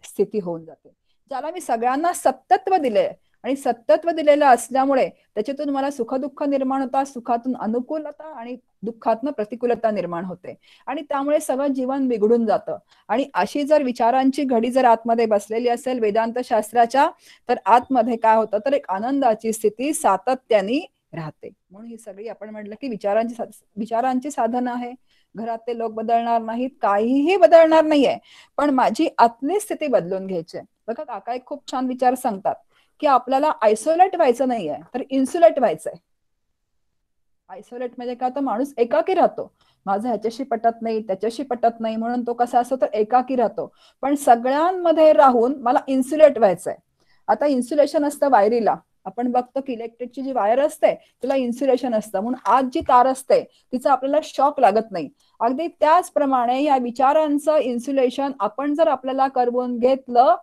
स्थिती होऊन जाते. ज्याला मी सगळ्यांना सत्तत्व दिले आणि सत्तत्व दिलेलं असल्यामुळे त्याच्यातून मला सुखदुःख निर्माण होतात, सुखातून अनुकूलता आणि दुःखातून प्रतिकूलता निर्माण होते, आणि त्यामुळे सगळं जीवन बिघडून जातं. आणि अशी जर विचारांची घडी जर आतमध्ये बसलेली असेल वेदांत शास्त्राच्या, तर आतमध्ये काय होतं तर एक आनंदाची स्थिती सातत्याने राहते. म्हणून ही सगळी आपण म्हटलं की विचारांची साधनं आहे. घरातले लोक बदलणार नाहीत, काहीही बदलणार नाहीये, पण माझी आतली स्थिती बदलून घ्यायची. बघा काका एक खूप छान विचार सांगतात की आपल्याला आयसोलेट व्हायचं नाहीये, तर इन्सुलेट व्हायचंय. आयसोलेट म्हणजे काय, तर माणूस एकाकी राहतो, माझं ह्याच्याशी पटत नाही त्याच्याशी पटत नाही, म्हणून तो कसा असतो तर एकाकी राहतो. पण सगळ्यांमध्ये राहून मला इन्सुलेट व्हायचंय. आता इन्सुलेशन असतं वायरीला, आपण बघतो की इलेक्ट्रिकची जी वायर असते तिला इन्सुलेशन असतं, म्हणून आज जी तार असते तिचा आपल्याला शॉक लागत नाही. अगदी त्याचप्रमाणे या विचारांचं इन्सुलेशन आपण जर आपल्याला करून घेतलं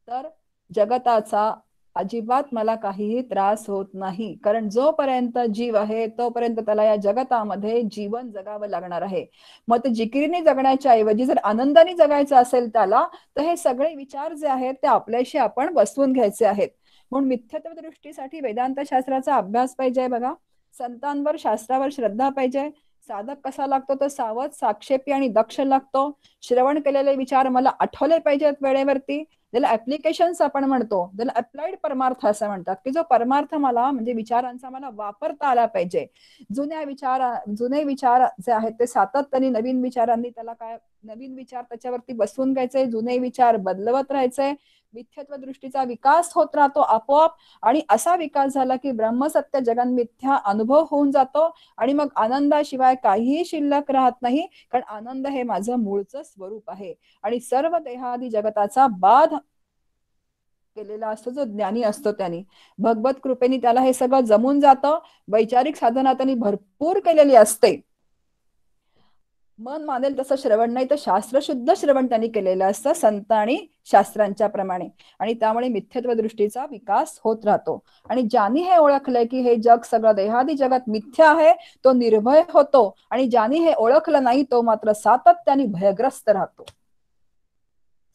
तर जगताचा अजिबात मला काहीही त्रास होत नाही. कारण जोपर्यंत जीव आहे तोपर्यंत त्याला या जगतामध्ये जीवन जगावं लागणार आहे. मग ते जिकिरीने जगण्याच्या ऐवजी जर आनंदाने जगायचं असेल त्याला, तर हे सगळे विचार जे आहेत ते आपल्याशी आपण बसवून घ्यायचे आहेत. म्हणून मिथ्यात्व दृष्टीसाठी वेदांत शास्त्राचा अभ्यास पाहिजे. बघा, संतांवर शास्त्रावर श्रद्धा पाहिजे. साधक कसा लागतो तर सावध साक्षेपी आणि दक्ष लागतो. श्रवण केलेले विचार मला आठवले पाहिजेत वेळेवरती. ज्याला ऍप्लिकेशन्स आपण म्हणतो, ज्याला अप्लाइड परमार्थ असं म्हणतात, की जो परमार्थ मला म्हणजे विचारांचा मला वापरता आला पाहिजे. जुने विचार जे आहेत ते सातत्याने नवीन विचारांनी त्याला काय नवीन विचार त्याच्यावरती बसवून घ्यायचे, जुने विचार बदलवत राहायचे. मिथ्यात्व दृष्टीचा विकास होत राहतो आपोआप, आणि असा विकास झाला की ब्रह्मसत्य जगन मिथ्या अनुभव होऊन जातो, आणि मग आनंदाशिवाय काहीही शिल्लक राहत नाही. कारण आनंद हे माझं मूळचं स्वरूप आहे, आणि सर्व देहादी जगताचा बाध केलेला असतो जो ज्ञानी असतो त्याने. भगवत कृपेने त्याला हे सगळं जमून जातं. वैचारिक साधना त्यांनी भरपूर केलेली असते. मन मानेल तसं श्रवण नाही, तर शास्त्रशुद्ध श्रवण त्यांनी केलेलं असतं संत आणि शास्त्रांच्या प्रमाणे, आणि त्यामुळे मिथ्यत्व दृष्टीचा विकास होत राहतो. आणि ज्यांनी हे ओळखलंय की हे जग सगळं देहादी जगात मिथ्या आहे तो निर्भय होतो, आणि ज्यांनी हे ओळखलं नाही तो मात्र सातत्याने भयग्रस्त राहतो.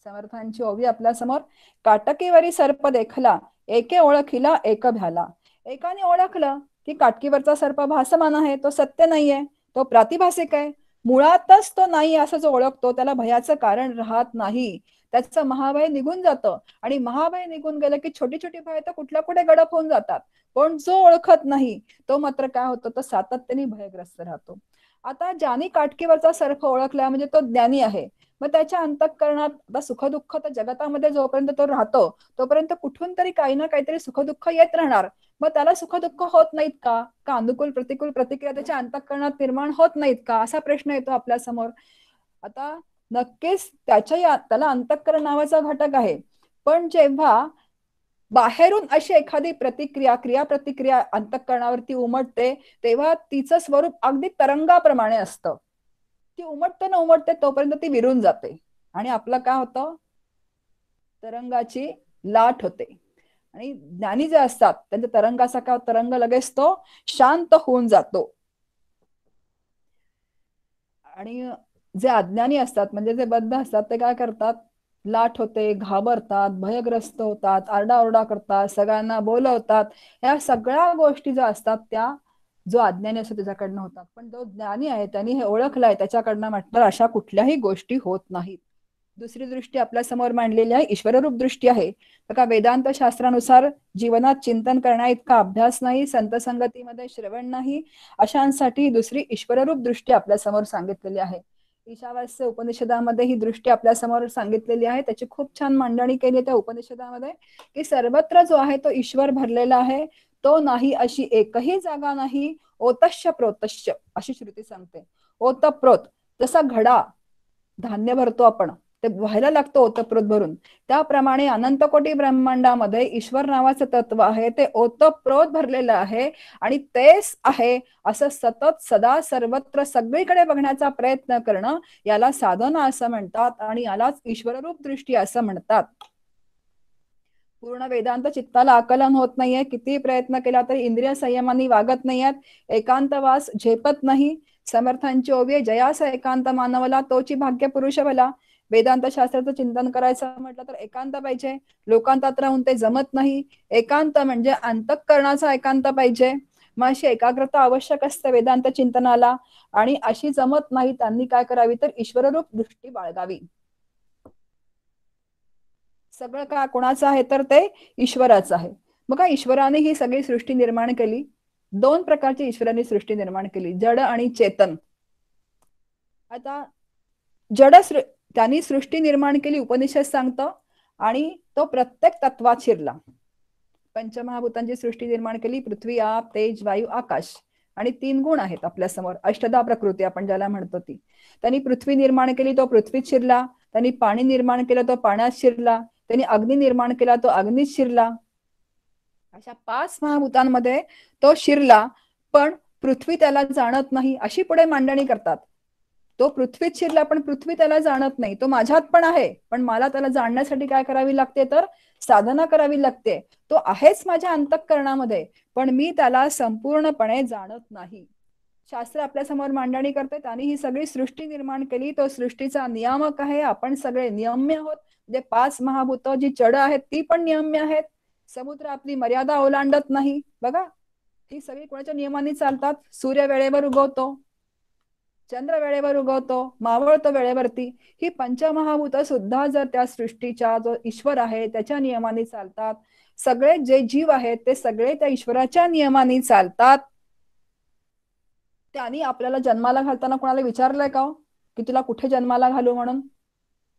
समर्थांची ओवी आपल्या समोर. काटकीवरी सर्प देखला, एके ओळखिला एक भ्याला. एकाने ओळखलं की काटकीवरचा सर्प भासमान आहे, तो सत्य नाहीये, तो प्रातिभासिक आहे, मुळातच तो नाही असं जो ओळखतो त्याला भयाचं कारण राहत नाही. त्याचं महाभय निघून जातं, आणि महाभय निघून गेलं की छोटी छोटी भय तर कुठल्या कुठे गडप होऊन जातात. पण जो ओळखत नाही तो मात्र काय होतो तर सातत्याने भयग्रस्त राहतो. आता ज्याने काटकीवरचा सर्प ओळखला म्हणजे तो ज्ञानी आहे. मग त्याच्या अंतःकरणात आता सुखदुःख तर जगतामध्ये जोपर्यंत तो राहतो तोपर्यंत कुठून तरी काही ना काहीतरी सुखदुःख येत राहणार. मग त्याला सुखदुःख होत नाहीत का, अनुकूल प्रतिकूल प्रतिक्रिया त्याच्या अंतःकरणात निर्माण होत नाहीत का, असा प्रश्न येतो आपल्या समोर. आता नक्कीच त्याला अंतःकरण नावाचा घटक आहे, पण जेव्हा बाहेरून अशी एखादी क्रिया प्रतिक्रिया अंतःकरणावरती उमटते तेव्हा तिचं स्वरूप अगदी तरंगाप्रमाणे असतं. ती उमटते तोपर्यंत ती विरून जाते, आणि आपलं काय होतं तरंगाची लाट होते. आणि ज्ञानी जे असतात त्यांच्या तरंगाचा काय तरंग लगेच तो शांत होऊन जातो. आणि जे अज्ञानी असतात म्हणजे जे बद्ध असतात ते काय करतात, लाट होते, घाबरतात, भयग्रस्त होतात, आरडाओरडा करतात, सगळ्यांना बोलवतात. या सगळ्या गोष्टी ज्या असतात त्या जो अज्ञानी असतो त्याच्याकडनं होतात. पण जो ज्ञानी आहे त्यांनी हे ओळखलंय त्याच्याकडनं म्हटलं अशा कुठल्याही गोष्टी होत नाहीत. दुसरी दृष्टी आपल्या समोर मांडलेली आहे ईश्वररूप दृष्टी आहे. का वेदांत शास्त्रानुसार जीवनात चिंतन करण्या इतका अभ्यास नाही, संत संगतीमध्ये श्रवण नाही, अशांसाठी दुसरी ईश्वररूप दृष्टी आपल्या समोर सांगितलेली आहे. ईशावास्य उपनिषदामध्ये ही दृष्टी आपल्या समोर सांगितलेली आहे. त्याची खूप छान मांडणी केली त्या उपनिषदामध्ये, की सर्वत्र जो आहे तो ईश्वर भरलेला आहे, तो नाही अशी एकही जागा नाही. ओतश्य प्रोतश्य अशी श्रुती सांगते. ओतप्रोत जसा घडा धान्य भरतो आपण ते व्हायला लागतं ओतप्रोत भरून. त्याप्रमाणे अनंत कोटी ब्रह्मांडामध्ये ईश्वर नावाचं तत्व आहे, ते ओतप्रोत भरलेलं आहे आणि तेच आहे असं सतत सदा सर्वत्र सगळीकडे बघण्याचा प्रयत्न करणं, याला साधना असं म्हणतात आणि यालाच ईश्वररूप दृष्टी असं म्हणतात. पूर्ण वेदांत चित्ताला आकलन होत नाहीये, किती प्रयत्न केला तरी इंद्रिय संयमाने वागत नाहीयेत, एकांतवास झेपत नाही. समर्थांची ओवी जयास एकांत मानवला तोची भाग्य पुरुष भला. वेदांत शास्त्राचं चिंतन करायचं म्हटलं तर एकांत पाहिजे, लोकांतात राहून ते जमत नाही. एकांत म्हणजे अंतःकरणाचा एकांत पाहिजे. मग अशी एकाग्रता आवश्यक असते वेदांत चिंतनाला, आणि अशी जमत नाही त्यांनी काय करावी तर ईश्वररूप दृष्टी बाळगावी. सगळं का कोणाचं आहे तर ते ईश्वराचं आहे. मग काय ईश्वराने ही सगळी सृष्टी निर्माण केली. दोन प्रकारची ईश्वराने सृष्टी निर्माण केली, जड आणि चेतन. आता जड त्यांनी सृष्टी निर्माण केली उपनिषद सांगतं, आणि तो प्रत्येक तत्वात शिरला. पंचमहाभूतांची सृष्टी निर्माण केली, पृथ्वी, आप, तेज, वायू, आकाश, आणि 3 गुण आहेत आपल्या समोर, अष्टधा प्रकृती आपण ज्याला म्हणतो ती. त्यांनी पृथ्वी निर्माण केली, तो पृथ्वीत शिरला. त्यांनी पाणी निर्माण केलं, तो पाण्यात शिरला. त्यांनी अग्नी निर्माण केला, तो अग्नीत शिरला. अशा 5 महाभूतांमध्ये तो शिरला, पण पृथ्वी त्याला जाणत नाही अशी पुढे मांडणी करतात. तो पृथ्वीत शिरला पण पृथ्वी त्याला जाणत नाही. तो माझ्यात पण आहे, पण मला त्याला जाणण्यासाठी काय करावी लागते तर साधना करावी लागते. तो आहेच माझ्या अंतःकरणामध्ये, पण मी त्याला संपूर्णपणे जाणत नाही. शास्त्र आपल्या समोर मांडणी करते, त्यांनी ही सगळी सृष्टी निर्माण केली, तो सृष्टीचा नियामक आहे. आपण सगळे नियम्य आहोत. म्हणजे 5 महाभूत जी जड आहेत ती पण नियम्य आहेत. समुद्र आपली मर्यादा ओलांडत नाही. बघा, ही सगळी कोणाच्या नियमाने चालतात. सूर्य वेळेवर उगवतो, चंद्र वेळेवर उगवतो, मावळतो वेळेवरती. ही पंचमहाभूत सुद्धा जर त्या सृष्टीच्या जो ईश्वर आहे त्याच्या नियमाने चालतात. सगळे जे जीव आहेत ते सगळे त्या ईश्वराच्या नियमाने चालतात. त्यांनी आपल्याला जन्माला घालताना कोणाला विचारलंय का की तुला कुठे जन्माला घालू म्हणून?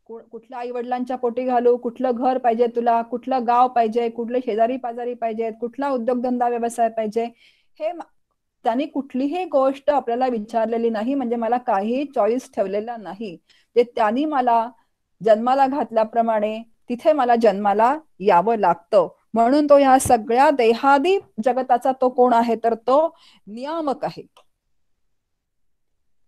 कुठल्या आई वडिलांच्या पोटी घालू, कुठलं घर पाहिजे तुला, कुठलं गाव पाहिजे, कुठले शेजारी पाजारी पाहिजेत, कुठला उद्योगधंदा व्यवसाय पाहिजे, हे त्यांनी कुठलीही गोष्ट आपल्याला विचारलेली नाही. म्हणजे मला काही चॉईस ठेवलेला नाही. ते त्यांनी मला जन्माला घातल्याप्रमाणे तिथे मला जन्माला यावं लागतं. म्हणून तो ह्या सगळ्या देहादी जगताचा तो कोण आहे तर तो नियामक आहे.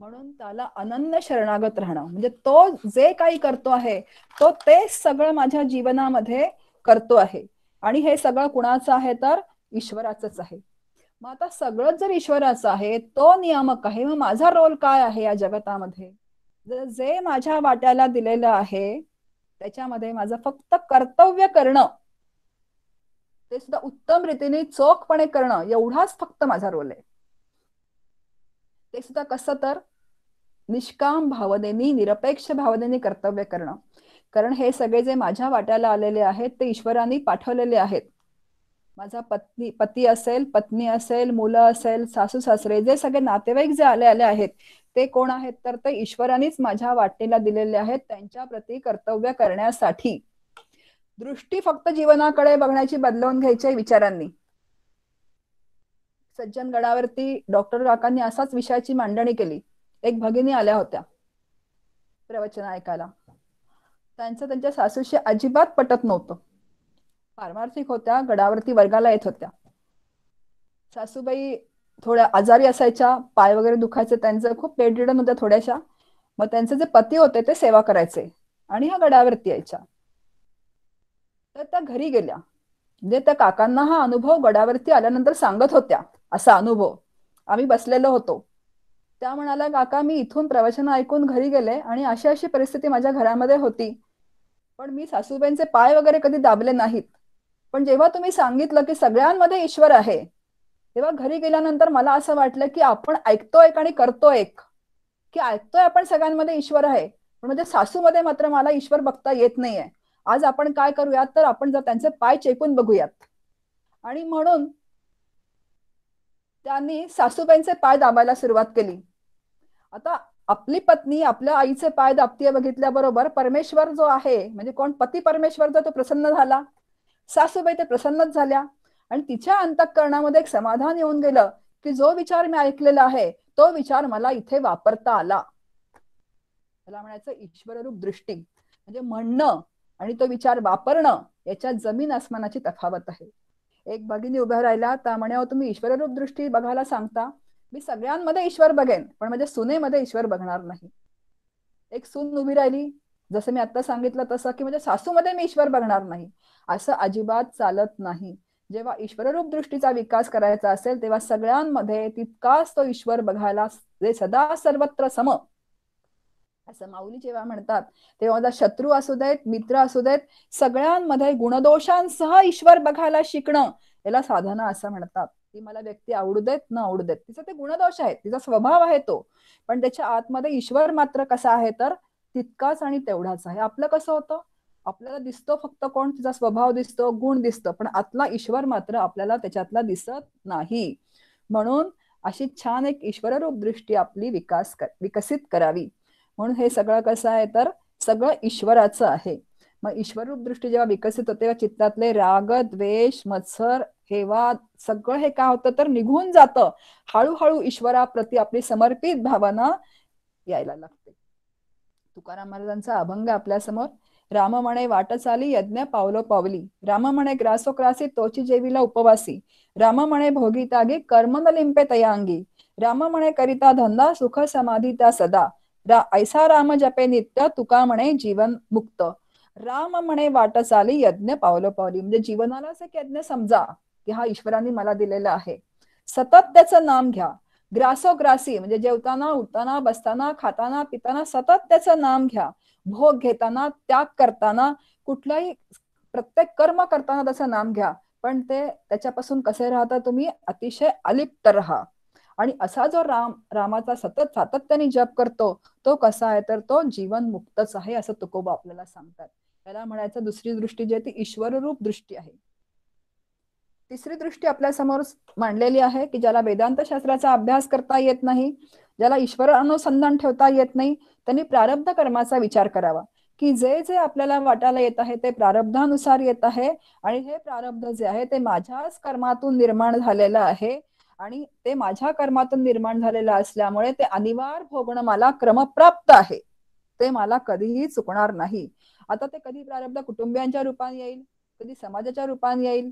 म्हणून त्याला अनन्य शरणागत राहणं, म्हणजे तो जे काही करतो आहे तो ते सगळं माझ्या जीवनामध्ये करतो आहे. आणि हे सगळं कुणाचं आहे तर ईश्वराचंच आहे. मग आता सगळं जर ईश्वराचं आहे, तो नियामक आहे, मग माझा रोल काय आहे या जगतामध्ये? जे माझ्या वाट्याला दिलेलं आहे त्याच्यामध्ये माझं फक्त कर्तव्य करणं, ते सुद्धा उत्तम रीतीने चोखपणे करणं, एवढाच फक्त माझा रोल आहे. ते सुद्धा कसं तर निष्काम भावनेनी, निरपेक्ष भावनेने कर्तव्य करणं. कारण हे सगळे जे माझ्या वाट्याला आलेले आहेत ते ईश्वराने पाठवलेले आहेत. माझा पती असेल, पत्नी असेल, मुलं असेल, सासू सासरे, जे सगळे नातेवाईक जे आले आहेत ते कोण आहेत तर ते ईश्वरानेच माझ्या वाटेला दिलेले आहेत त्यांच्या प्रती कर्तव्य करण्यासाठी. दृष्टी फक्त जीवनाकडे बघण्याची बदलवून घ्यायची विचारांनी. सज्जन गडावरती डॉक्टर काकांनी असाच विषयाची मांडणी केली. एक भगिनी आल्या होत्या प्रवचन ऐकायला. त्यांच्या सासूशी अजिबात पटत नव्हतं. पारमार्थिक होत्या, गडावरती वर्गाला येत होत्या. सासूबाई थोड्या आजारी असायच्या, पाय वगैरे दुखायचे त्यांचं, खूप बेडरिडन होत्या थोड्याशा. मग त्यांचे जे पती होते ते सेवा करायचे आणि ह्या गडावरती यायच्या. तर त्या घरी गेल्या. म्हणजे त्या काकांना हा अनुभव गडावरती आल्यानंतर सांगत होत्या. असा अनुभव आम्ही बसलेलो होतो. त्या म्हणाल्या, काका मी इथून प्रवचन ऐकून घरी गेले आणि अशी अशी परिस्थिती माझ्या घरामध्ये होती, पण मी सासूबाईंचे पाय वगैरे कधी दाबले नाहीत. पण जेव्हा तुम्ही सांगितलं की सगळ्यांमध्ये ईश्वर आहे, तेव्हा घरी गेल्यानंतर मला असं वाटलं की आपण ऐकतो एक आणि करतो एक, की ऐकतोय आपण सगळ्यांमध्ये ईश्वर आहे, पण म्हणजे सासूमध्ये मात्र मला ईश्वर बघता येत नाहीये. आज आपण काय करूयात तर आपण जर त्यांचे पाय चेपून बघूयात. आणि म्हणून त्यांनी सासूबाईंचे पाय दाबायला सुरुवात केली. आता आपली पत्नी आपल्या आईचे पाय दाबतीये बघितल्याबरोबर परमेश्वर जो आहे, म्हणजे कोण, पती परमेश्वर, जो तो प्रसन्न झाला. सासूबाई ते प्रसन्नच झाल्या आणि तिच्या अंतःकरणामध्ये एक समाधान येऊन गेलं की जो विचार मी ऐकलेला आहे तो विचार मला इथे वापरता आला. त्याला म्हणायचं ईश्वररूप दृष्टी. म्हणजे म्हणणं आणि तो विचार वापरणं याच्यात जमीन आसमानाची तफावत आहे. एक भगिनी उभ्या राहिला तर म्हणे, अहो तुम्ही ईश्वररूप दृष्टी बघायला सांगता, मी सगळ्यांमध्ये ईश्वर बघेन पण माझ्या सुनेमध्ये ईश्वर बघणार नाही. एक सून उभी राहिली, जसं मी आता सांगितलं तसं, की म्हणजे सासूमध्ये मी ईश्वर बघणार नाही. असं अजिबात चालत नाही. जेव्हा ईश्वररूप दृष्टीचा विकास करायचा असेल तेव्हा सगळ्यांमध्ये तितकाच तो ईश्वर बघायला, जे सदा सर्वत्र सम असं माऊली जेव्हा म्हणतात, तेव्हा माझा शत्रू असू देत, मित्र असू देत, सगळ्यांमध्ये गुणदोषांसह ईश्वर बघायला शिकणं याला साधना असं म्हणतात. ती मला व्यक्ती आवडू देत न आवडू देत, तिचं ते गुणदोष आहेत, तिचा स्वभाव आहे तो, पण त्याच्या आतमध्ये ईश्वर मात्र कसा आहे तर तितकाच आणि तेवढाच आहे. आपलं कसं होतं, आपल्याला दिसतो फक्त कोण, तिचा स्वभाव दिसतो, गुण दिसतो, पण आतला ईश्वर मात्र आपल्याला त्याच्यातला दिसत नाही. म्हणून अशी छान एक ईश्वररूप दृष्टी आपली विकसित करावी. म्हणून हे सगळं कसं आहे तर सगळं ईश्वराचं आहे. मग ईश्वररूप दृष्टी जेव्हा विकसित होते तेव्हा चित्तातले राग, द्वेष, मत्सर, हेवा सगळं हे काय होतं तर निघून जातं. हळूहळू ईश्वराप्रती आपली समर्पित भावना यायला लागते. तुकाराम महाराजांचा अभंग आपल्या समोर, राम म्हणे वाट चाली यज्ञ पावलो पावली, राम म्हणे ग्रासोक्रासी तोची जेविला उपवासी, राम म्हणे भोगी तागी कर्म न लिंपे तयांगी, राम म्हणे करिता धंदा सुख समाधी त्या सदा, ऐसा राम जपे नित्य तुका म्हणे जीवन मुक्त. राम म्हणे वाट चाली यज्ञ पावलो पावली, म्हणजे जीवनालाच एक यज्ञ समजा की हा ईश्वराने मला दिलेला आहे. सतत त्याचं नाम घ्या. ग्रासोग्रासी म्हणजे जेवताना, उठताना, बसताना, खाताना, पिताना सतत त्याचं नाम घ्या. भोग घेताना, त्याग करताना, कुठलाही प्रत्येक कर्म करताना त्याचं नाम घ्या. पण ते त्याच्यापासून कसे राहता तुम्ही, अतिशय अलिप्त राहा. आणि असा जो रामाचा सतत सातत्याने जप करतो तो कसा आहे तर तो जीवन मुक्तच आहे, असं तुकोबा आपल्याला सांगतात. त्याला म्हणायचं दुसरी दृष्टी जी आहे ती ईश्वररूप दृष्टी आहे. तिसरी दृष्टी आपल्या समोर मांडलेली आहे की ज्याला वेदांत शास्त्राचा अभ्यास करता येत नाही, ज्याला ईश्वर अनुसंधान ठेवता येत नाही, त्यांनी प्रारब्ध कर्माचा विचार करावा. की जे जे आपल्याला वाटायला येत आहे ते प्रारब्धानुसार येत आहे, आणि हे प्रारब्ध जे आहे ते माझ्याच कर्मातून निर्माण झालेलं आहे, आणि ते माझ्या कर्मातून निर्माण झालेलं असल्यामुळे ते अनिवार्य भोगणं मला क्रमप्राप्त आहे, ते मला कधीही चुकणार नाही. आता ते कधी प्रारब्ध कुटुंबियांच्या रूपाने येईल, कधी समाजाच्या रूपाने येईल,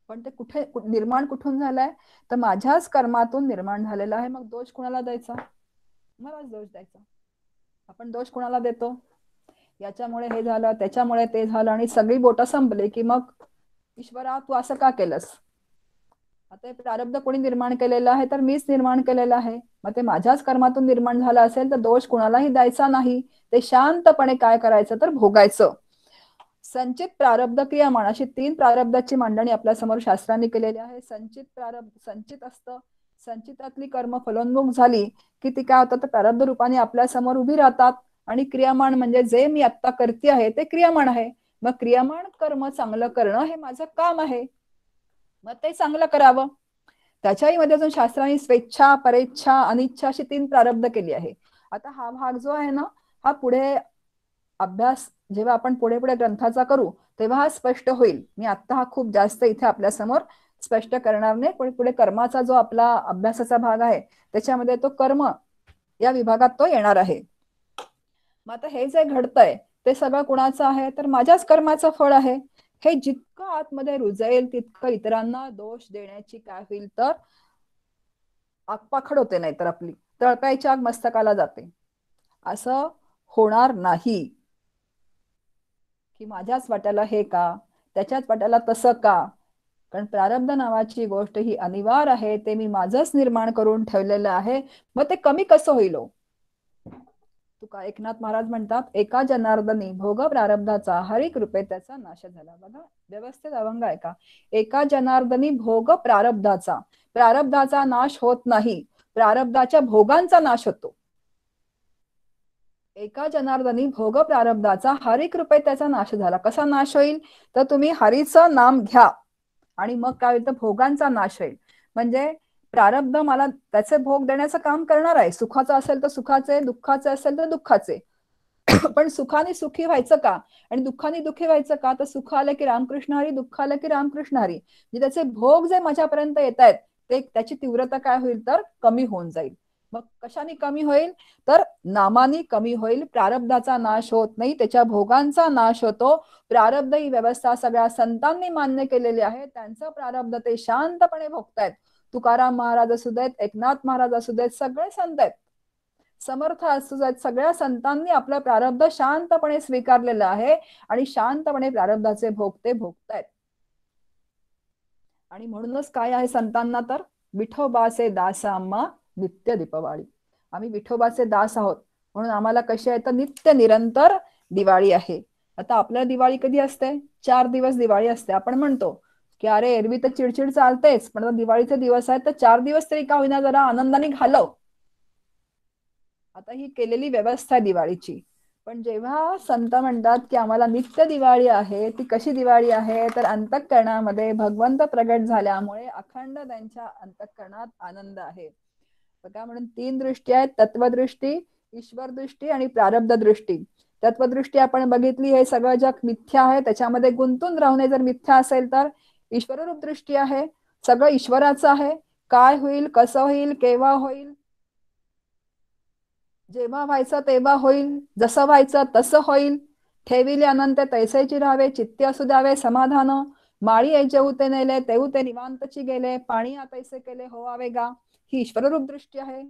पण ते कुठे निर्माण कुठून झालंय तर माझ्याच कर्मातून निर्माण झालेलं आहे. मग दोष कुणाला द्यायचा, मलाच दोष द्यायचा. आपण दोष कुणाला देतो, याच्यामुळे हे झालं, त्याच्यामुळे ते झालं, आणि सगळी बोटं संपली की मग ईश्वरा तू असं का केलंस. आता हे प्रारब्ध कोणी निर्माण केलेलं आहे तर मीच निर्माण केलेलं आहे. मग ते माझ्याच कर्मातून निर्माण झालं असेल तर दोष कुणालाही द्यायचा नाही, ते शांतपणे काय करायचं तर भोगायचं. संचित प्रारब्ध क्रियामान अशी 3 प्रारब्धाची मांडणी आपल्या समोर शास्त्रांनी केलेली आहे. संचित प्रारब्ध संचित असतं, संचितातली कर्म फलोन्मुख झाली की ती काय होतात तर प्रारब्ध रूपाने आपल्या समोर उभी राहतात, आणि क्रियामान म्हणजे जे मी आता करते आहे ते क्रियामान आहे. मग क्रियामान कर्म चांगलं करणं हे माझं काम आहे, मग ते चांगलं करावं. त्याच्याही मध्ये अजून शास्त्राने स्वेच्छा, परेच्छा, अनिच्छा अशी 3 प्रारब्ध केली आहे. आता हा भाग जो आहे ना, हा पुढे अभ्यास जेव्हा आपण पुढे पुढे ग्रंथाचा करू तेव्हा हा स्पष्ट होईल. मी आता हा खूप जास्त इथे आपल्या समोर स्पष्ट करणार नाही, पण पुढे कर्माचा जो आपला अभ्यासाचा भाग आहे त्याच्यामध्ये तो कर्म या विभागात तो येणार आहे. मग आता हे जे घडतंय ते सगळं कुणाचं आहे तर माझ्याच कर्माचं फळ आहे. हे जितकं आतमध्ये रुजेल तितकं इतरांना दोष देण्याची काय होईल तर आगपाखड होते, नाही तर आपली तळपायची आग मस्तकाला जाते. असं होणार नाही की माझ्याच वाट्याला हे का, त्याच्याच वाट्याला तसं का. कारण प्रारब्ध नावाची गोष्ट ही अनिवार्य आहे, ते मी माझंच निर्माण करून ठेवलेलं आहे. मग ते कमी कसं होईल. तुका एकनाथ महाराज म्हणतात, एका जनार्दनी भोग प्रारब्धाचा हरी कृपे त्याचा नाश झाला. बघा व्यवस्थित अभंग आहे का. एका जनार्दनी भोग प्रारब्धाचा, प्रारब्धाचा नाश होत नाही, प्रारब्धाच्या भोगांचा नाश होतो. एका जनार्दनी भोग प्रारब्धाचा हरी कृपे त्याचा नाश झाला. कसा नाश होईल तर तुम्ही हरीचं नाम घ्या आणि मग काय होईल तर भोगांचा नाश होईल. म्हणजे प्रारब्ध मला त्याचे भोग देण्याचं काम करणार आहे. सुखाचं असेल तर सुखाचे, दुःखाचे असेल तर दुःखाचे. पण सुखाने सुखी व्हायचं का आणि दुःखाने दुःखी व्हायचं का, तर सुख आलं की रामकृष्ण हरी, दुःख आलं की रामकृष्ण हरी. म्हणजे त्याचे भोग जे माझ्यापर्यंत येत आहेत ते त्याची तीव्रता काय होईल तर कमी होऊन जाईल. मग कशाने कमी होईल? तर नामानी कमी होईल. प्रारब्धाचा नाश होत नाही, त्याच्या भोगांचा नाश होतो. प्रारब्ध ही व्यवस्था सगळ्या संतांनी मान्य केलेली आहे. त्यांचं प्रारब्ध ते शांतपणे भोगतायत. तुकाराम महाराज असू देत, एकनाथ महाराज असू देत, सगळे संत आहेत, समर्थ असू देत, सगळ्या संतांनी आपलं प्रारब्ध शांतपणे स्वीकारलेलं आहे आणि शांतपणे प्रारब्धाचे भोग ते भोगतायत. आणि म्हणूनच काय आहे संतांना? तर विठोबाचे दास आम्हा नित्य दीपवाळी. आम्ही विठोबाचे दास आहोत म्हणून आम्हाला कशी आहे तर नित्य निरंतर दिवाळी आहे. आता आपल्या दिवाळी कधी असते? 4 दिवस दिवाळी असते. आपण म्हणतो की अरे एरवी तर चिडचिड चालतेच, पण आता दिवाळीचे दिवस आहेत तर 4 दिवस तरी का होईना जरा आनंदाने घालव. आता ही केलेली व्यवस्था आहे दिवाळीची. पण जेव्हा संत म्हणतात की आम्हाला नित्य दिवाळी आहे, ती कशी दिवाळी आहे तर अंतःकरणामध्ये भगवंत प्रगट झाल्यामुळे अखंड त्यांच्या अंतःकरणात आनंद आहे बघा. म्हणून 3 दृष्टी आहेत, तत्वदृष्टी, ईश्वर दृष्टी आणि प्रारब्ध दृष्टी. तत्वदृष्टी आपण बघितली, हे सगळं जग मिथ्या आहे, त्याच्यामध्ये गुंतून राहणे जर मिथ्या असेल तर ईश्वररूप दृष्टी आहे, सगळं ईश्वराचं आहे. काय होईल, कसं होईल, केव्हा होईल, जेव्हा व्हायचं तेव्हा होईल, जसं व्हायचं तसं होईल. ठेविले अनंत तैसेची राहावे, चित्ते असू द्यावे समाधान. माळी जेऊ ते नेले, तेऊ ते निवांतची गेले, पाणी तैसे केले होवावे गा. ही ईश्वररूप दृष्टी आहे.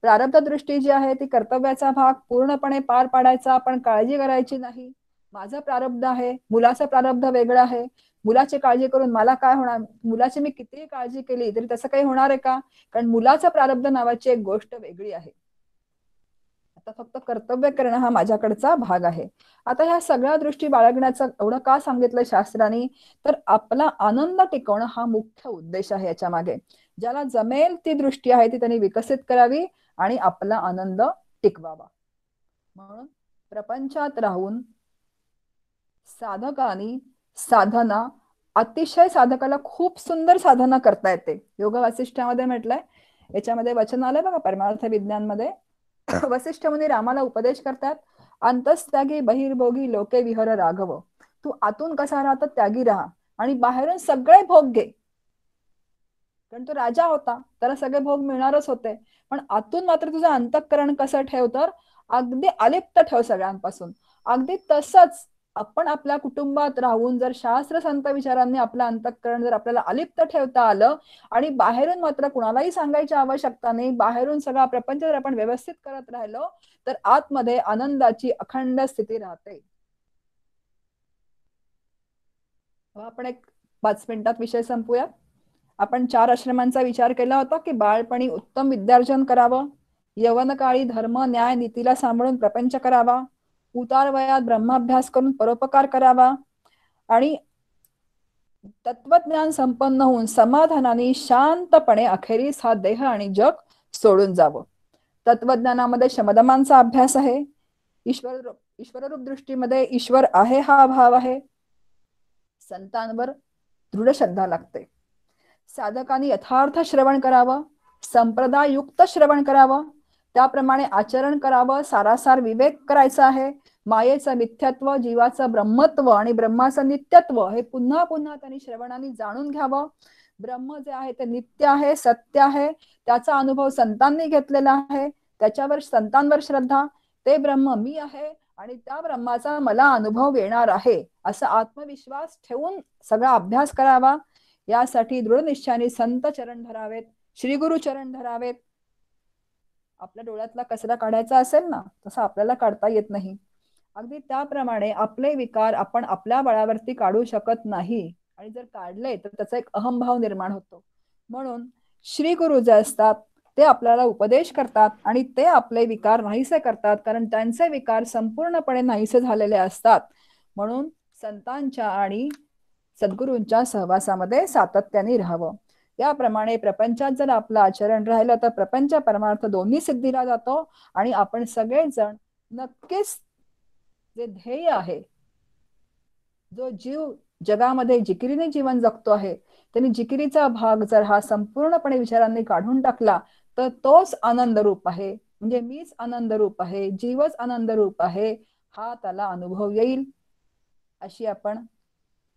प्रारब्ध दृष्टी जी आहे ती कर्तव्याचा भाग पूर्णपणे पार पाडायचा, पण काळजी करायची नाही. माझं प्रारब्ध आहे, मुलाचं प्रारब्ध वेगळं आहे. मुलाची काळजी करून मला काय होणार? मुलाची मी कितीही काळजी केली तरी तसं काही होणार आहे का? कारण मुलाचं प्रारब्ध नावाची एक गोष्ट वेगळी आहे. आता फक्त कर्तव्य करणं हा माझ्याकडचा भाग आहे. आता ह्या सगळ्या दृष्टी बाळगण्याचं एवढं का सांगितलं शास्त्रांनी? तर आपला आनंद टिकवणं हा मुख्य उद्देश आहे याच्या मागे. ज्याला जमेल ती दृष्टी आहे ती त्यांनी विकसित करावी आणि आपला आनंद टिकवावा. म्हणून प्रपंचात राहून साधकांनी साधना, अतिशय साधकाला खूप सुंदर साधना करता येते. योग वासिष्ठामध्ये म्हटलंय, याच्यामध्ये वचन आलंय बघा परमार्थ विज्ञान मध्ये. वसिष्ठ मुनी रामाला उपदेश करतात, अंतस्त्यागी बहिर्भोगी लोके विहर राघव. तू आतून कसा राहता त्यागी राहा आणि बाहेरून सगळे भोग घे. कारण तो राजा होता, त्याला सगळे भोग मिळणारच होते, पण आतून मात्र तुझं अंतःकरण कसं ठेव तर अगदी अलिप्त ठेव सगळ्यांपासून. अगदी तसंच आपण आपल्या कुटुंबात राहून जर शास्त्र संत विचारांनी आपलं अंतःकरण जर आपल्याला अलिप्त ठेवता आलं आणि बाहेरून मात्र कुणालाही सांगायची आवश्यकता नाही, बाहेरून सगळा प्रपंच जर आपण व्यवस्थित करत राहिलो तर आतमध्ये आनंदाची अखंड स्थिती राहते. आपण एक 5 मिनिटात विषय संपूया. आपण 4 आश्रमांचा विचार केला होता की बाळपणी उत्तम विद्यार्जन करावं, यवनकाळी धर्म न्याय नीतीला सांभाळून प्रपंच करावा, उतार वयात ब्रह्माभ्यास करून परोपकार करावा आणि तत्वज्ञान संपन्न होऊन समाधानाने शांतपणे अखेरीस हा देह आणि जग सोडून जावं. तत्वज्ञानामध्ये शमदमांचा अभ्यास आहे. ईश्वररूप दृष्टीमध्ये ईश्वर आहे हा भाव आहे. संतांवर दृढ श्रद्धा लागते. साधकांनी यथार्थ श्रवण करावं, संप्रदायुक्त श्रवण करावं, त्याप्रमाणे आचरण करावं, सारासार विवेक करायचा आहे. मायेचं मिथ्यत्व, जीवाचं ब्रह्मत्व आणि ब्रह्माचं नित्यत्व हे पुन्हा पुन्हा त्यांनी श्रवणाने जाणून घ्यावं. ब्रह्म जे आहे ते नित्य आहे, सत्य आहे, त्याचा अनुभव संतांनी घेतलेला आहे, त्याच्यावर संतांवर श्रद्धा, ते ब्रह्म मी आहे आणि त्या ब्रह्माचा मला अनुभव येणार आहे असा आत्मविश्वास ठेवून सगळा अभ्यास करावा. यासाठी दृढ निश्चयाने संत चरण धरावेत, श्री गुरु चरण धरावेत. आपल्या डोळ्यातला कचरा काढायचा असेल ना, तसा आपल्याला काढता येत नाही. अगदी त्याप्रमाणे आपले विकार आपण आपल्या बळावरती काढू शकत नाही आणि जर काढले तर त्याचा एक अहंभाव निर्माण होतो. म्हणून श्री गुरु जे असतात ते आपल्याला उपदेश करतात आणि ते आपले विकार नाहीसे करतात, कारण त्यांचे विकार संपूर्णपणे नाहीसे झालेले असतात. म्हणून संतांच्या आणि सद्गुरूंच्या सहवासामध्ये सातत्याने राहावं. याप्रमाणे प्रपंचात जर आपलं आचरण राहिलं तर प्रपंच परमार्थ दोन्ही सिद्धीला जातो आणि आपण सगळेजण नक्कीच जे ध्येय आहे, जो जीव जगामध्ये जिकिरीने जीवन जगतो आहे, त्यांनी जिकिरीचा भाग जर हा संपूर्णपणे विचारांनी काढून टाकला तर तोच आनंद रूप आहे. म्हणजे मीच आनंद रूप आहे, जीवच आनंद रूप आहे, हा त्याला अनुभव येईल. अशी आपण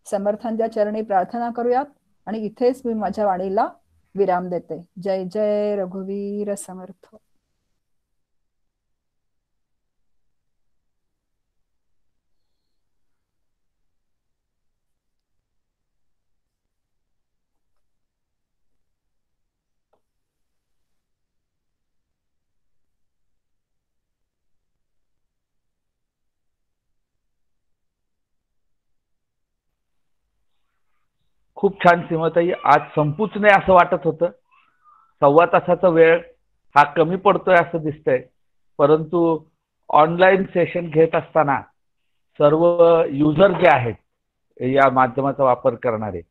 समर्थांच्या चरणी प्रार्थना करूयात आणि इथेच मी माझ्या वाणीला विराम देते. जय जय रघुवीर समर्थ. खूप छान सीमाताई. आज संपूच नये असं वाटत होतं. सव्वा तासाचा वेळ हा कमी पडतोय असं दिसतंय, परंतु ऑनलाईन सेशन घेत असताना सर्व युजर जे आहेत या माध्यमाचा वापर करणारे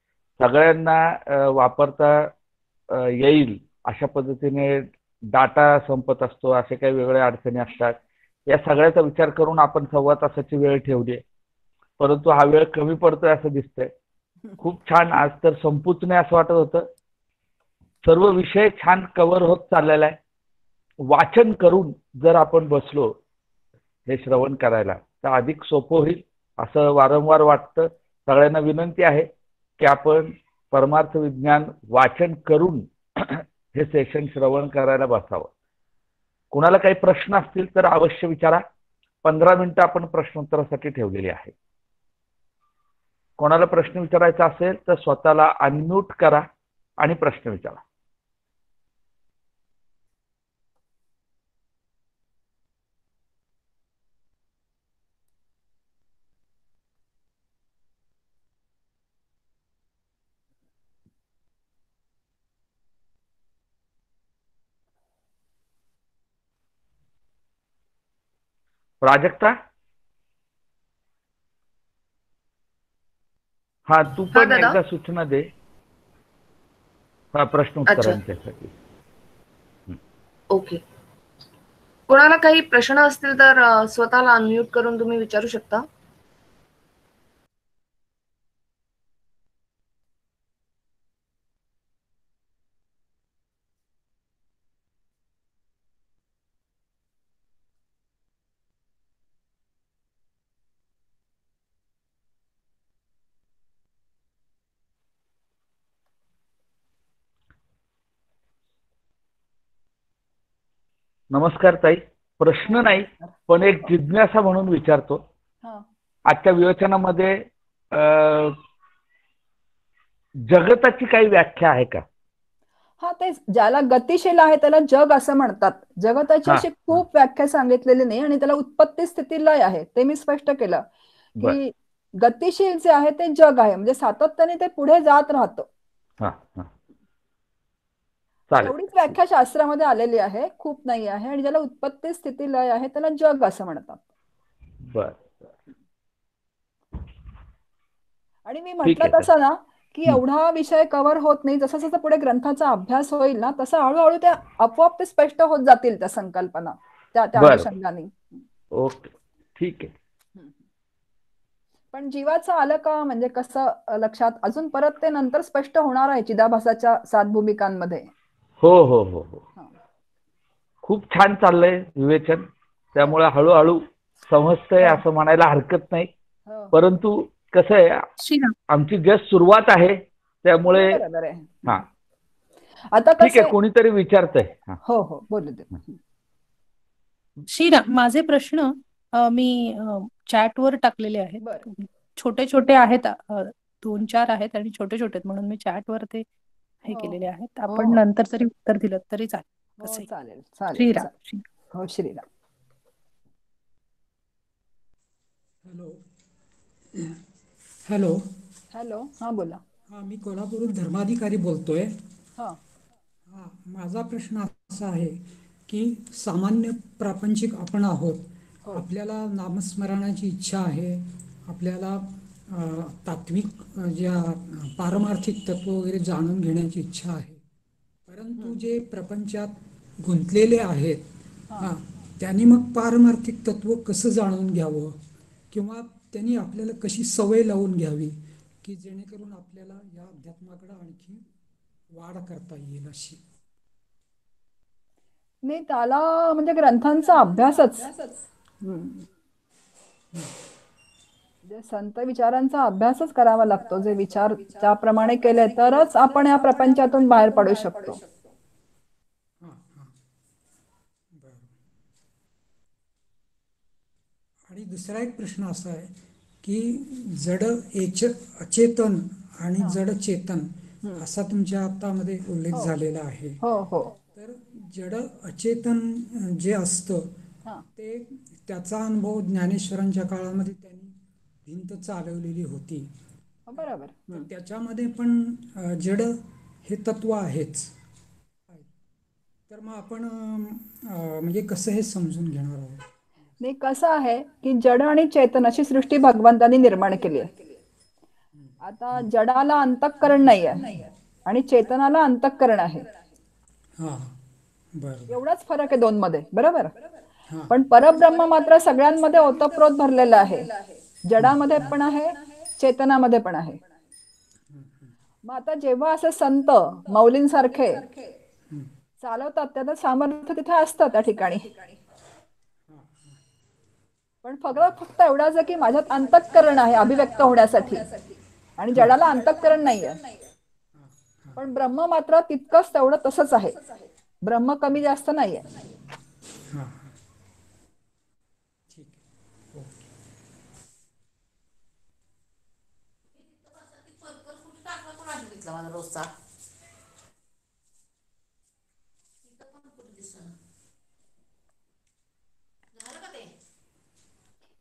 सगळ्यांना वापरता येईल अशा पद्धतीने डाटा संपत असतो, असे काही वेगळ्या अडचणी असतात. या सगळ्याचा विचार करून आपण सव्वा तासाची वेळ ठेवली आहे, परंतु हा वेळ कमी पडतोय असं दिसतंय. खूप छान. आज तर संपूच नये असं वाटत होतं. सर्व विषय छान कव्हर होत चाललेला आहे. वाचन करून जर आपण बसलो हे श्रवण करायला तर अधिक सोपं होईल असं वारंवार वाटतं. सगळ्यांना विनंती आहे की आपण परमार्थ विज्ञान वाचन करून हे सेशन श्रवण करायला बसावं. कुणाला काही प्रश्न असतील तर अवश्य विचारा. 15 मिनिटं आपण प्रश्नोत्तरासाठी ठेवलेली आहे. कोणाला प्रश्न विचारायचा असेल तर स्वतःला अनम्यूट करा आणि प्रश्न विचारा. प्राजक्ता, हा तू हा पण दादा. एकदा सूचना दे. हा प्रश्न उत्तरांच्यासाठी. ओके. कोणाला काही प्रश्न असतील तर स्वतःला अनम्यूट करून तुम्ही विचारू शकता. नमस्कार ताई. प्रश्न नाही पण एक जिज्ञासा म्हणून विचारतो. हा. आजच्या विवेचनामध्ये जगताची काही व्याख्या आहे का? हा, तेच. ज्याला गतिशील आहे त्याला जग असं म्हणतात. जगताची हा, अशी खूप व्याख्या सांगितलेली नाही आणि त्याला उत्पत्ती स्थिती लय आहे ते मी स्पष्ट केलं बर. की गतिशील जे आहे ते जग आहे, म्हणजे सातत्याने ते पुढे जात राहतं. हा, हा. चालेल. एवढीच व्याख्या शास्त्रामध्ये आलेली आहे, खूप नाही आहे. आणि ज्याला उत्पत्ती स्थिती लय आहे त्याला जग असं म्हणतात. बर. आणि मी ठीक म्हटलं आहे तसं ना की हं. एवढा विषय कव्हर होत नाही. जसं जसं पुढे ग्रंथाचा अभ्यास होईल ना तसं हळूहळू त्या आपोआप ते स्पष्ट होत जातील त्या संकल्पना त्या त्या बर. अनुषंगाने. ओके, ठीक आहे. पण जीवाचं आलं का, म्हणजे कसं लक्षात अजून परत ते नंतर स्पष्ट होणार आहे चिदाभासाच्या 7 भूमिकांमध्ये. हो हो हो हो. हा. खूप छान चाललंय विवेचन, त्यामुळे हो. हळूहळू समजतंय हो. असं म्हणायला हरकत नाही. हो. परंतु कसं आहे, आमची जस्ट सुरुवात आहे त्यामुळे बरोबर आहे. हा आता ठीक कसं आहे. कोणीतरी विचारतंय. हा. हो हो, बोलू दे. श्रीराम, माझे प्रश्न मी चॅटवर टाकलेले आहेत. बरं. छोटे छोटे आहेत, 2-4 आहेत आणि छोटे छोटे आहेत, म्हणून मी चॅटवर ते हे हो केलेले आहेत. हो आपण हो नंतर जरी उत्तर दिलं तरी चालेल. हो, कसंही. चालेल चालेल श्रीराम. चालेल. हो, श्रीराम. Hello hello. हॅलो, हा बोला. हां, मी कोल्हापूरहून धर्माधिकारी बोलतोय. हा. हां, माझा प्रश्न असा आहे की सामान्य प्रापंचिक आपण आहोत. हो. आपल्याला नामस्मरणाची इच्छा आहे. आपल्याला तात्विक ज्या पारमार्थिक तत्व वगैरे जाणून घेण्याची इच्छा आहे. परंतु जे प्रपंचात गुंतलेले आहेत, हां, त्यांनी मग पारमार्थिक तत्व कसं जाणून घ्यावं किंवा त्यांनी आपल्याला कशी सवय लावून घ्यावी की जेणेकरून आपल्याला या अध्यात्माकडे आणखी वाढ करता येईल अशी. नाही, त्याला म्हणजे ग्रंथांचा अभ्यासच. म्हणजे संत विचारांचा अभ्यासच करावा लागतो. जे विचार त्याप्रमाणे केले तरच आपण या प्रपंचातून बाहेर पडू शकतो. हां हां, बरं. आणि दुसरा एक प्रश्न असा आहे की जड अचेतन आणि जड चेतन असा तुमच्या आतामध्ये उल्लेख झालेला आहे. हो हो. तर जड अचेतन जे असतं ते त्याचा अनुभव ज्ञानेश्वरांच्या काळामध्ये त्यांनी भिंत चालवलेली होती. बरोबर. तर त्याच्यामध्ये पण जड हे तत्व आहेच. तर मग आपण म्हणजे कसं हे समजून घेणार आहोत? नाही, कसं आहे की जड आणि चेतन अशी सृष्टी भगवंतांनी निर्माण केली आहे. आता जडाला अंतःकरण नाही आहे आणि चेतनाला अंतःकरण आहे. हां बरं. एवढाच फरक आहे दोन मध्ये, बरोबर. हां पण परब्रह्म मात्र सगळ्यांमध्ये ओतप्रोत भरलेलं आहे. जडामध्ये पण आहे, चेतनामध्ये पण आहे. मग आता जेव्हा असे संत मौलींसारखे चालवतात त्याचं सामर्थ्य तिथे असतं त्या ठिकाणी. पण फक्त एवढाच आहे की माझ्यात अंतःकरण आहे अभिव्यक्त होण्यासाठी आणि जडाला अंतःकरण नाहीये. पण ब्रह्म मात्र तितकंच तेवढं तसंच आहे. ब्रह्म कमी जास्त नाहीये. हां हां ठीक आहे. ओके.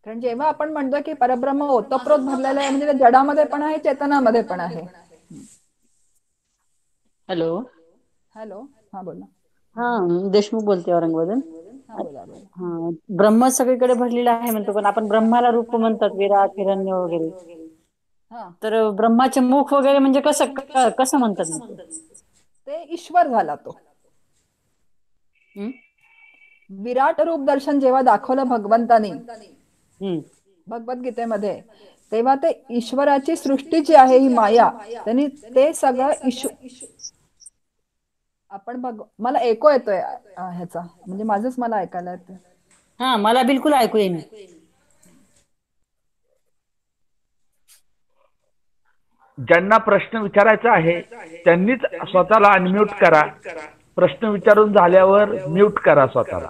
कारण जेव्हा आपण म्हणतो की परब्रह्म ओतप्रोत भरलेलं आहे म्हणजे ते जडामध्ये पण आहे, चेतनामध्ये पण आहे. हॅलो. हॅलो, हा बोला. हा, देशमुख बोलते औरंगाबादून. हा बोला बोला. हा, ब्रह्म सगळीकडे भरलेला आहे म्हणतो, पण आपण ब्रह्माला रूप म्हणतात, विराट, हिरण्य वगैरे. हा, तर ब्रह्माचे मुख वगैरे म्हणजे कसं म्हणतात मग ते? ते ईश्वर झाला तो. हं? विराट रूप दर्शन जेव्हा दाखवलं भगवंतानी हं. भगवद्गीतेमध्ये, तेव्हा ते ईश्वराची सृष्टी जी आहे ही माया, त्यांनी ते सगळं आपण मला एको येतोय ह्याचा, म्हणजे माझंच मला ऐकायला येतोय. हा, मला बिलकुल ऐकू येईना. ज्यांना प्रश्न विचारायचा आहे त्यांनीच स्वतःला अनम्यूट करा. प्रश्न विचारून झाल्यावर म्यूट करा स्वतःला.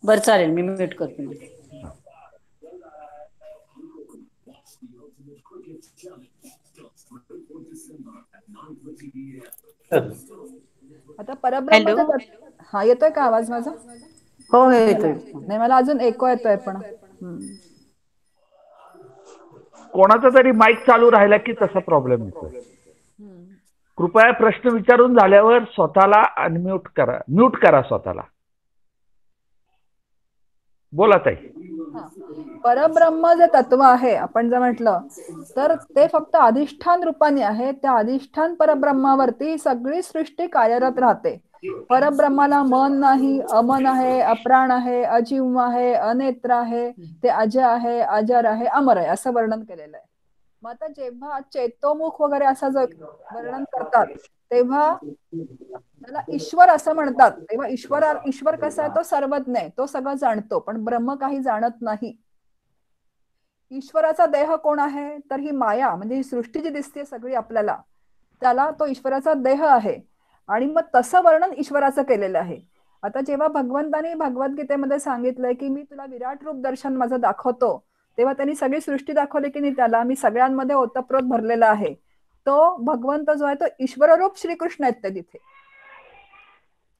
बरं, चालेल, मी म्यूट करते. आता परब्रह्म हा, येतोय का आवाज माझा? हो, येतोय. नाही, मला अजून एको येतोय पण. कोणाचा तरी माईक चालू राहिला की तसा प्रॉब्लेम येतोय. कृपया प्रश्न विचारून झाल्यावर स्वतःला अनम्यूट करा, म्यूट करा स्वतःला. बोला ताई. परब्रह्म जे तत्व आहे आपण जर म्हटलं तर ते फक्त अधिष्ठान रूपाने आहे. त्या अधिष्ठान परब्रह्मावरती सगळी सृष्टी कार्यरत राहते. परब्रह्माला मन नाही, अमन आहे, अप्राण आहे, अजीव आहे, अनेत्र आहे, ते अजय आहे, अजर आहे, अमर आहे, असं वर्णन केलेलं आहे. मग आता जेव्हा चेतोमुख वगैरे असं जर वर्णन करतात तेव्हा त्याला ईश्वर असं म्हणतात. तेव्हा ईश्वर कसा आहे, तो सर्वज्ञ आहे, तो सगळं जाणतो, पण ब्रह्म काही जाणत नाही. ईश्वराचा देह कोण आहे, तर ही माया म्हणजे ही सृष्टी जी दिसते सगळी आपल्याला, त्याला तो ईश्वराचा देह आहे. आणि मग तसं वर्णन ईश्वराचं केलेलं आहे. आता जेव्हा भगवंतानी भगवद्गीतेमध्ये सांगितलंय की मी तुला विराट रूप दर्शन माझं दाखवतो, तेव्हा त्यांनी सगळी सृष्टी दाखवली की नाही त्याला, मी सगळ्यांमध्ये ओतप्रोत भरलेला आहे. तो भगवंत जो आहे तो ईश्वररूप श्रीकृष्ण आहेत ते तिथे.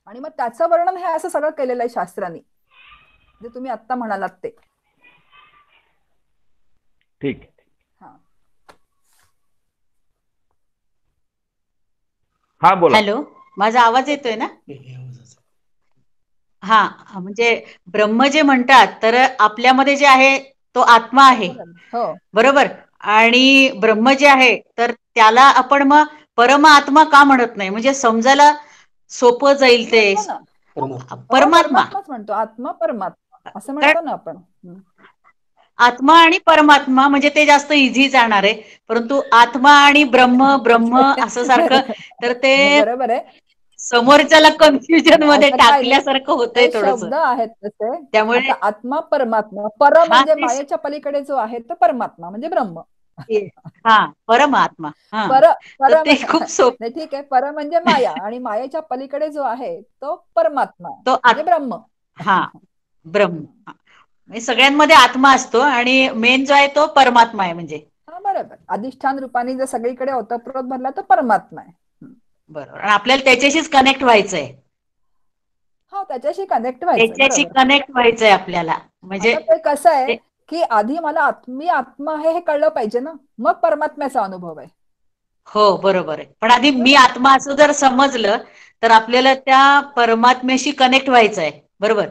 आणि मग त्याचं वर्णन हे असं सगळं केलेलं आहे शास्त्रांनी, जे तुम्ही आत्ता म्हणालात ते. ठीक. हा बोला. हॅलो, माझा आवाज येतोय ना? हा, म्हणजे ब्रह्म जे म्हणतात तर आपल्यामध्ये जे आहे तो आत्मा आहे, बरोबर. आणि ब्रह्म जे आहे तर त्याला आपण मग परमात्मा का म्हणत नाही, म्हणजे समजायला सोपं जाईल ते. परमात्मा म्हणतो, आत्मा परमात्मा असं म्हणतो ना आपण. आत्मा आणि परमात्मा म्हणजे ते जास्त इझी जाणार आहे. परंतु आत्मा आणि ब्रह्म असं सारखं तर ते बरोबर आहे, समोरच्याला कन्फ्युजन मध्ये टाकल्यासारखं होतंय थोडंसं. शब्द आहेत तसे. त्यामुळे आता आत्मा परमात्मा, पर म्हणजे मायेच्या पलीकडे जो आहे तो परमात्मा म्हणजे ब्रह्म. हा, परमात्मा. ते खूप सोपं. ठीक आहे, पर म्हणजे माया आणि मायेच्या पलीकडे जो आहे तो परमात्मा, तो म्हणजे ब्रह्म. हा, ब्रह्म. सगळ्यांमध्ये आत्मा असतो आणि मेन जो आहे तो परमात्मा आहे. म्हणजे हा, बरोबर. अधिष्ठान रूपाने जर सगळीकडे ओतप्रोत भरला तर परमात्मा आहे. बरोबर. आपल्याला त्याच्याशीच कनेक्ट व्हायचंय. हो, त्याच्याशी कनेक्ट व्हायचंय आपल्याला. म्हणजे आता ते कसं आहे, की आधी मला मी आत्मा आहे हे कळलं पाहिजे ना, मग परमात्म्याचा अनुभव आहे. हो बरोबर आहे. पण आधी मी आत्मा असं जर समजलं तर आपल्याला त्या परमात्म्याशी कनेक्ट व्हायचं आहे. बरोबर.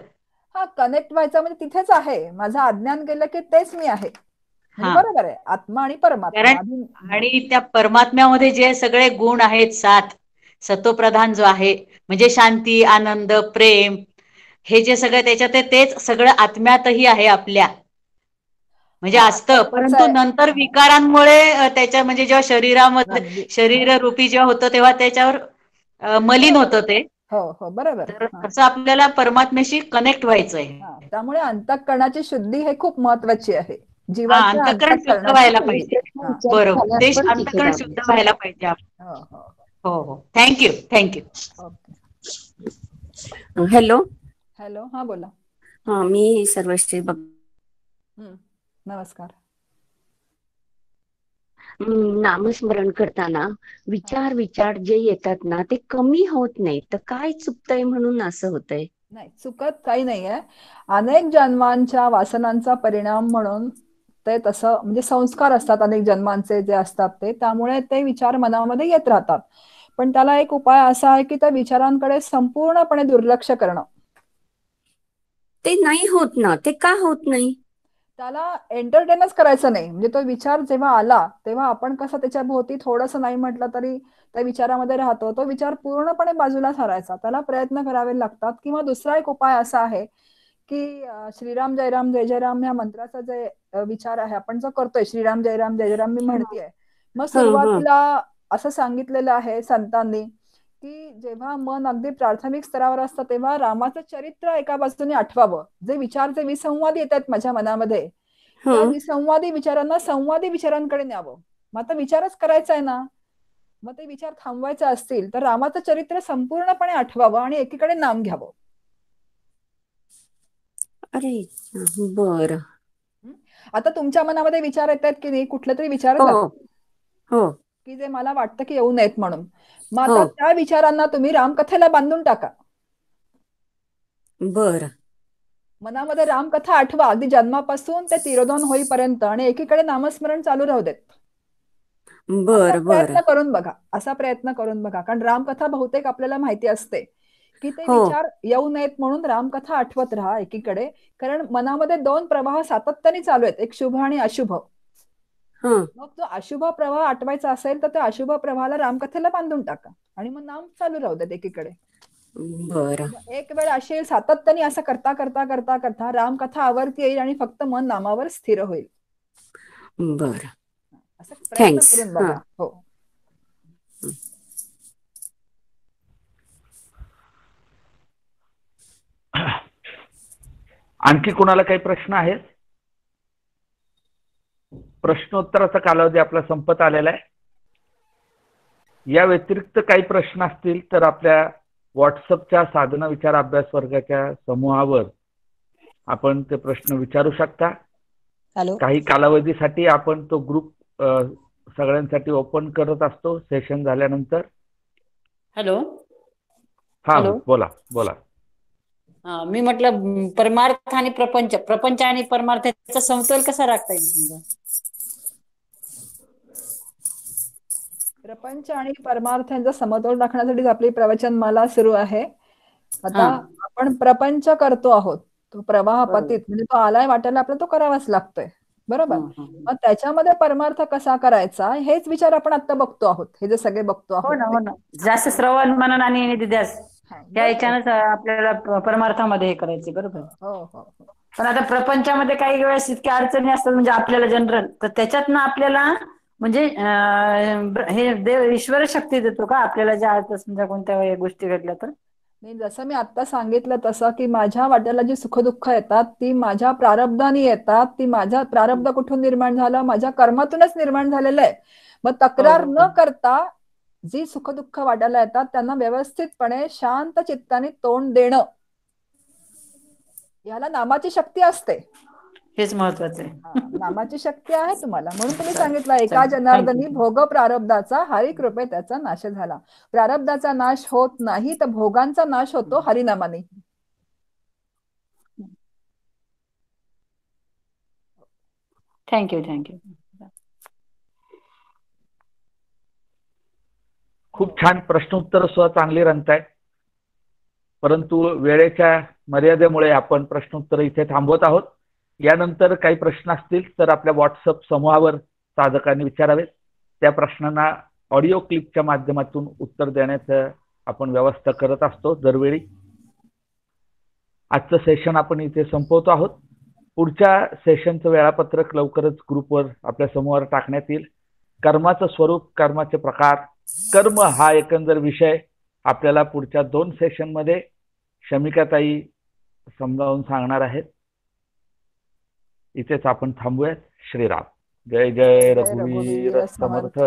हा, कनेक्ट व्हायचं म्हणजे तिथेच आहे. माझं अज्ञान गेलं की तेच मी आहे. म्हणजे हा. बरोबर आहे, आत्मा आणि परमात्मा कारण आणि त्या परमात्म्यामध्ये जे सगळे गुण आहेत, सात सत्वप्रधान जो आहे, म्हणजे शांती, आनंद, प्रेम, हे जे सगळं त्याच्यात आहे तेच सगळं आत्म्यातही आहे आपल्या. म्हणजे हा, असतं, परंतु नंतर विकारांमुळे त्याच्या म्हणजे जेव्हा शरीरामध्ये शरीर रूपी जेव्हा होतं तेव्हा त्याच्यावर मलिन होतं ते. हो हो बरोबर. तर असं आपल्याला परमात्म्याशी कनेक्ट व्हायचंय. त्यामुळे अंतःकरणाची शुद्धी हे खूप महत्वाची आहे. हा, जीवाच्या अंतःकरण शुद्ध अंतःकरणाची व्हायला शुद्धी. पाहिजे. हा. बरोबर, ते अंतःकरण शुद्ध व्हायला पाहिजे. हो हो हो हो, thank you thank you. Okay. Hello. Hello, हा बोला. हा, मी सर्वश्री नमस्कार. नामस्मरण करताना विचार जे येतात ना ते कमी होत नाही, तर काय चुकतंय म्हणून असं होतंय? नाही, चुकत काही नाहीये. अनेक जन्मांच्या वासनांचा परिणाम म्हणून ते तसं, म्हणजे संस्कार असतात अनेक जन्मांचे जे असतात ते, त्यामुळे ते विचार मनामध्ये येत राहतात. पण त्याला एक उपाय असा आहे की त्या विचारांकडे संपूर्णपणे दुर्लक्ष करणं. ते नाही होत ना, ते का होत नाही? त्याला एंटरटेनच करायचं नाही. म्हणजे तो विचार जेव्हा आला तेव्हा आपण कसं त्याच्या भोवती थोडंसं नाही म्हटलं तरी त्या विचारामध्ये राहतो, तो विचार पूर्णपणे बाजूला सारायचा. त्याला प्रयत्न करावे लागतात. किंवा दुसरा एक उपाय असा आहे की श्रीराम जयराम जय जयराम या मंत्राचा जे विचार आहे, आपण जो करतोय श्रीराम जयराम जय जयराम मी म्हणतेय, मग सुरुवातीला असं सांगितलेलं आहे संतांनी की जेव्हा मन अगदी प्राथमिक स्तरावर असतं तेव्हा रामाचं चरित्र एका बाजूने आठवावं. जे विचार, जे विसंवाद येत आहेत माझ्या मनामध्ये, त्या विसंवादी विचारांना संवादी विचारांकडे न्यावं. मग आता विचारच करायचा आहे ना, मग ते विचार थांबवायचे असतील तर रामाचं चरित्र संपूर्णपणे आठवावं आणि एकीकडे नाम घ्यावं. अरे बर. आता तुमच्या मनामध्ये विचार येत आहेत की नाही, कुठले तरी विचार की जे मला वाटतं की येऊ नयेत म्हणून, मग आता त्या विचारांना तुम्ही रामकथेला बांधून टाका. बर. मनामध्ये रामकथा आठवा अगदी जन्मापासून ते तिरोधान होईपर्यंत, आणि एकीकडे नामस्मरण चालू राहू देत. बर बर. प्रयत्न करून बघा, असा प्रयत्न करून बघा. कारण रामकथा बहुतेक आपल्याला माहिती असते की ते विचार येऊ नयेत म्हणून रामकथा आठवत राहा एकीकडे. कारण मनामध्ये दोन प्रवाह सातत्याने चालू आहेत, एक शुभ आणि अशुभ. मग तो अशुभ प्रवाह आठवायचा असेल तर त्या अशुभ प्रवाहाला रामकथेला बांधून टाका आणि मग नाम चालू राहू देत एकीकडे. एक वेळ अशी येईल सातत्याने असं करता करता करता करता रामकथा आवर्ती येईल आणि फक्त मन नामावर स्थिर होईल. बर, असं प्रयत्न करून बघा. हो. आणखी कोणाला काही प्रश्न आहेत? प्रश्नोत्तराचा कालावधी आपला संपत आलेला आहे. या व्यतिरिक्त काही प्रश्न असतील तर आपल्या व्हॉट्सअपच्या साधना विचार अभ्यास वर्गाच्या समूहावर आपण ते प्रश्न विचारू शकता. काही कालावधीसाठी आपण तो ग्रुप सगळ्यांसाठी ओपन करत असतो सेशन झाल्यानंतर. हॅलो. हा, बोला बोला. मी म्हटलं परमार्थ आणि प्रपंच, प्रपंच आणि परमार्थाचा समतोल कसा राखता येईल? प्रपंच आणि परमार्थ यांचा समतोल राखण्यासाठी आपली प्रवचनमाला सुरू आहे. आता आपण प्रपंच करतो आहोत, तो प्रवाह पतीत म्हणजे तो आलाय वाट्याला, आपल्याला तो करावाच लागतोय. बरोबर. मग त्याच्यामध्ये परमार्थ कसा करायचा हेच विचार आपण आता बघतो आहोत. हे जे सगळे बघतो आहोत. हो ना. जास्त श्रवण मनन आणि निधिध्यास या याच्यानंच आपल्याला परमार्थामध्ये हे करायचे. बरोबर. हो. पण आता प्रपंचामध्ये काही वेळेस इतक्या अडचणी असतात म्हणजे आपल्याला जनरल, तर त्याच्यातनं आपल्याला म्हणजे हे देव ईश्वर शक्ती देतो का आपल्याला, ज्या समजा कोणत्या गोष्टी घडल्या तर? नाही, जसं मी आता सांगितलं तसं की माझ्या वाट्याला जी सुखदुःख येतात ती माझ्या प्रारब्धाने येतात. ती माझ्या प्रारब्ध कुठून निर्माण झालं? माझ्या कर्मातूनच निर्माण झालेलं आहे. मग तक्रार न करता जी सुखदुःख वाट्याला येतात त्यांना व्यवस्थितपणे शांत चित्ताने तोंड देणं, याला नामाची शक्ती असते. हेच महत्वाचं आहे. नामाची शक्ती आहे तुम्हाला, म्हणून तुम्ही सांगितलं एका जनार्दनी भोग प्रारब्धाचा हरी कृपे त्याचा नाश झाला. प्रारब्धाचा नाश होत नाही तर भोगांचा नाश होतो हरिनामाने. थँक्यू. खूप छान प्रश्नोत्तर सुद्धा चांगली रंगतायत, परंतु वेळेच्या मर्यादेमुळे आपण प्रश्नोत्तर इथे थांबवत आहोत. यानंतर काही प्रश्न असतील तर आपल्या व्हॉट्सअप समूहावर साधकांनी विचारावेत. त्या प्रश्नांना ऑडिओ क्लिपच्या माध्यमातून उत्तर देण्याचं आपण व्यवस्था करत असतो दरवेळी. आजचं सेशन आपण इथे संपवतो आहोत. पुढच्या सेशनचं वेळापत्रक लवकरच ग्रुपवर आपल्या समूहावर टाकण्यात येईल. कर्माचं स्वरूप, कर्माचे प्रकार, कर्म हा एकंदर विषय आपल्याला पुढच्या 2 सेशनमध्ये शमिकाताई समजावून सांगणार आहेत. इथेच आपण थांबूयात. श्रीराम. जय जय रघुवीर समर्थ.